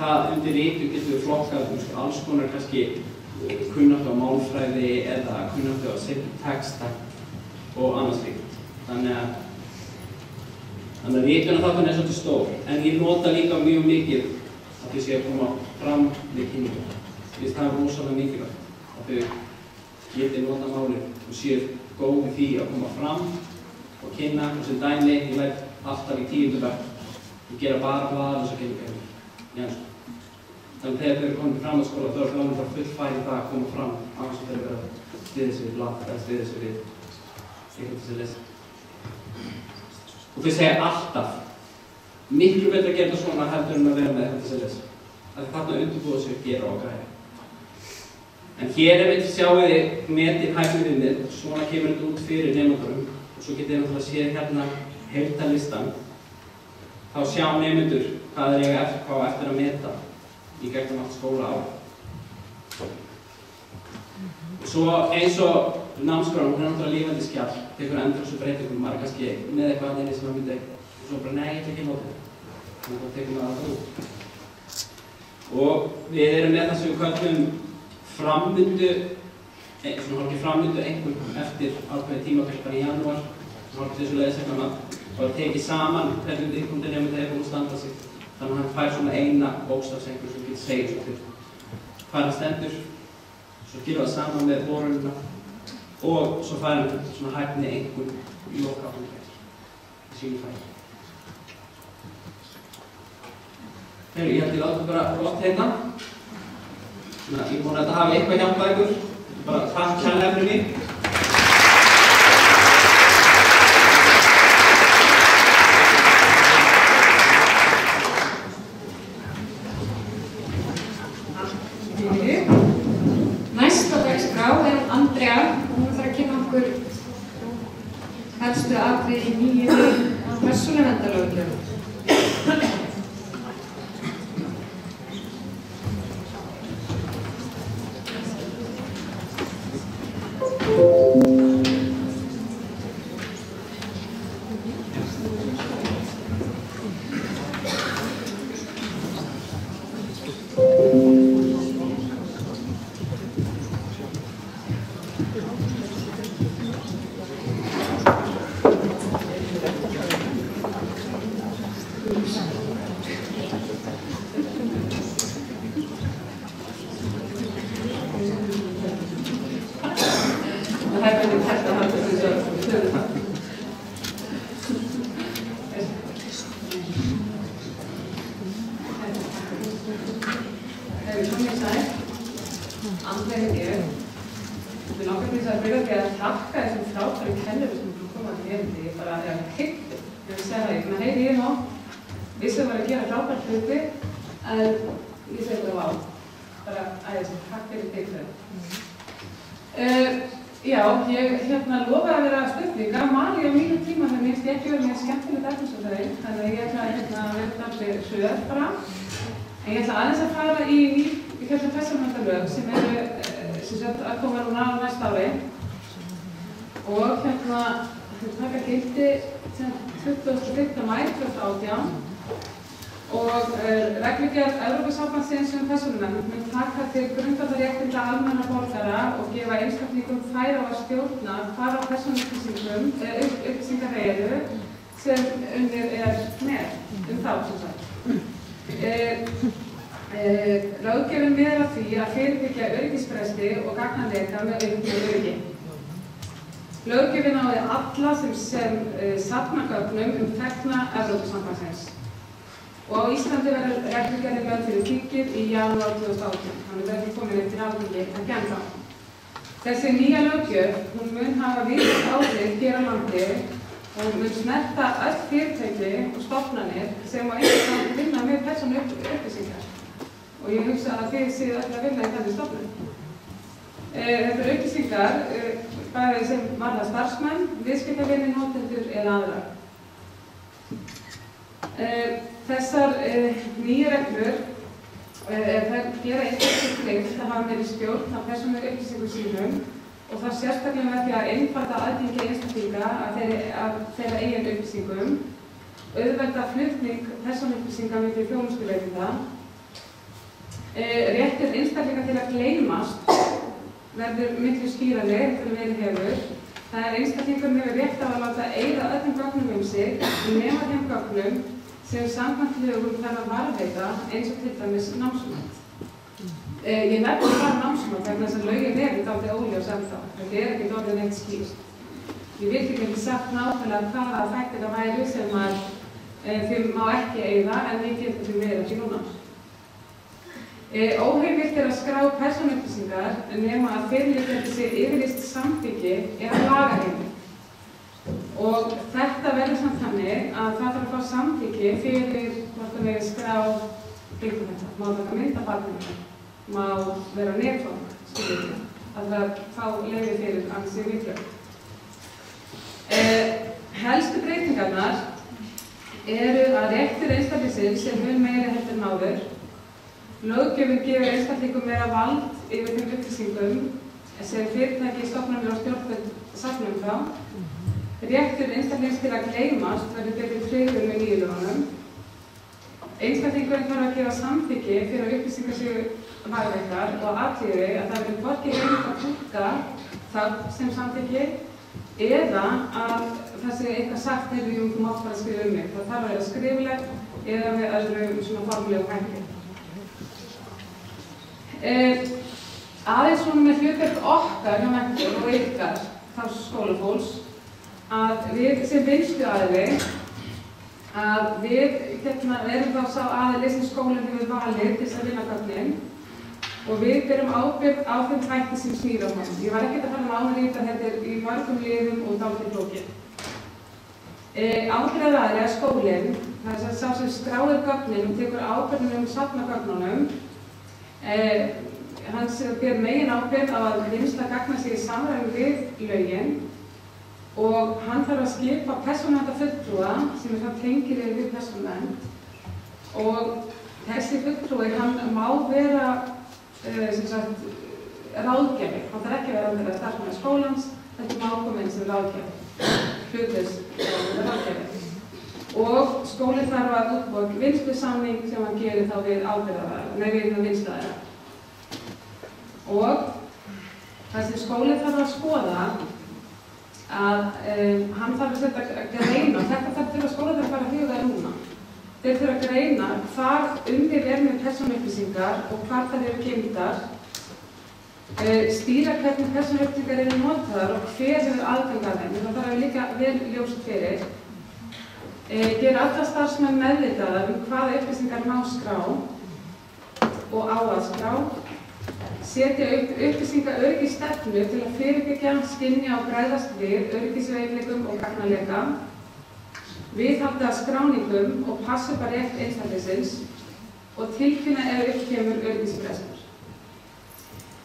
Það undir vitund getur við flokkað alls konar kannski kunnáttu á málfræði eða kunnáttu á texta og annað slíkt. Þannig að vitunarþátturinn er svolítið stór. En ég nota líka mjög mikið að þau séu að koma fram við kynningu. Það er rosalega mikilvægt að þau geti nota málið og séu góð við því að koma fram og kynna. Og sem dæmi, ég læt alltaf í 10. bekk og gera bara þessar kynningar í ensku. Þannig að þegar þau eru komin til framhaldsskóla, þá er það full færi það að koma fram á þess að þau eru að styðja sig við blað eða styðja sig við eitthvað til þess að lesa. Og þau segja alltaf miklu betra að gera þetta svona heldur en að vera með eitthvað til þess að lesa. Það þarna undirbúið sig að gera og græða. En hér sjáum við metið hæfniviðmið, svona kemur þetta út fyrir nemendurum og svo getið þið náttúrulega séð hérna heildarlistan. Þá sjá nemendur hvað þeir eiga eftir að meta í gegnum allt skólaárið. Og svo eins og námskráin, hún er náttúrulega lifandi skjall, tekur endur þessu breytingum, maður kannski með eitthvað inni sem maður myndi og svo bara nei, ég ætla ekki að nota þetta. Þannig að þá tekum maður það út. Og við erum með það sem við köllum framvindu, svona hálfgeð framvindu einhvern eftir ákveðið tímabil bara í janúar, svona hálfgeð þessu leiðisefnana og það tekið saman hvernig viðkomandi nemandi er búin að standa sig. Þannig að hann fær svona eina bókstafsengur sem getur segið svolítið hvað hann stendur, svo gerir það saman með borununa og svo fær hann svona hæfni einhvern í lokaáfengi í sínu færi. Ég held ég láta bara gott hérna. Ég vona að þetta hafi eitthvað hjálpað ykkur. Bara takk kærlega fyrir mig. Næsta dagskrá er Andrea og hún ætlar að kynna okkur helstu atriði í nýju persónuleg verndarlöggjöf. ekki verið mjög skemmtilegt efnisöfnari, þannig að ég ætla að vera dálítið hröð bara. En ég ætla aðeins að fara í persónuverndarlög sem eru að koma núna á næsta ári. Og þau taka gildi 25. maí 2018 og reglugerð Evrópusambandsins persónuvernd mun taka til grundvallarréttinda almennra borgara og gefa einstaklingum færi á að stjórna hvaða persónuupplýsingum upplýsingar eru sem unnið með þá sem sagt. Ráðgjöfin miðar að því að fyrirbyggja öryggisbresti og gagnanleika með auknu öryggi. Löggjöfin á alla sem safna gögnum þegna Evrópusambandsins. Og á Íslandi verður reglugerðin lögð fyrir þingið í janúar 2018, þannig verður komin eftir Alþingi ekki ennþá. Þessi nýja löggjöf, hún mun hafa víðtæk áhrif hér á landi og mun snerta öll fyrirtæki og stofnanir sem á einhvern veginn vinna með persónuupplýsingar. Og ég hugsa að þið séu öll að vinna í þannig stofnun. Þetta eru upplýsingar bæði sem varða starfsmenn, viðskiptavini, notendur eða aðra. Þessar nýju reglur þær gera einstaklega kleift að hafa meiri stjórn á persónuupplýsingum sínum og það sérstaklega með því að einfalda aðgengi einstaklinga að þeirra eigin upplýsingum, auðvelda flutning persónuupplýsinga milli þjónustuveitenda, réttur einstaklinga til að gleymast verður miklu skýrari en verið hefur. Það er einstaklingurinn hefur rétt á að láta eyða öllum gögnum sig nema þeim gögnum sem samkvæmt lögum þarf að varðveita eins og til dæmis námsmat. Ég nefnir bara námsmat vegna þess að lögin eru dálítið óljós ennþá. Þetta er ekki orðið neitt skýrt. Ég vil ekki sagt nákvæmlega hvaða þættir það væru sem þeim má ekki eyða en við getum því verið ekki núna. Óheimilt er að skrá persónuupplýsingar nema að fyrirliggjandi sé yfirlýst samþykki eða lagaheimild. Og þetta verður samt þannig að það þarf að fá samþykki fyrir hvort það verður skrá kringum þetta. Má taka mynd af barninu, má vera netfang, skilur. Það þarf að fá leyfi fyrir ansi miklu. Helstu breytingarnar eru að réttur einstaklingsins er mun meiri heldur en áður. Löggjöfin gefur einstaklingum meira vald yfir þeim upplýsingum sem fyrirtæki, stofnanir og stjórnvöld safna frá. Réttur einstaklings til að gleymast verður betur tryggður með nýju lögunum. Einstaklingurinn þarf að gefa samþykki fyrir að upplýsingar séu varðveittar og athugði að það verður hvorki heimilt að túlka það sem samþykki eða að það sé eitthvað sagt þegar þú mátt bara skrifa mig. Það þarf að vera skriflegt eða með öðru svona formlegum hætti. Aðeins svona með hlutverk okkar hjá menntun og ykkar, þá skólafólks, að við sem vinnsluaðili, að við erum þá sá aðili sem skólinn hefur valið til þess að vinna gögnin og við berum ábyrgð á þeim þætti sem snýr á honum. Ég var ekkert að fara nánar í þetta í mörgum liðum og dálítið flókið. Ábyrgðaraðili er skólinn, það er sá sem skráir gögnin og tekur ábyrgðin safna gögnunum. Hann ber megin ábyrgð á að vinnsla gagna sig í samræmi við lögin og hann þarf að skipa persónuverndarfulltrúa sem það tengir við persónuvernd og þessi fulltrúi hann má vera ráðgjafi, hann þarf ekki að vera starfsmaður skólans, þetta má koma inn sem ráðgjafi, hlutlaus ráðgjafi. Og skólinn þarf að útbúa vinnslusamning sem hann gerir þá við við vinnsluaðila. Og það sem skólinn þarf að skoða að hann þarf að setja að greina, þetta þurfa skólinn að fara að huga núna. Þeir þurfa að greina hvar unnið með persónuupplýsingar og hvar þær eru geymdar, stýra hvernig persónuupplýsingar eru notaðar og hver hefur aðgang að þeim. Það þarf að líka vel ljóst fyrir. Gera alla starfsmenn meðvitaðar hvaða upplýsingar má skrá og á að skrá. Setja upp upplýsingaöryggisstefnu til að fyrirbyggja, skynja og bregðast við öryggisveikleikum og gagnaleka. Viðhalda skráningum og passa upp á rétt einstaklingsins og tilkynna ef upp kemur öryggisbrestur.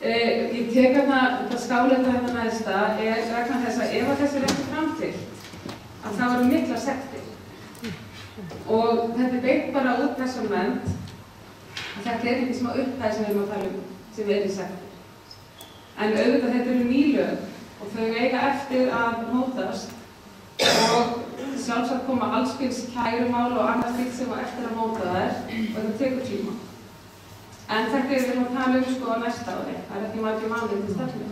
Ég tek þetta skáleta neðsta vegna þess að ef þessi réttur framfylgt að það eru mikla sektir. Og þetta er beitt bara út persónuvernd. Þetta er ekki smá upphæð sem við erum að tala sem er í sektir. En auðvitað þetta eru ný lög og þau eiga eftir að mótast og sjálfsagt koma allskyns kærumál og annað slíkt sem á eftir að móta þær og þetta tekur tíma. En þetta er við erum að tala sko á næsta ári, það er ekki margir mánuðir til stefnu.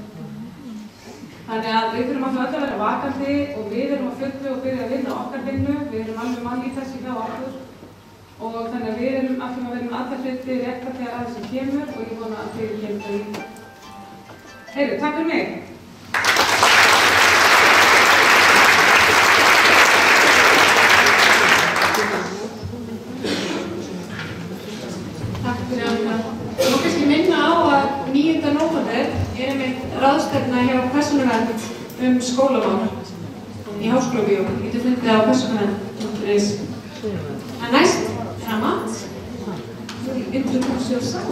Þannig að við þurfum alltaf öll að vera vakandi og við erum að fullu og byrja að vinna okkar vinnu, við erum alveg mann í þessu hjá okkur og þannig að við erum alltaf að vera með alltaf hluti rétt að þegar aðeins sem kemur og ég vona að þið kemur það líka. Heyru, takk fyrir mig! Ég má kannski minna á að 9. nóvember er einmitt ráðstefna hjá Persónuvernd skólamál í Háskólabíó. Ég geti fundið á persónuvernd.is. En næst er að Mats. Introduce yourself.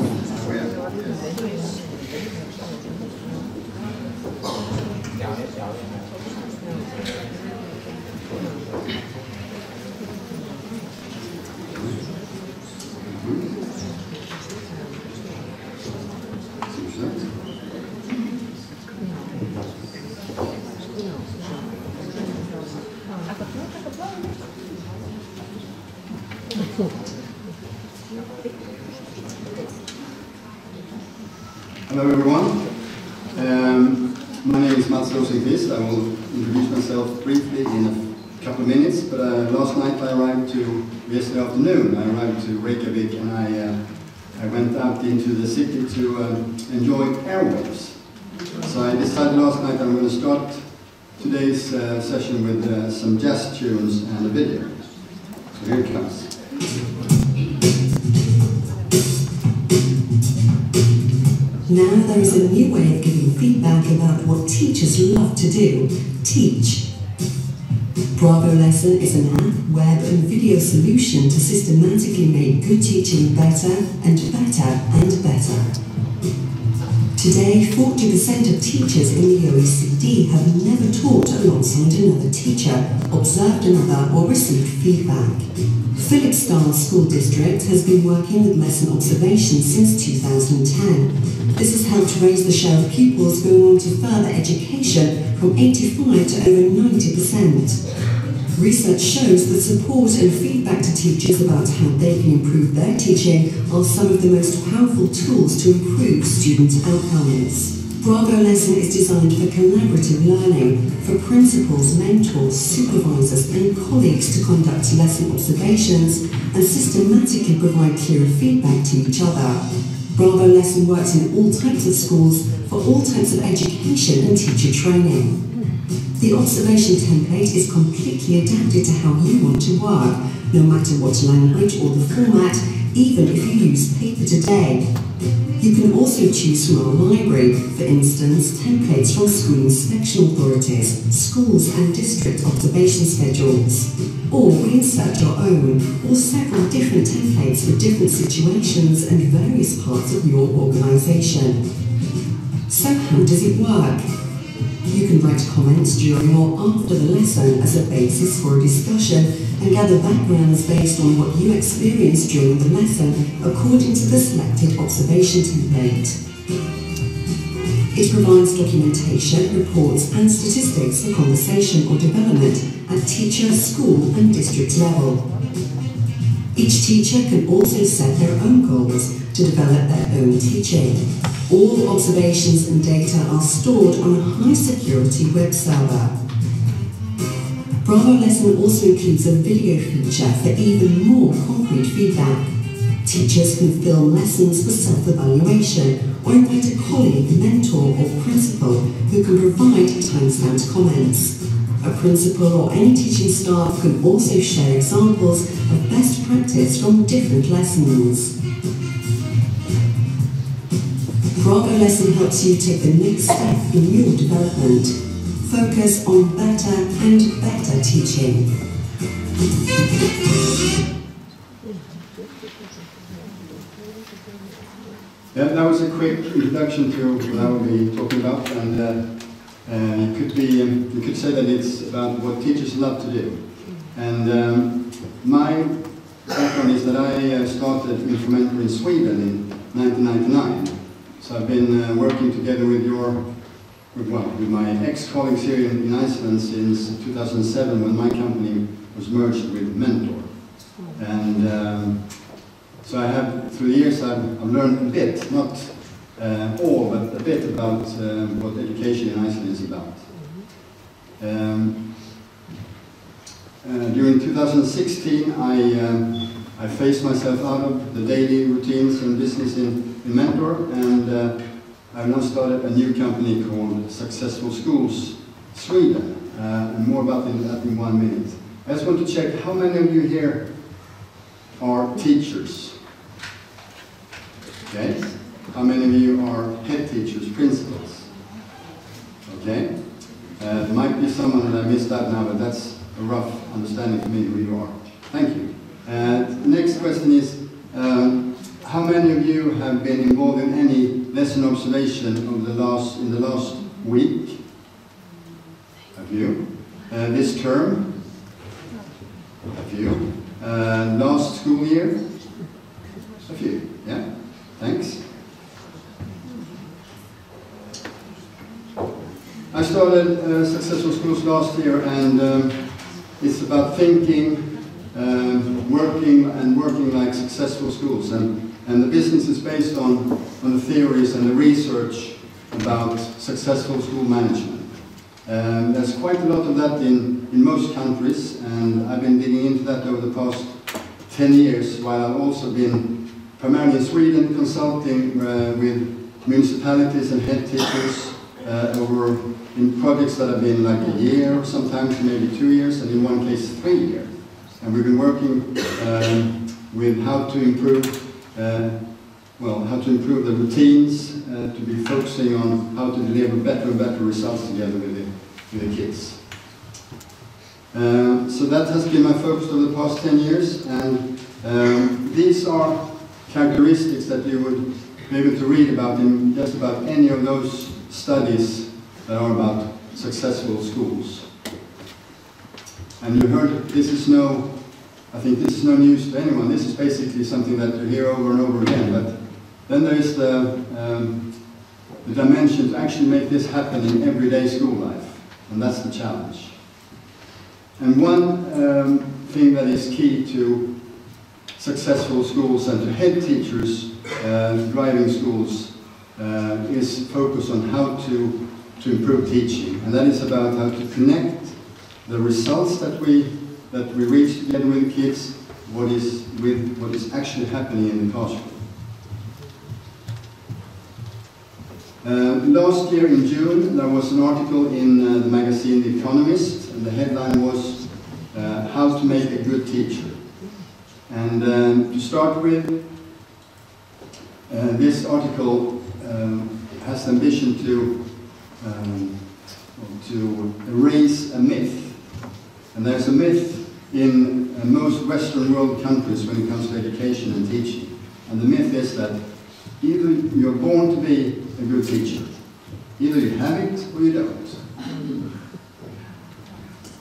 Hello everyone. My name is Mats Rosenqvist. I will introduce myself briefly in a couple of minutes, but last night yesterday afternoon, I arrived to Reykjavik and I went out into the city to enjoy airwaves. So I decided last night I'm going to start today's session with some jazz tunes and a video. So here it comes. Now there is a new way of giving feedback about what teachers love to do, teach. Bravo Lesson is an app, web and video solution to systematically make good teaching better and better and better. Today, 40% of teachers in the OECD have never taught alongside another teacher, observed another or received feedback. Philipsdal School District has been working with lesson observation since 2010. This has helped raise the share of pupils going on to further education from 85 to over 90%. Research shows that support and feedback to teachers about how they can improve their teaching are some of the most powerful tools to improve student outcomes. Bravo Lesson is designed for collaborative learning, for principals, mentors, supervisors and colleagues to conduct lesson observations and systematically provide clearer feedback to each other. Bravo Lesson works in all types of schools for all types of education and teacher training. The observation template is completely adapted to how you want to work, no matter what language or the format, even if you use paper today. You can also choose from our library, for instance, templates from school inspection authorities, schools and district observation schedules. Or reinsert your own, or several different templates for different situations and various parts of your organisation. So how does it work? You can write comments during or after the lesson as a basis for a discussion and gather backgrounds based on what you experienced during the lesson according to the selected observation template. It provides documentation, reports and statistics for conversation or development at teacher, school and district level. Each teacher can also set their own goals to develop their own teaching. All observations and data are stored on a high-security web server. Bravo Lesson also includes a video feature for even more concrete feedback. Teachers can film lessons for self-evaluation or invite a colleague, mentor or principal who can provide time-stamped comments. A principal or any teaching staff can also share examples of best practice from different lessons. Bravo Lesson helps you take the next step in your development. Focus on better and better teaching. Yeah, that was a quick introduction to what I will be talking about, and You could say that it's about what teachers love to do. And my background is that I started Infomentor in Sweden in 1999. So I've been working together with with my ex-colleagues here in Iceland since 2007, when my company was merged with Mentor. And so I have, through the years, I've learned a bit, not all, but a bit about what education in Iceland is about. During 2016, I phased myself out of the daily routines and business in Mentor, and I've now started a new company called Successful Schools Sweden, and more about that in 1 minute. I just want to check how many of you here are teachers. Okay? How many of you are head teachers, principals? Okay? There might be someone that I missed out now, but that's a rough understanding for me who you are. Thank you. Next question is, how many of you have been involved in any lesson observation in the last week? A few. This term? A few. Last school year? A few. Yeah. Thanks. I started Successful Schools last year, and it's about thinking, working like successful schools, and the business is based on the theories and the research about successful school management. There's quite a lot of that in most countries, and I've been digging into that over the past 10 years, while I've also been primarily in Sweden consulting with municipalities and head teachers over in projects that have been like a year, sometimes maybe 2 years, and in one case 3 years. And we've been working with how to improve the routines, to be focusing on how to deliver better and better results together with the kids. So that has been my focus over the past 10 years, and these are characteristics that you would be able to read about in just about any of those studies that are about successful schools. And you heard, I think this is no news to anyone. This is basically something that you hear over and over again. But then there is the dimension to actually make this happen in everyday school life. And that's the challenge. And one thing that is key to successful schools and to head teachers driving schools is focus on how to improve teaching. And that is about how to connect the results that we reach together with the kids, with what is actually happening in the classroom. Last year in June, there was an article in the magazine The Economist, and the headline was How to Make a Good Teacher. And to start with, this article has the ambition to erase a myth. And there's a myth in most Western world countries when it comes to education and teaching. And the myth is that either you're born to be a good teacher, either you have it or you don't.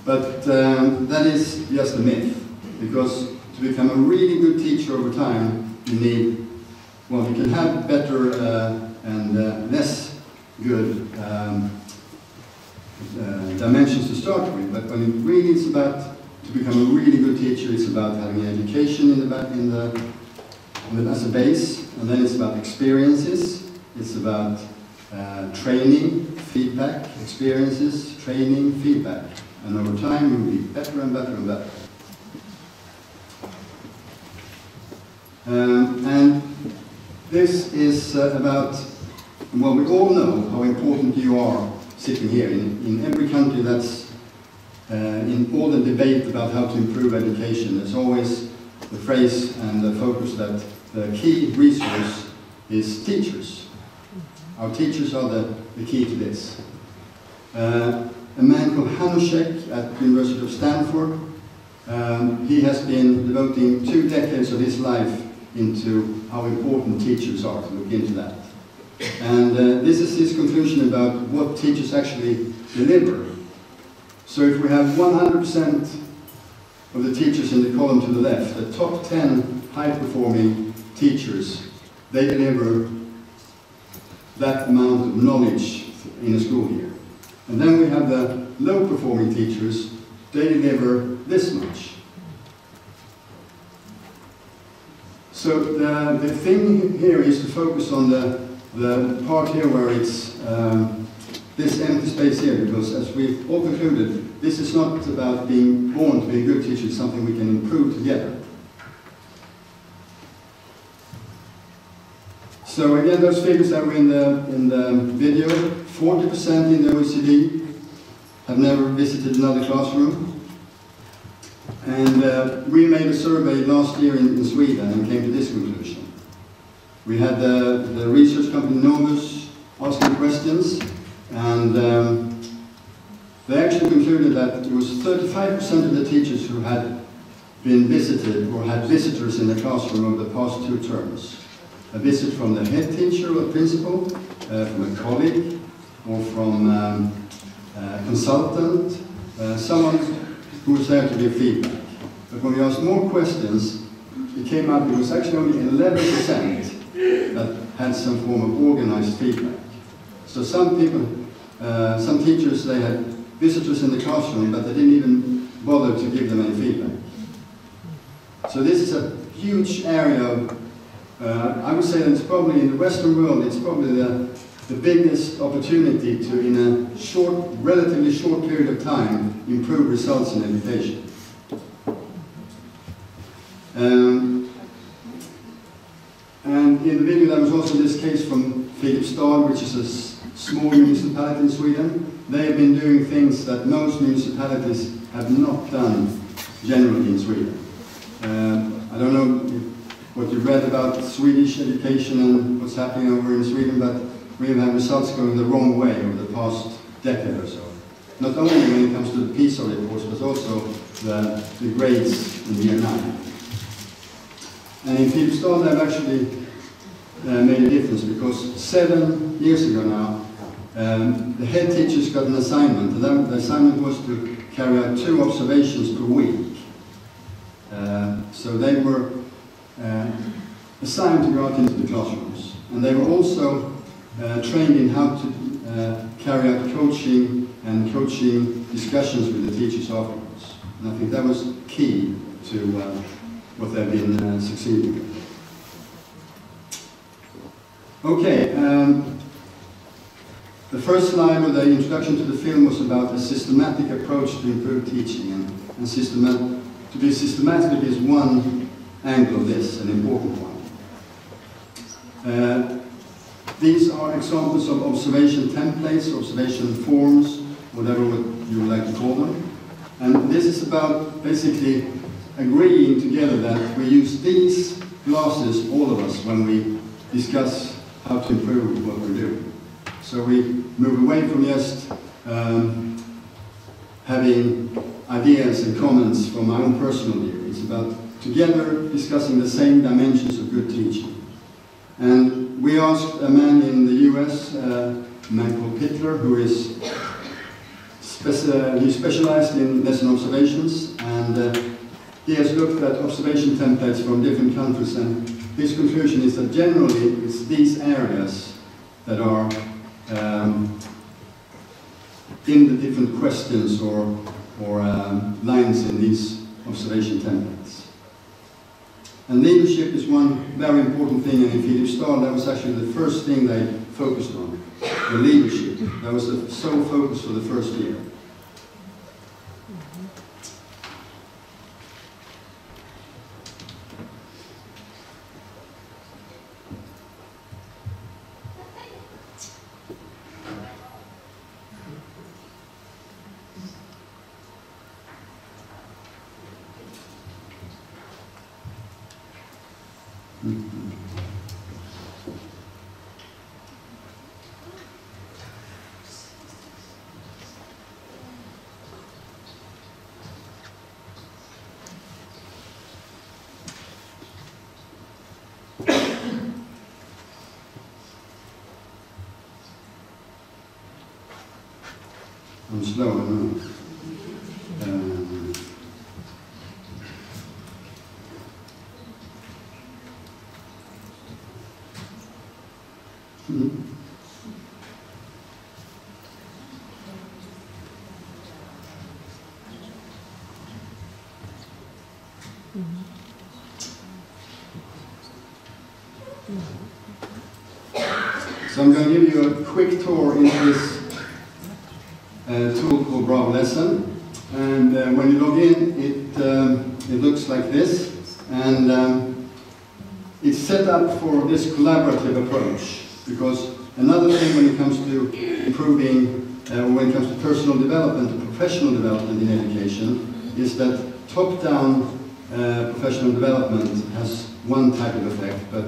But that is just a myth, because to become a really good teacher over time, you need, well, you can have better and less good dimensions to start with, but when it really is about to become a really good teacher, it's about having an education as a base, and then it's about experiences, it's about training, feedback, experiences, training, feedback, and over time you'll be better and better and better. And this is about, well, we all know how important you are sitting here. In every country that's in all the debate about how to improve education, there's always the phrase and the focus that the key resource is teachers. Our teachers are the key to this. A man called Hanushek at the University of Stanford, he has been devoting 2 decades of his life into how important teachers are, to look into that. And this is his conclusion about what teachers actually deliver. So if we have 100% of the teachers in the column to the left, the top 10 high-performing teachers, they deliver that amount of knowledge in a school year. And then we have the low-performing teachers, they deliver this much. So the thing here is to focus on the part here where it's this empty space here, because as we've all concluded, this is not about being born to be a good teacher, it's something we can improve together. So again, those figures that were in the video, 40% in the OECD have never visited another classroom. And we made a survey last year in Sweden and came to this conclusion. We had the research company Novus asking questions, and they actually concluded that it was 35% of the teachers who had been visited or had visitors in the classroom over the past 2 terms. A visit from the head teacher or principal, from a colleague, or from a consultant, someone who was there to give feedback. But when we asked more questions, it came out it was actually only 11% that had some form of organized feedback. So some people, some teachers, they had visitors in the classroom, but they didn't even bother to give them any feedback. So this is a huge area of, I would say that it's probably in the Western world, it's probably the biggest opportunity to, in a short, relatively short period of time, improve results in education. And in the video there was also this case from Filipstad, which is a small municipality in Sweden. They have been doing things that most municipalities have not done generally in Sweden. I don't know what you read about Swedish education and what's happening over in Sweden, but we have had results going the wrong way over the past decade or so. Not only when it comes to the PISA reports, but also the grades in year 9. And in Filipstad they've actually made a difference, because 7 years ago now, the head teachers got an assignment, and the assignment was to carry out 2 observations per week. So they were assigned to go out into the classrooms, and they were also trained in how to carry out coaching and coaching discussions with the teachers afterwards. And I think that was key to what they've been succeeding with. Okay, the first slide with the introduction to the film was about a systematic approach to improve teaching, and to be systematic is one angle of this, an important one. These are examples of observation templates, observation forms, whatever you would like to call them. And this is about basically agreeing together that we use these glasses, all of us, when we discuss how to improve what we're doing. So we move away from just having ideas and comments from my own personal view. It's about together discussing the same dimensions of good teaching. And we asked a man in the US, a man called Pittler, who is he specialized in lesson observations, and he has looked at observation templates from different countries, and his conclusion is that generally it's these areas that are in the different questions or lines in these observation templates. And leadership is one very important thing, and in Filipstad that was actually the first thing they focused on, the leadership. That was the sole focus for the first year. I'm slow, I don't know. So I'm going to give you a quick tour into this tool called Bravo Lesson. And when you log in, it looks like this. And it's set up for this collaborative approach. Because another thing when it comes to improving, when it comes to personal development and professional development in education, is that top-down professional development has one type of effect, but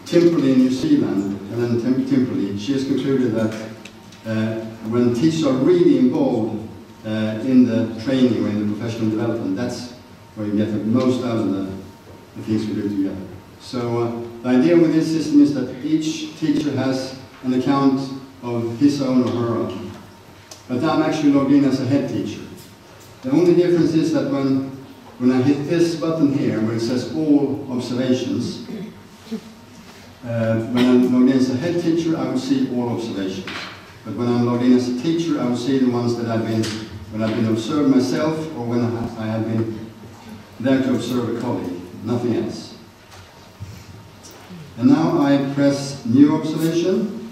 Timperley in New Zealand, Helen Timperley, she has concluded that when teachers are really involved in the training or in the professional development, that's where you get the most out of the things we do together. So the idea with this system is that each teacher has an account of his own or her own. But I'm actually logged in as a head teacher. The only difference is that when I hit this button here, where it says all observations, when I'm logged in as a head teacher, I will see all observations. But when I'm logged in as a teacher, I will see the ones that when I've been observed myself, or when I have been there to observe a colleague, nothing else. And now I press New Observation.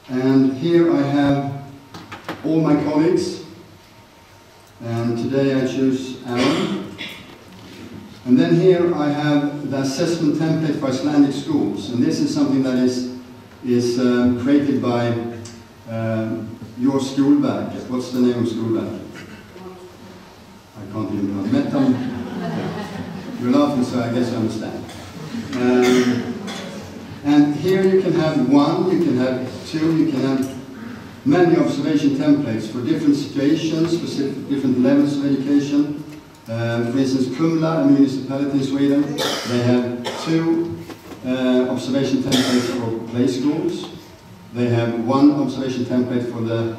And here I have all my colleagues. And today I choose Alan. And then here I have the assessment template for Icelandic schools. And this is something that is created by your Skolverket. What's the name of Skolverket? I can't even know. Metam. You're laughing, so I guess you understand. And here you can have one, you can have two, you can have many observation templates for different situations, for different levels of education. For instance, Kumla, a municipality in Sweden, they have 2 observation templates for play schools. They have 1 observation template for the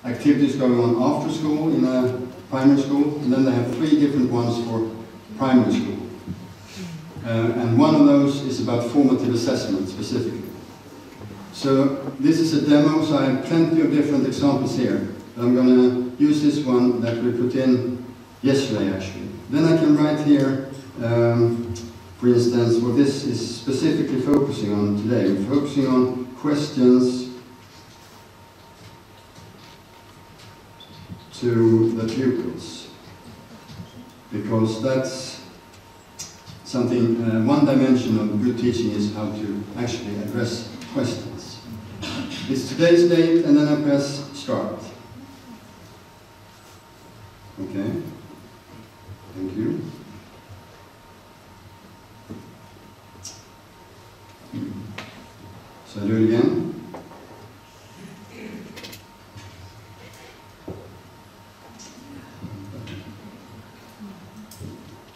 activities going on after school in a primary school, and then they have 3 different ones for primary school. And one of those is about formative assessment specifically. So this is a demo, so I have plenty of different examples here. I'm going to use this one that we put in yesterday actually. Then I can write here, for instance, what this is specifically focusing on today. We're focusing on questions to the pupils, because that's something, one dimension of good teaching is how to actually address questions. It's today's date, and then I press Start. Okay. Thank you. So I do it again.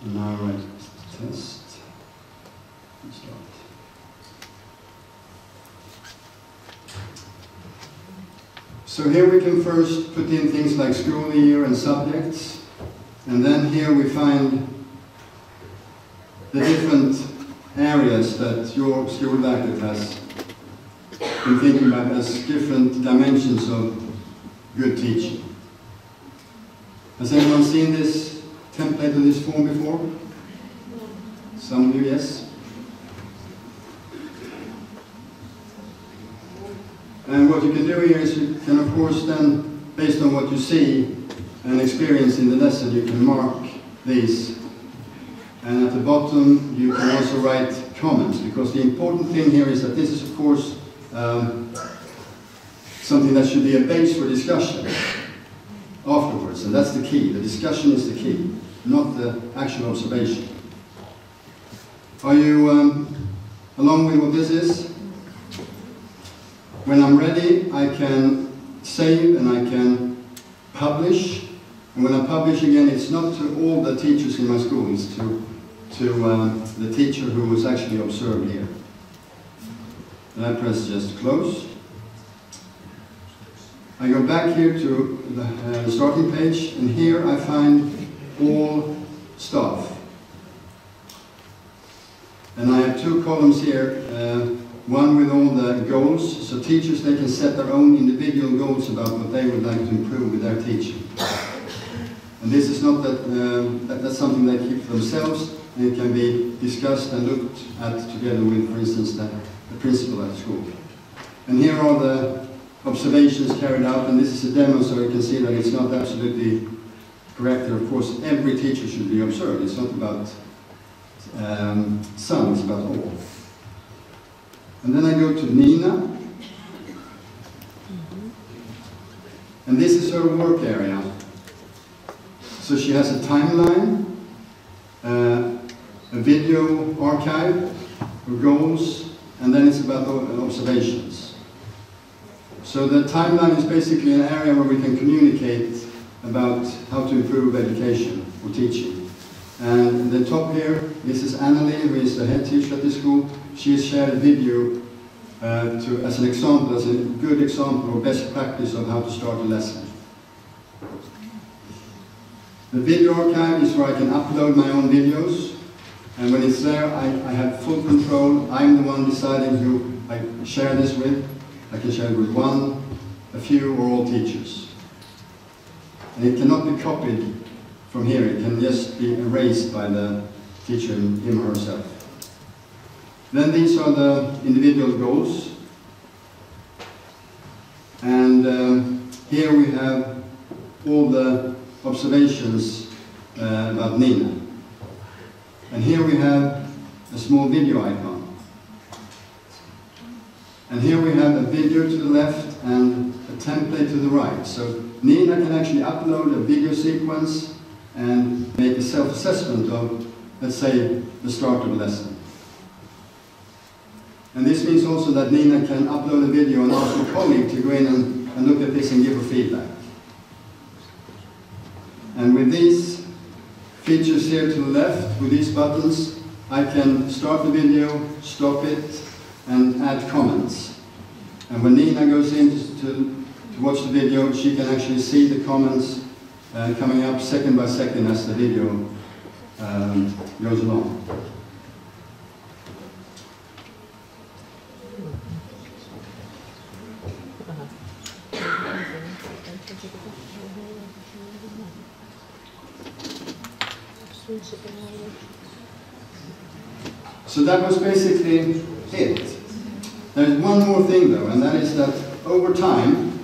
And now I write test and start. So here we can first put in things like school year and subjects, and then here we find the different areas that your Skolverket has been thinking about as different dimensions of good teaching. Has anyone seen this template of this form before? Some of you, yes? And what you can do here is you can, of course, then, based on what you see and experience in the lesson, you can mark these. And at the bottom, you can also write comments, because the important thing here is that this is, of course, something that should be a base for discussion afterwards. And that's the key. The discussion is the key, not the actual observation. Are you along with what this is? When I'm ready, I can save and I can publish. And when I publish again, it's not to all the teachers in my school, it's to the teacher who was actually observed here. And I press just close. I go back here to the starting page, and here I find all staff. And I have two columns here, one with all the goals, so teachers, they can set their own individual goals about what they would like to improve with their teaching. And this is not that's something they keep for themselves, and it can be discussed and looked at together with, for instance, the principal at school. And here are the observations carried out, and this is a demo, so you can see that it's not absolutely correct. And of course, every teacher should be observed. It's not about some, it's about all. And then I go to Nina. And this is her work area. So she has a timeline, a video archive, her goals, and then it's about observations. So the timeline is basically an area where we can communicate about how to improve education or teaching. And the top here, this is Annalie, who is the head teacher at this school. She has shared a video as an example, as a good example or best practice of how to start a lesson. The video archive is where I can upload my own videos, and when it's there, I have full control. I'm the one deciding who I share this with. I can share it with one, a few, or all teachers. And it cannot be copied from here. It can just be erased by the teacher, him or herself. Then these are the individual goals. And here we have all the observations about Nina. And here we have a small video icon. And here we have a video to the left and a template to the right. So Nina can actually upload a video sequence and make a self-assessment of, let's say, the start of a lesson. And this means also that Nina can upload a video and ask a colleague to go in and look at this and give her feedback. And with these features here to the left, with these buttons, I can start the video, stop it, and add comments. And when Nina goes in to watch the video, she can actually see the comments coming up second by second as the video goes along. So that was basically it. There's one more thing though, and that is that over time,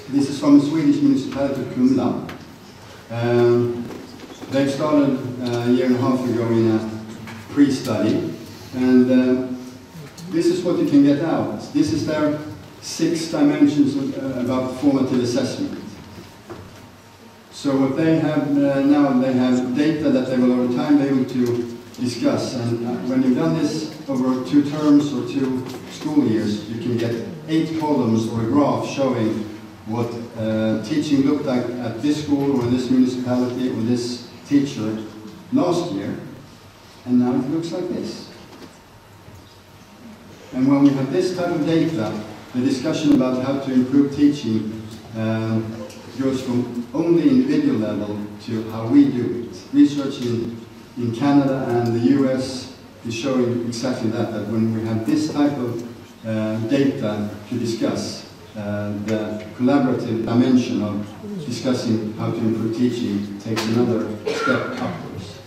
this is from the Swedish municipality of Kumla. They started a year and a half ago in a pre-study, and this is what you can get out. This is their 6 dimensions about formative assessment. So what they have now, they have data that they will over time be able to discuss. And when you've done this over 2 terms or 2 school years, you can get 8 columns or a graph showing what teaching looked like at this school or this municipality or this teacher last year. And now it looks like this. And when we have this type of data, the discussion about how to improve teaching goes from only individual level to how we do it. Research in Canada and the US is showing exactly that when we have this type of data to discuss, the collaborative dimension of discussing how to improve teaching takes another step upwards.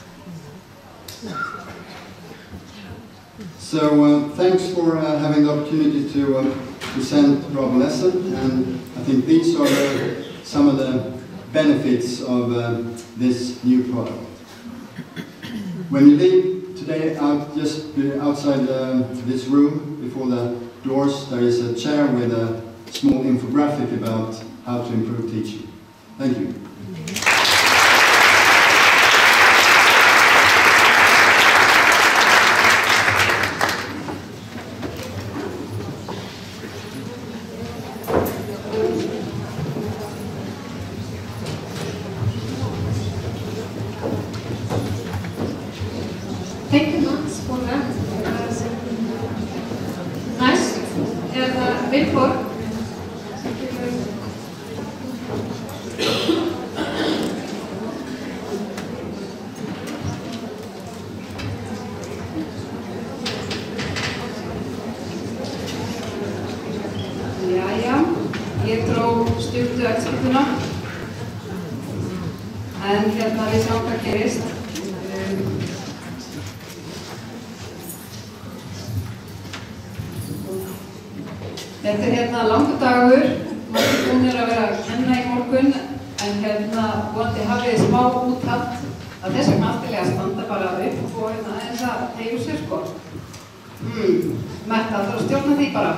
So thanks for having the opportunity to present Bravo Lesson, and I think these are some of the benefits of this new product. When you leave today, just outside this room, before the doors, there is a chair with a small infographic about how to improve teaching. Thank you. Thank you Mats for that. Næst er það Vilborg skemmtuna. En hérna við sjáum hvað gerist. Þetta hérna langur dagur, margir búnir að vera að kenna í morgun, en hérna vonandi hafið smá úthald að þess vegna alltilega standa bara upp og hérna aðeins að teygu sér sko. Metta, það að stjórna því bara.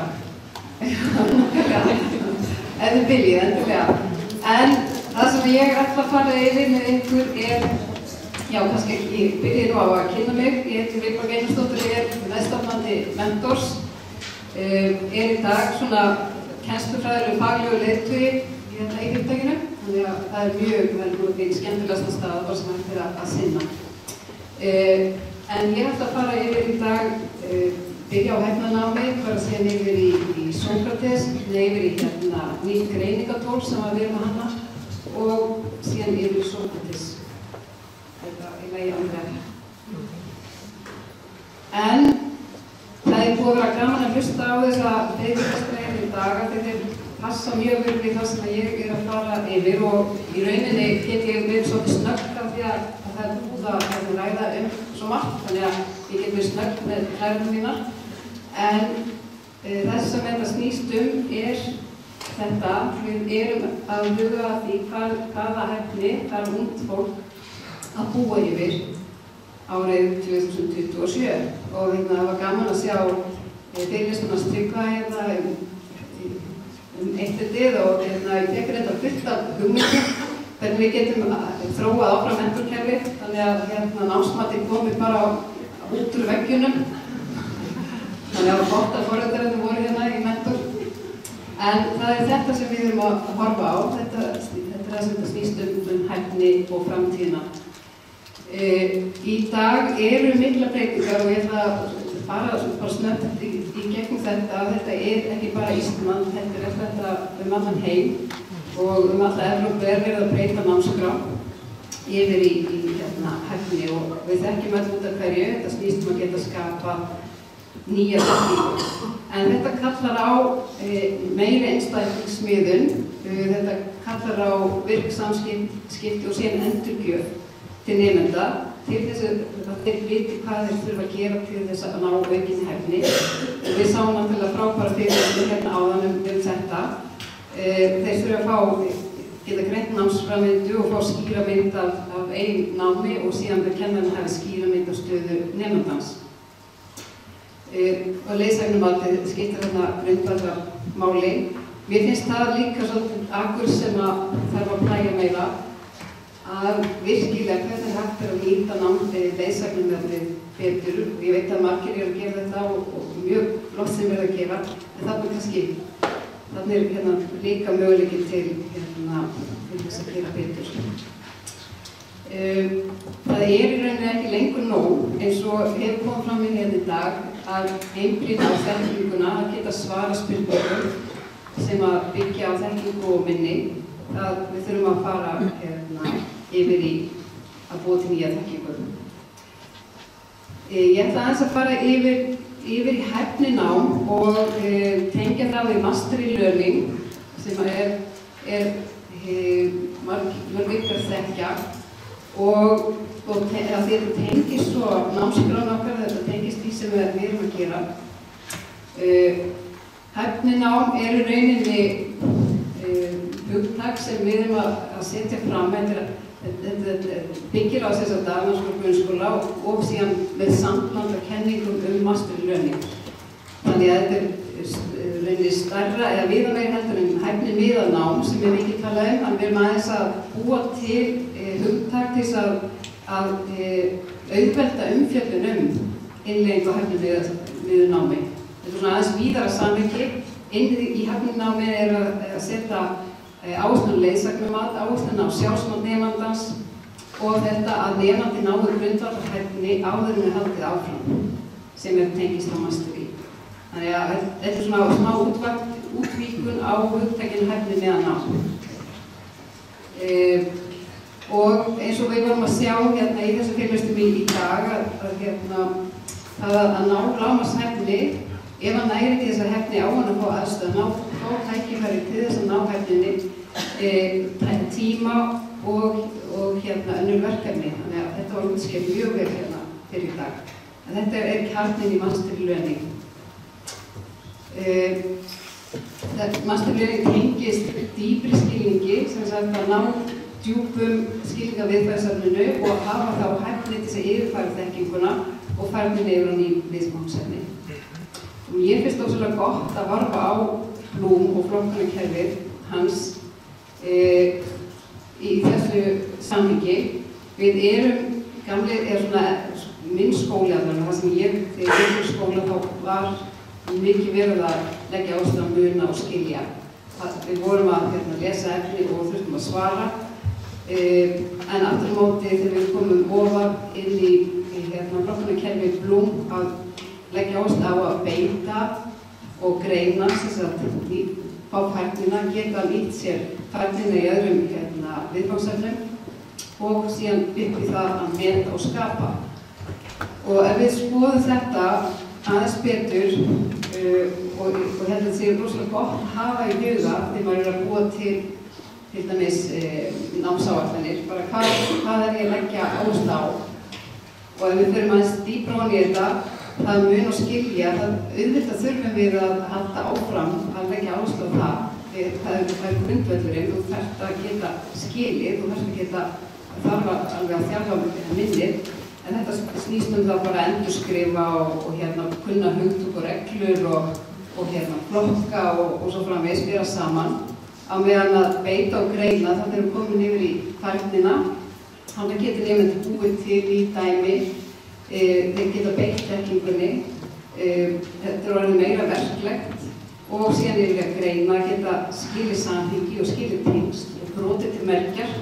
Ef þið viljið, endilega. En það sem ég ætla að fara yfir með ykkur já, kannski ég byrja nú á að kynna mig. Ég heiti Vilborg Einarsdóttir, ég meðstofnandi Mentors. Í dag svona kennslufræðilegu faglegu leiðtogi í fyrirtækinu. Þannig að það mjög vel skemmtilegasta staða sem hægt að sinna. En ég ætla að fara yfir í dag, byrja á hæfnanámi, fara síðan yfir í Sókrates, yfir í nýtt greiningatól sem við erum að hanna og síðan yfir í Sókrates. Þetta í alveg. En það búið að vera gaman að hlusta á þessa fyrirlestrar í dag af því þeir passa mjög vel við það sem ég að fara yfir og í rauninni get ég verið svolítið snöggt af því að það búið að ræða svo margt, þannig að ég get verið snöggt með ræðum mínar. En það sem þetta snýst þetta, við erum að huga að því hvaða hæfni þarf ungt fólk að búa yfir árið 2027 og það var gaman að sjá fyrirlesturnar Tryggva eittið og ég fekk þetta fullt af hugmyndum hvernig við getum þróað áfram mentorkerfi þannig að námsmatið komi bara út úr veggjunum þannig að það var gott að foreldrarnir voru hérna í mentor en það þetta sem við erum að horfa á þetta það sem snýst hæfni og framtíðina. Í dag eru mikla breytingar og ég ætla að fara snöggt í gegnum þetta ekki bara Ísland, þetta allan heim og alla Evrópu verið að breyta námskrá yfir í hæfni og við þekkjum öll út af hverju, þetta snýst að geta skapa nýja þekkingu. En þetta kallar á meiri einstaklingsmiðun, þetta kallar á virksamskipti og síðan endurgjöf til nemenda til þess að þeir viti hvað þeir þurfa að gera til þess að ná aukinni hæfni. Við sáum náttúrulega frábæra fyrirlestur hérna áðan þetta. Þeir þurfa að geta greint námsframvindu og fá skýra mynd af eigin námi og síðan þeir kennarinn hafi skýra mynd af stöðu nemandans. Og leiðsagnarmatið skiptir þarna grundvallarmáli. Mér finnst það líka svolítið akkur sem þarf að plægja meira að virkilega hvernig hægt að nýta leiðsagnarmatið betur. Ég veit að margir eru að gera þetta og mjög flott sem verður að gera, en þannig líka möguleikinn til þess að gera betur. Það í rauninni ekki lengur nóg eins og hefur komið fram í hérna í dag að einblína á þekkinguna, að geta svara spurningum sem að byggja á þekkingu og minni. Við þurfum að fara yfir í að búa til nýja þekkingu. Ég ætla aðeins að fara yfir í hæfninám og tengja það við Master í Learning sem mörg ykkur þekkja og þetta tengist svo námskrán okkar, þetta tengist því sem við erum að gera. Hæfninám í rauninni hugtak sem við erum að setja fram. Þetta byggir á þess að dagnámsskóla, grunnskóla og síðan með samblanda kenningum Master í Learning. Þannig að þetta rauninni stærra eða viðameiri heldur en hæfni miðað sem við ekki tala þannig við erum aðeins að búa til hugtak til þess að auðvelda umfjöllun innleiðingu á hæfni miðuðu námi. Þetta svona aðeins víðara samhengi. Inni í hæfninámi að setja áherslu á leiðsagnarmat, áherslu á sjálfsmat nemandans og þetta að nemandi náður grundvallarhæfni áður en haldið áfram sem tengist á Master í. Þannig að þetta svona smá útvíkun á hugtakinu hæfni miðað nám. Og eins og við vorum að sjá í þessu fyrirlestum í dag að ná lágmarkshæfni, ef hann næri ekki þessa hæfni á hann að fá aðstöð, fá tækifæri til þess að ná hæfninni, tíma og önnur verkefni. Þannig að þetta var útskýrt mjög vel hérna fyrir í dag. En þetta kjarninn í Master Learning. Master Learning tengist dýpri skilningi, sem sagt að ná djúpum skilninga viðfangsefninu og hafa þá hæfni til að yfirfæra þekkinguna og færni yfir á ný viðfangsefni. Mér finnst ósvöldlega gott að varpa á Bloom og flokkunarkerfið hans í þessu samhengi. Við erum gamlir, svona minn skóli alveg, það sem þegar ég var í skóla þá var mikið verið að leggja áherslu á muna og skilja. Við vorum að lesa efni og þurftum að svara. En aftur á móti þegar við komum ofar inn í flokkunarkerfi Bloom að leggja áherslu á að beita og greina, sem sagt, fá færnina, geta nýtt sér færnina í öðrum viðfangsefnum og síðan upp í það að meta og skapa. Og ef við skoðum þetta aðeins betur og þetta sé rosalega gott að hafa í huga þegar maður að búa til dæmis námsáætlanir, bara hvað ég að leggja áherslu á. Og ef við förum aðeins dýpra ofan í þetta, það mun og skilja, auðvitað þurfum við að halda áfram að leggja áherslu á það. Það grundvöllurinn, þú þarft að geta skilið, þú þarft að geta þarf alveg að þjálfa minnið, en þetta snýst það bara að endurskrifa og kunna hugtök og reglur og flokka og svo framvegis bera saman. Á meðan að beita og greina, þannig erum komin yfir í færnina, þannig getur nemendur búið til í dæmi, þeir geta beitt þekkingunni, þetta orðið meira verklegt og síðan yfir að greina, geta skilið samhengi og skilið tengsl og brotið til merkjar,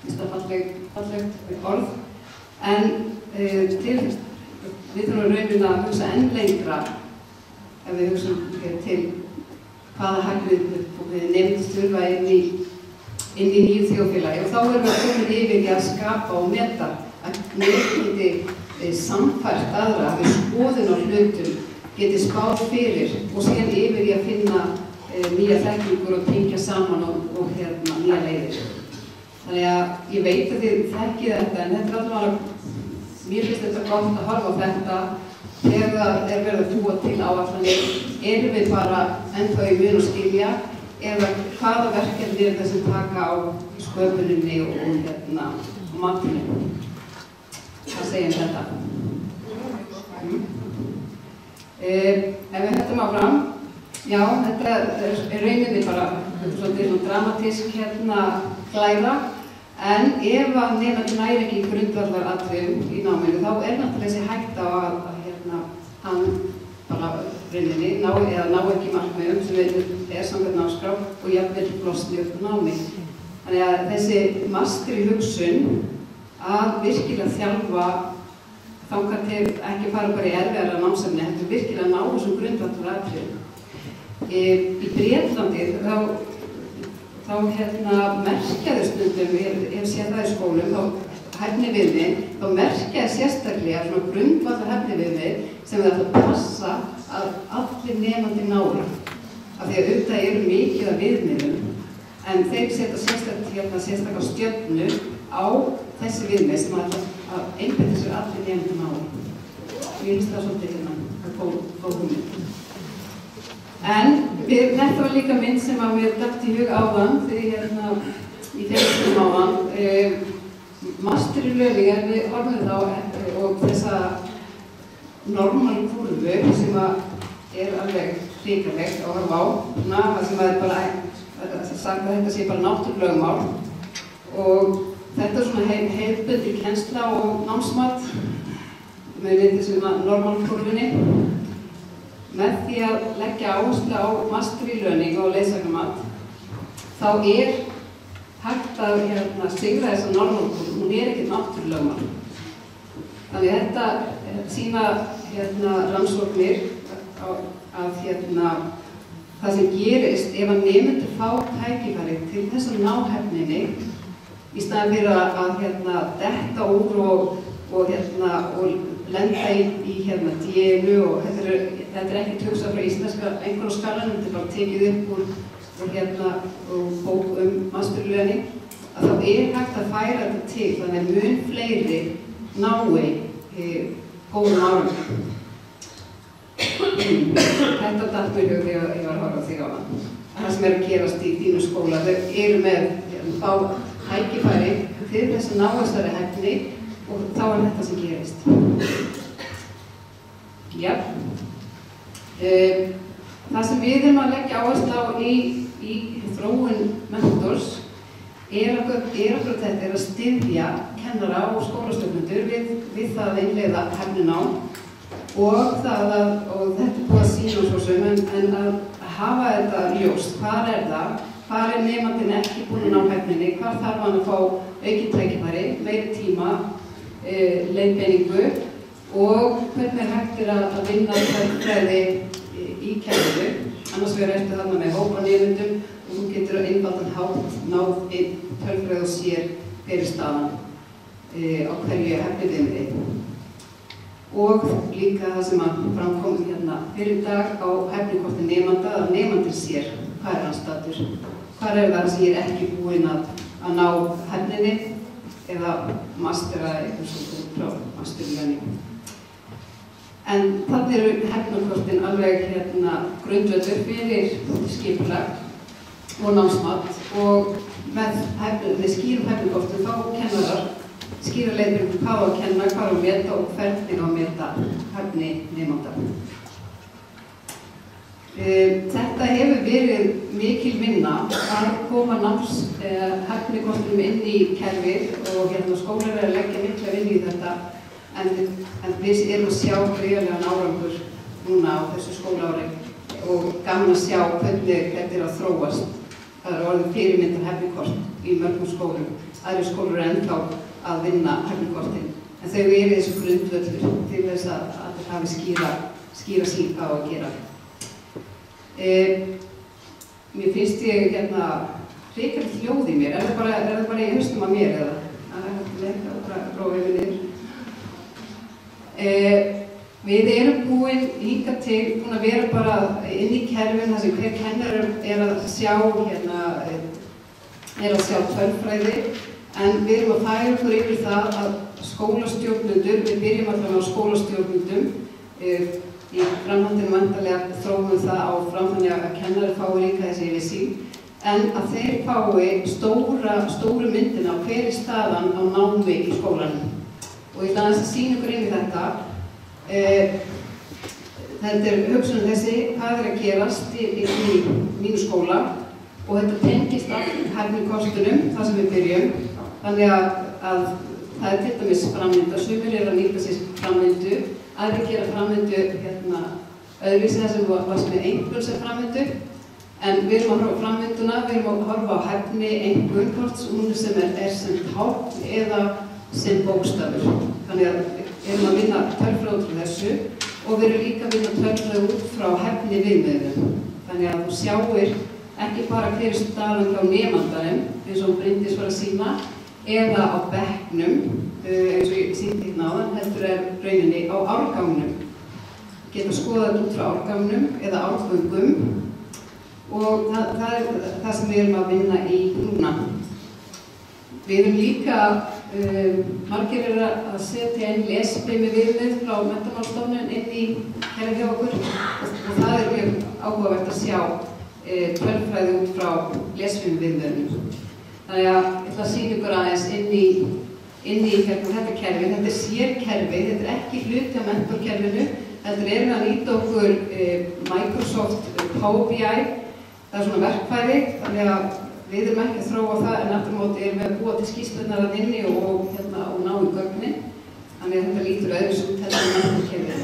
þetta er fallegt orð, en við þurfum raunin að hugsa enn lengra ef við hugsaum til hvaða hægni við nefndist þurfa inn í nýju þjóðfélagi og þá erum við komin yfir í að skapa og meta að nefnd geti samfært aðra við skoðun á hlutum, geti spáð fyrir og síðan yfir í að finna nýja þekkingur og tengja saman og nýja leiðir. Þannig að ég veit að þið þekkið þetta, en þetta er allavega, mér finnst þetta gott að horfa á þetta þegar það er verið að búa til áætlanir, erum við bara ennþá í mun og skilja eða hvaða verkefni er það sem taka á sköpuninni og matinu. Hvað segir þetta? Ef við höldum áfram, já, þetta er rauninni bara, þetta er svolítið dramatísk glæða, en ef að nemendur næri ekki grundvallaratriðum í náminu, þá er náttúrulega þessi hætta á að hann bara rauninni ná ekki markmiðum sem er samkvæmt námskrá og jafnvel losni upp námi. Þannig að þessi master í hugsun að virkilega þjálfa þangað til ekki fara bara í erfiðara námsefni, heldur virkilega ná þessum grundvallaratriðum. Í Bretlandi þá merkjaði stundum, ég hef séð það í skólum, þá hæfniviðmið, þá merkjaði sérstaklega svona grundvallar hæfniviðmið sem við ætlum að passa að allir nemandi nái. Af því að auðvitað eru mikið af viðmiðum, en þeir setja sérstaklega stjörnu á þessi viðmið sem að einbeita sér allir nemandi nái. Ég finnst það svolítið góð hugmynd. En þetta var líka mynd sem að mér datt í hug áðan þegar í fyrirstöðum áðan. Master í learning, við horfum þá og þessa normal kurvu sem er alveg hrikalegt að horfa á. Það sem er bara sagt að þetta sé bara náttúrulögmál og þetta er svona hefðbundin kennsla og námsmat með þessu normal kurvunni. Með því að leggja áherslu á master í learning og leysagnamat þá er hægt að sigra þessa normal-kurvu, hún er ekki náttúrulögmál. Þannig þetta sýna rannsóknir að það sem gerist ef að nemendur fá tækifæri til þess að ná hæfninni í staðinn fyrir að detta úr og lenda í DNU og þetta er ekki hugsað frá íslenska einhverjum skalanum, þetta er bara tekið upp úr og bók masterlögin, að þá hægt að færa þetta til, þannig að mun fleiri nái góðum árangri. Þetta datt mér í hug þegar ég var að horfa á þig á það. Það sem að gerast í þínu skóla, þau eru með þá tækifæri til þess að ná þessari hæfni og þá þetta sem gerist. Já. Það sem við erum að leggja áherslu á í þróun mentors okkur þetta að styðja kennara og skólastjórnendur við það að innleiða hæfninám og þetta búið að sýna svo sem en að hafa þetta ljóst, hvar nemandinn ekki búinn að ná hæfninni, hvar þarf hann að fá aukið tækifæri, meiri tíma, leiðbeiningu og hvernig hægt að vinna tölfræði í kerfinu. Annars vegar ertu þarna með hópa nemendum og þú getur á einfaldan hátt náð tölfræði og sér fyrir staðan á hverju hæfniviðmiði. Og líka það sem að framkom hérna fyrir dag á hæfnikorti nemanda, að nemandinn sér hvað hans status, hvað það sem ég ekki búinn að ná hæfninni eða mastera eitthvað svona frá masterlögin. En þannig eru hæfnikortin alveg grundvöllur fyrir skipulag og námsmat og með skýrum hæfnikortum þá kennarar skýra leiðir hvað á að kenna, hvað á að meta og hvernig á að meta hæfni nemanda. Þetta hefur verið mikil vinna að koma hæfnikortum inn í kerfið og skólar eru að leggja mikla vinnu í þetta en við erum að sjá gríðarlegan árangur núna á þessu skólaári og gaman að sjá hvernig þetta er að þróast. Það er orðið fyrirmyndar hæfnikort í mörgum skólum. Aðrir skólar eru ennþá að vinna hæfnikortin, en þau eru þessu grundvöllur til þess að það hafi skýra sín hvað á að gera. Mér finnst ég hrikalega hljóð í mér, er það bara í haustum að mér eða? Það er hægt að leika og prófa yfir niður. Við erum búin að vera bara inn í kerfin þar sem hver kennar er að sjá tölfræði, en við erum að færa okkur yfir það að skólastjórnendur, við byrjum allavega á skólastjórnendum, í framhaldinu vantarlega þróum það áfram þannig að kennari fái líka þessi yfirsýn, en að þeir fái stóru myndina á hver staðan á námi í skólanum. Og ég ætla aðeins að sýna ykkur inn í þetta. Þetta er hugsunin þessi, hvað er að gerast í mínu skóla og þetta tengist allt hæfnikostunum, það sem við byrjum. Þannig að það er til dæmis framvinda, sumir eru að nýta sér framvindu, aðrir gera framvindu öðruvísi þess að varst með einhvern sem framvindu, en við erum að horfa á framvinduna, við erum að horfa á hæfni einhvern hvort hún sem er sem tákn eða sem bókstafur. Þannig að við erum að vinna tölfræði út frá þessu og við erum líka að vinna tölfræði út frá hæfni viðmiðum. Þannig að þú sjáir ekki bara hver staðan hjá nemandanum, eins og Bryndís var að sýna, eða á bekknum, eins og ég sýndi hérna áðan, heldur rauninni á árgangnum. Geta skoðað út frá árgangnum eða árgöngum og það er það sem við erum að vinna í núna. Við erum líka, margir eru að setja inn lesfimi viðmið frá Menntamálastofnun inn í kerfið hjá okkur og það er mjög áhugavert að sjá tölfræði út frá lesfimi viðmiðunum. Þannig að ég ætla að sýna ykkur aðeins inn í þetta kerfi. Þetta er sérkerfi, þetta er ekki hluti á mentorkerfinu. Þetta erum við að nýta okkur Microsoft Power BI. Það er svona verkfæri, þannig að við erum ekki að þróa það en aftur á móti erum við að búa til skýrslurnar að inni og ná í gögnin. Þannig að þetta lítur öðru út þetta mentorkerfið.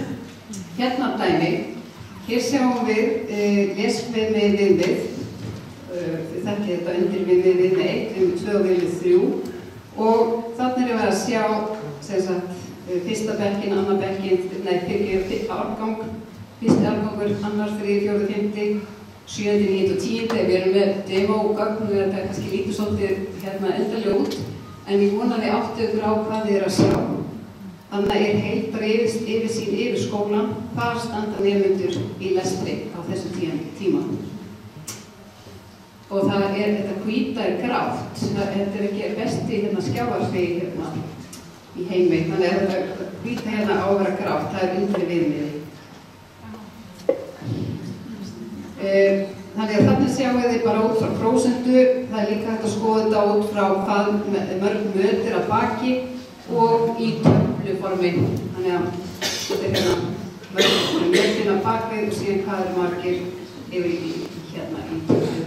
Hérna dæmi, hér sjáum við lesfimi viðmið. Þið þekkið þetta undir viðmið 1, viðmið 2 og viðmið 3 og þannig erum við að sjá fyrsta bekkin, annar bekkin, árgang, fyrsti árgangur, annar, 3, 4, 5, 7, 9 og 10. Við erum með demo-gögn og þetta kannski lítur svolítið endalega út en ég vona að þið áttu ykkur á hvað þið að sjá. Þannig að heildar yfirsýn yfir skólan, hvar standa nemendur í lestri á þessum tíma. og þetta hvíta grátt. Þetta ekki besti skjávarfi í heimi, þannig að þetta hvíta á að vera grátt, það undir viðmiði. Þannig að þarna sjáum við bara út frá prósentu, það líka hægt að skoða þetta út frá hvað mörg möt að baki og í töfluformi. Þannig að þetta mörg mötin að baki og síðan hvað margir yfir í töflu.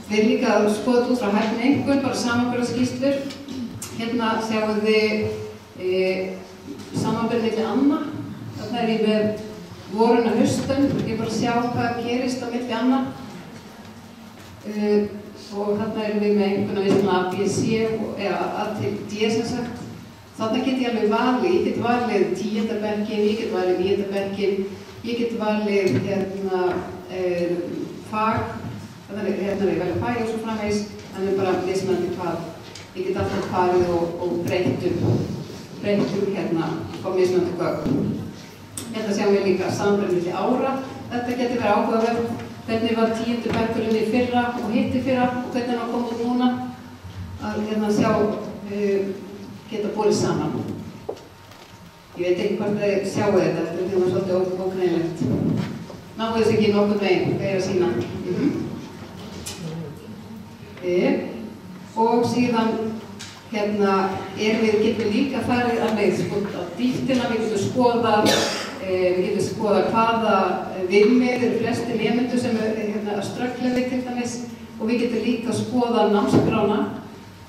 Við líka að skoða út frá hæfniengun, bara samanburðarskýrslur. Hérna sjáum við samanburð milli anna. Þarna ég með vorun og haustun, ég bara sjá hvað gerist á milli anna. Og þarna við með einhvern veginn A, B, C eða A til D sem sagt. Þarna get ég alveg valið, ég get valið 10. bekkinn, ég get valið 9. bekkinn, ég get valið fag. Þannig við veljum fag og svo framvegis, þannig bara mismunandi hvað. Ég get alltaf farið og breytum á mismunandi gögn. Hérna sjáum við líka samanburð milli ára. Þetta getur verið áhugavert. Hvernig var 10. bekkurinn í fyrra og hitt í fyrra og hvernig hann kom út núna. Að geta borið saman. Ég veit ekki hvort þið sjáu þetta, þetta er svolítið ógreinlegt. Náðu þess ekki nokkurn veginn, hvað ég að sýna. Og síðan getum við líka farið alveg á dýptina, við getum skoðað hvaða viðmið eru flestir nemendur sem að ströggla við til dæmis og við getum líka skoðað námskrána.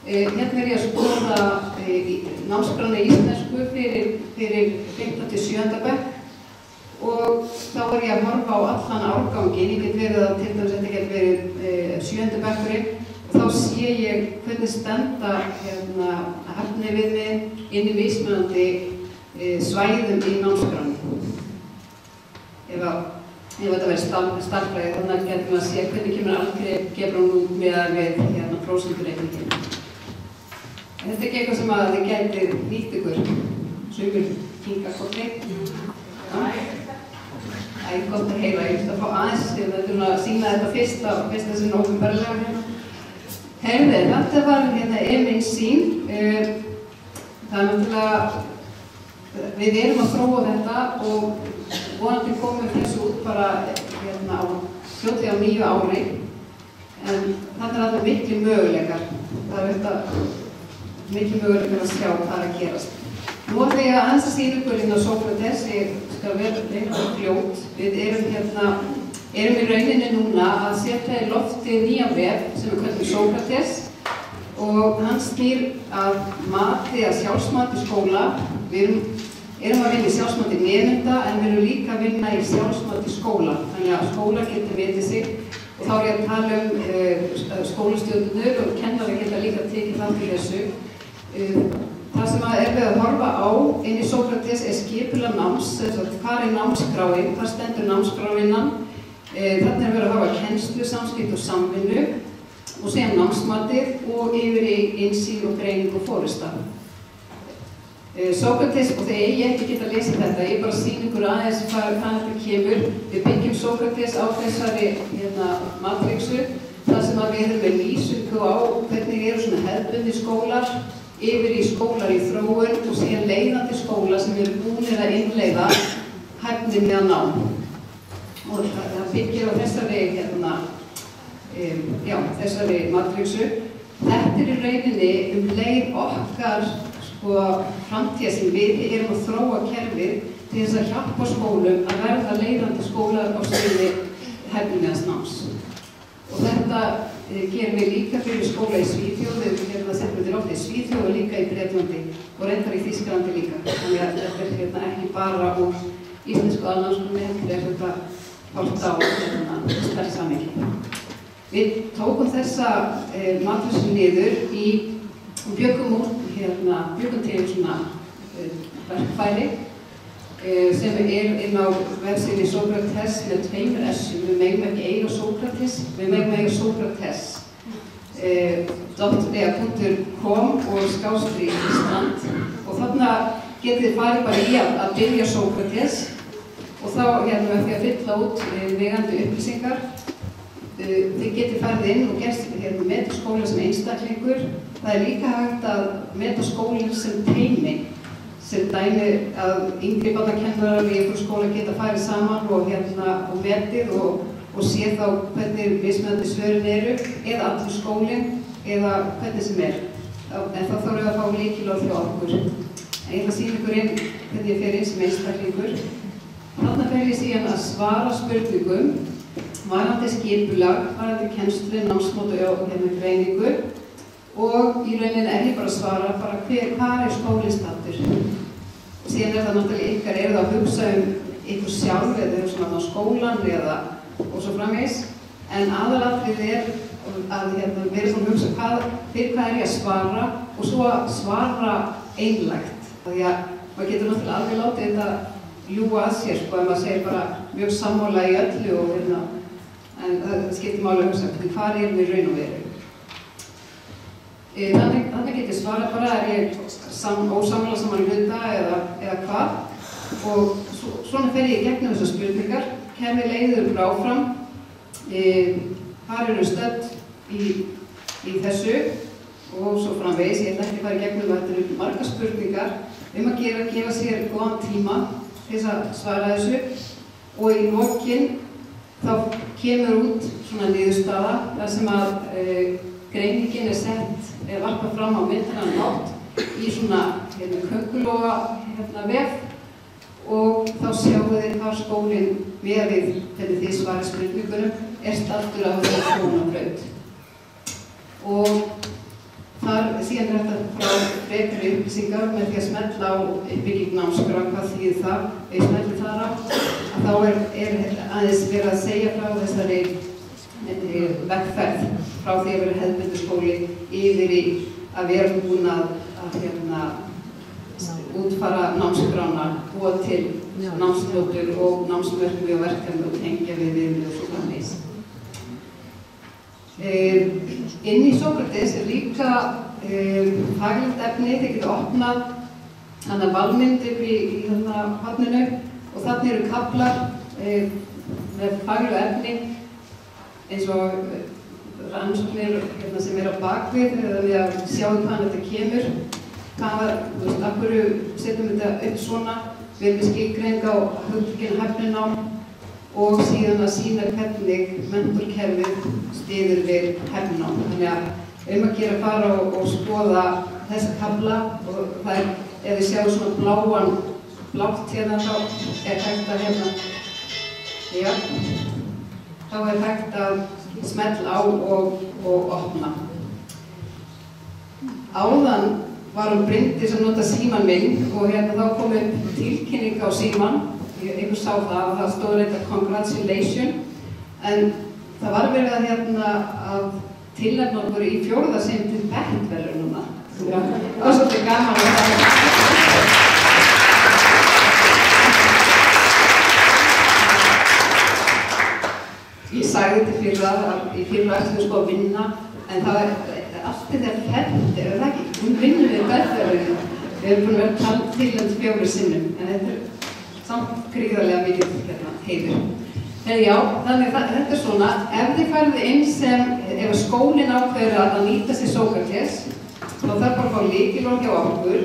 Hérna ég að skoða námskrána í íslensku fyrir 5. til 7. bekk og þá ég að horfa á allan árganginn. Ég get verið að til dæmis þetta get verið 7. bekkurinn og þá sé ég hvernig stenda hæfniviðmið inn í mismunandi svæðum í námskráni. Ef þetta verður starffræði, þannig getum við að sé hvernig kemur algebrun út með prósentureikningin. Þetta er ekki eitthvað sem að þið gætið nýtt ykkur, sumir kinga kolli. Það er gott að heyra, ég ætla að fá aðeins, ég ætla að sýna þetta fyrst þessi nógumberlega. Heyrðu, þetta var mín sýn. Það er náttúrulega, við erum að þróa þetta og vonandi komum þessu út bara fljótlega á 9 ári. En þetta er alltaf miklu möguleikar. Það er þetta miklu möguleikar að sjá hvað að gerast. Nú ætla ég að aðeins að sýna ykkur inn á Sókrates, ég skal vera eitthvað fljót. Við erum í rauninni núna að setja í lofti nýjan vef sem við kallum Sókrates og hann snýr að mati, að sjálfsmati skóla. Við erum að vinna í sjálfsmati nemenda en við erum líka að vinna í sjálfsmati skóla. Þannig að skóla getur metið sig og þá er ég að tala skólastjórnendur og kennari geta líka tekið þátt í þessu. Það sem við að horfa á inn í Sókrates er skipulag náms, hvað er námskráin, hvað stendur námskráinnan. Þarna er verið að horfa kennslu, samskipti og samvinnu og síðan námsmatið og yfir í innsýn og greining og fórysta. Sókrates, og þegar ég ekki get að lesa þetta, ég bara sýn ykkur aðeins hvað þetta kemur. Við byggjum Sókrates á þessari matrixu, þar sem við erum með lýsingu á hvernig eru svona hefðbundnir skólar, yfir í skólar í þróun og síðan leiðandi skóla sem eru búnir að innleiða hæfni með að nám. Og það byggir á þessari matrixu. Þetta er í rauninni leið okkar framtíð sem við erum að þróa kerfið til þess að hjálpa skólum að verða leiðandi skólar á sviði hæfnilegs náms. Og þetta gerum við líka fyrir skóla í Svíþjóð, við setjum þetta ofta í Svíþjóð og líka í Bretlandi og reyndar í Þýskalandi líka. Þannig að þetta er ekki bara úr íslensku aðnámskránni, heldur er þetta hort á stærri samhengi. Við tókum þessa matrisu niður og bjökum til svona verkfæri sem inn á vefsíðunni Sókrates með 2 S-um. Við megum ekki eiga Sókrates, við megum eiga Sókrates. .com og /Ísland og þarna getið þið farið bara í að byrja Sókrates og þá hérna með því að fylla út vegandi upplýsingar. Þið getið farið inn og gerst meta skóla sem einstaklingur. Það er líka hægt að meta skólinn sem teymi, sem dæmi að yngri barnakennarar í einhverjum skóla geta farið saman og metið og sé þá hvernig mismunandi svörin eru, eða allur skólinn, eða hvernig sem er. En þá þarf að fá lykilorð hjá okkur. En ég ætla að sýna ykkur inn hvernig ég fer inn sem einstaklingur. Þarna fer ég síðan að svara spurningum, varðandi skipulag, varðandi kennslu, námsmót og greiningu. Og í rauninni er ég bara að svara hvað er skólinn staddur. Og síðan er það náttúrulega ykkar, það að hugsa ykkur sjálf eða hugsa á skólan og svo framvegis. En aðalatriðið er að vera svona að hugsa fyrir hvað er ég að svara og svo að svara einlægt. Því að maður getur náttúrulega alveg látið þetta ljúga að sér, ef maður segir bara mjög sammála í öllu en það skiptir máli að hugsa hvað erum við raun og veru. Þannig get ég svara bara er ég ósammála saman hluta eða hvað og svona fer ég í gegnum þessar spurningar, kerfið leiðir áfram, hvað eru stödd í þessu og svo framvegis. Ég ætla ekki að fara í gegnum þetta eru margar spurningar að gefa sér góðan tíma til að svara þessu og í lokin þá kemur út svona niðurstaða þar sem að greiningin sett varpað fram á myndilegan hátt í svona köngulóa vef og þá sjáum við hvað skólinn með við hvernig þið svarið spurningunum staddur á þessu skólabraut. Og þar síðan þetta frá frekari upplýsingar með því að smella á uppbygging námskrá, hvað þýðir það? Ef ég smelli þar á, þá aðeins verið að segja frá þessari vegferð frá því að vera hefðbundin skóli yfir í að vera búin að útfara námskrána, búa til námsnotur og námsverkefni og verkefni og tengja við og svo framvegis. Inn í Sókrates líka faglegt efni, þið getur opnað valmynd upp í horninu og þarna eru kaflar með faglegu efni eins og rannsóknir sem á bakvið eða við að sjá hvaðan þetta kemur. Af hverju setjum þetta upp svona, við erum með skilgreining á hugtökin hæfninám og síðan að sýna hvernig mentorkerfið styður við hæfninám. Þannig að að gera fara og skoða þessa kafla og það ef þið sjáu svona blátt hérna þá hægt að þá hægt að smella á og opna. Áðan var Bryndís að nota símann minn og þá kom upp tilkynning á símann. Einhver sá það og það stóð þetta congratulation en það var verið að tilnefna okkur í 4. sinn til Beckverðlaunanna. Það var svolítið gaman að Ég sagði þetta í fyrra ætlum við að vinna en það allt þetta ferðir, það ekki? Hún vinnur við Beckverðlaunina. Við erum búin að vera tilnefnd 4 sinnum en þetta samt gríðarlega mikið heiður. Já, þannig þetta svona, ef þið farið inn ef skólinn ákveður að nýta sér Sókrates, þá þarf bara að fá lykilorð hjá okkur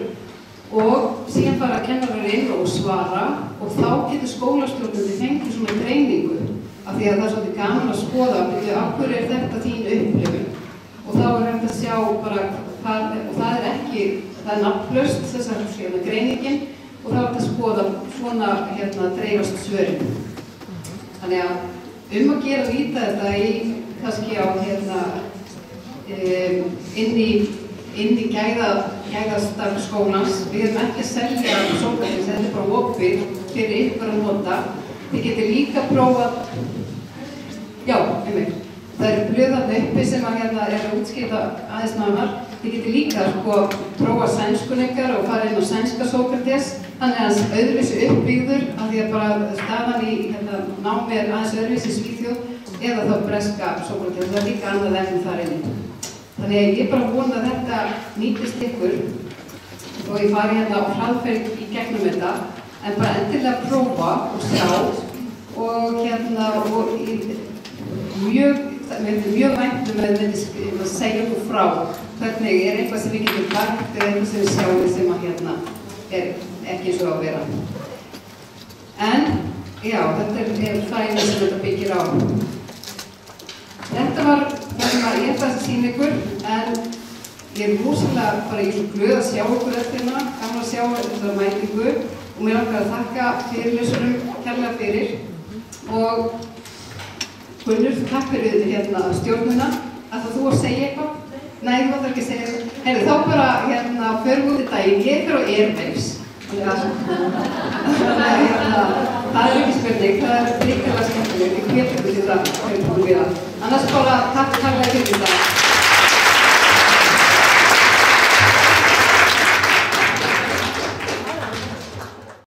og síðan fara kennarar inn og svara og þá getur skólastjórnandi fengið svona greiningu af því að það svolítið gaman að skoða af hverju þetta þín upplifun og þá hægt að sjá bara og það ekki, það nafnlaust þessar greiningin og þá hægt að skoða svona dreifast svörin. Þannig að að gera nýta þetta í kannski á inn í gæðastarf skólans. Við erum ekki að selja Sókrates, þetta bara opið fyrir ykkur að nota. Þið getur líka prófað, það eru blöðarna uppi sem að útskýrta aðeins nánar. Þið getur líka prófa sænskunningar og fara inn á sænska Sókrates. Þannig að hans öðruvísi uppbyggður af því að bara staðan í námi aðeins öðruvísi Svíþjóð eða þá breska Sókrates. Það líka annað efni þar inni. Þannig að ég bara vona að þetta nýtist ykkur og ég fari á hraðferð í gegnum þetta en bara endilega prófa og sjá og mér finnst mjög vænt að segja okkur frá hvernig eitthvað sem við getum lagt eða eitthvað sem við sjáum sem að ekki eins og að vera. En já, þetta fræðin sem þetta byggir á. Þetta var það sem ég ætlaði að sýna ykkur, en ég rosalega ég svo glöð að sjá ykkur eftir hérna, gaman að sjá þessar mætingu og mér langar að þakka fyrirlesurum kærlega fyrir og Gunnur, takk fyrir stjórnuna. Ætlar þú að segja eitthvað? Nei, þú ætlar ekki að segja eitthvað. Heyrðu, þá bara förum út í daginn. Ég fer á Airwaves. Það ekki spurning, það ríkilega skemmtilegt. Ég hvet ykkur til það. Annars bara takk fyrir þetta.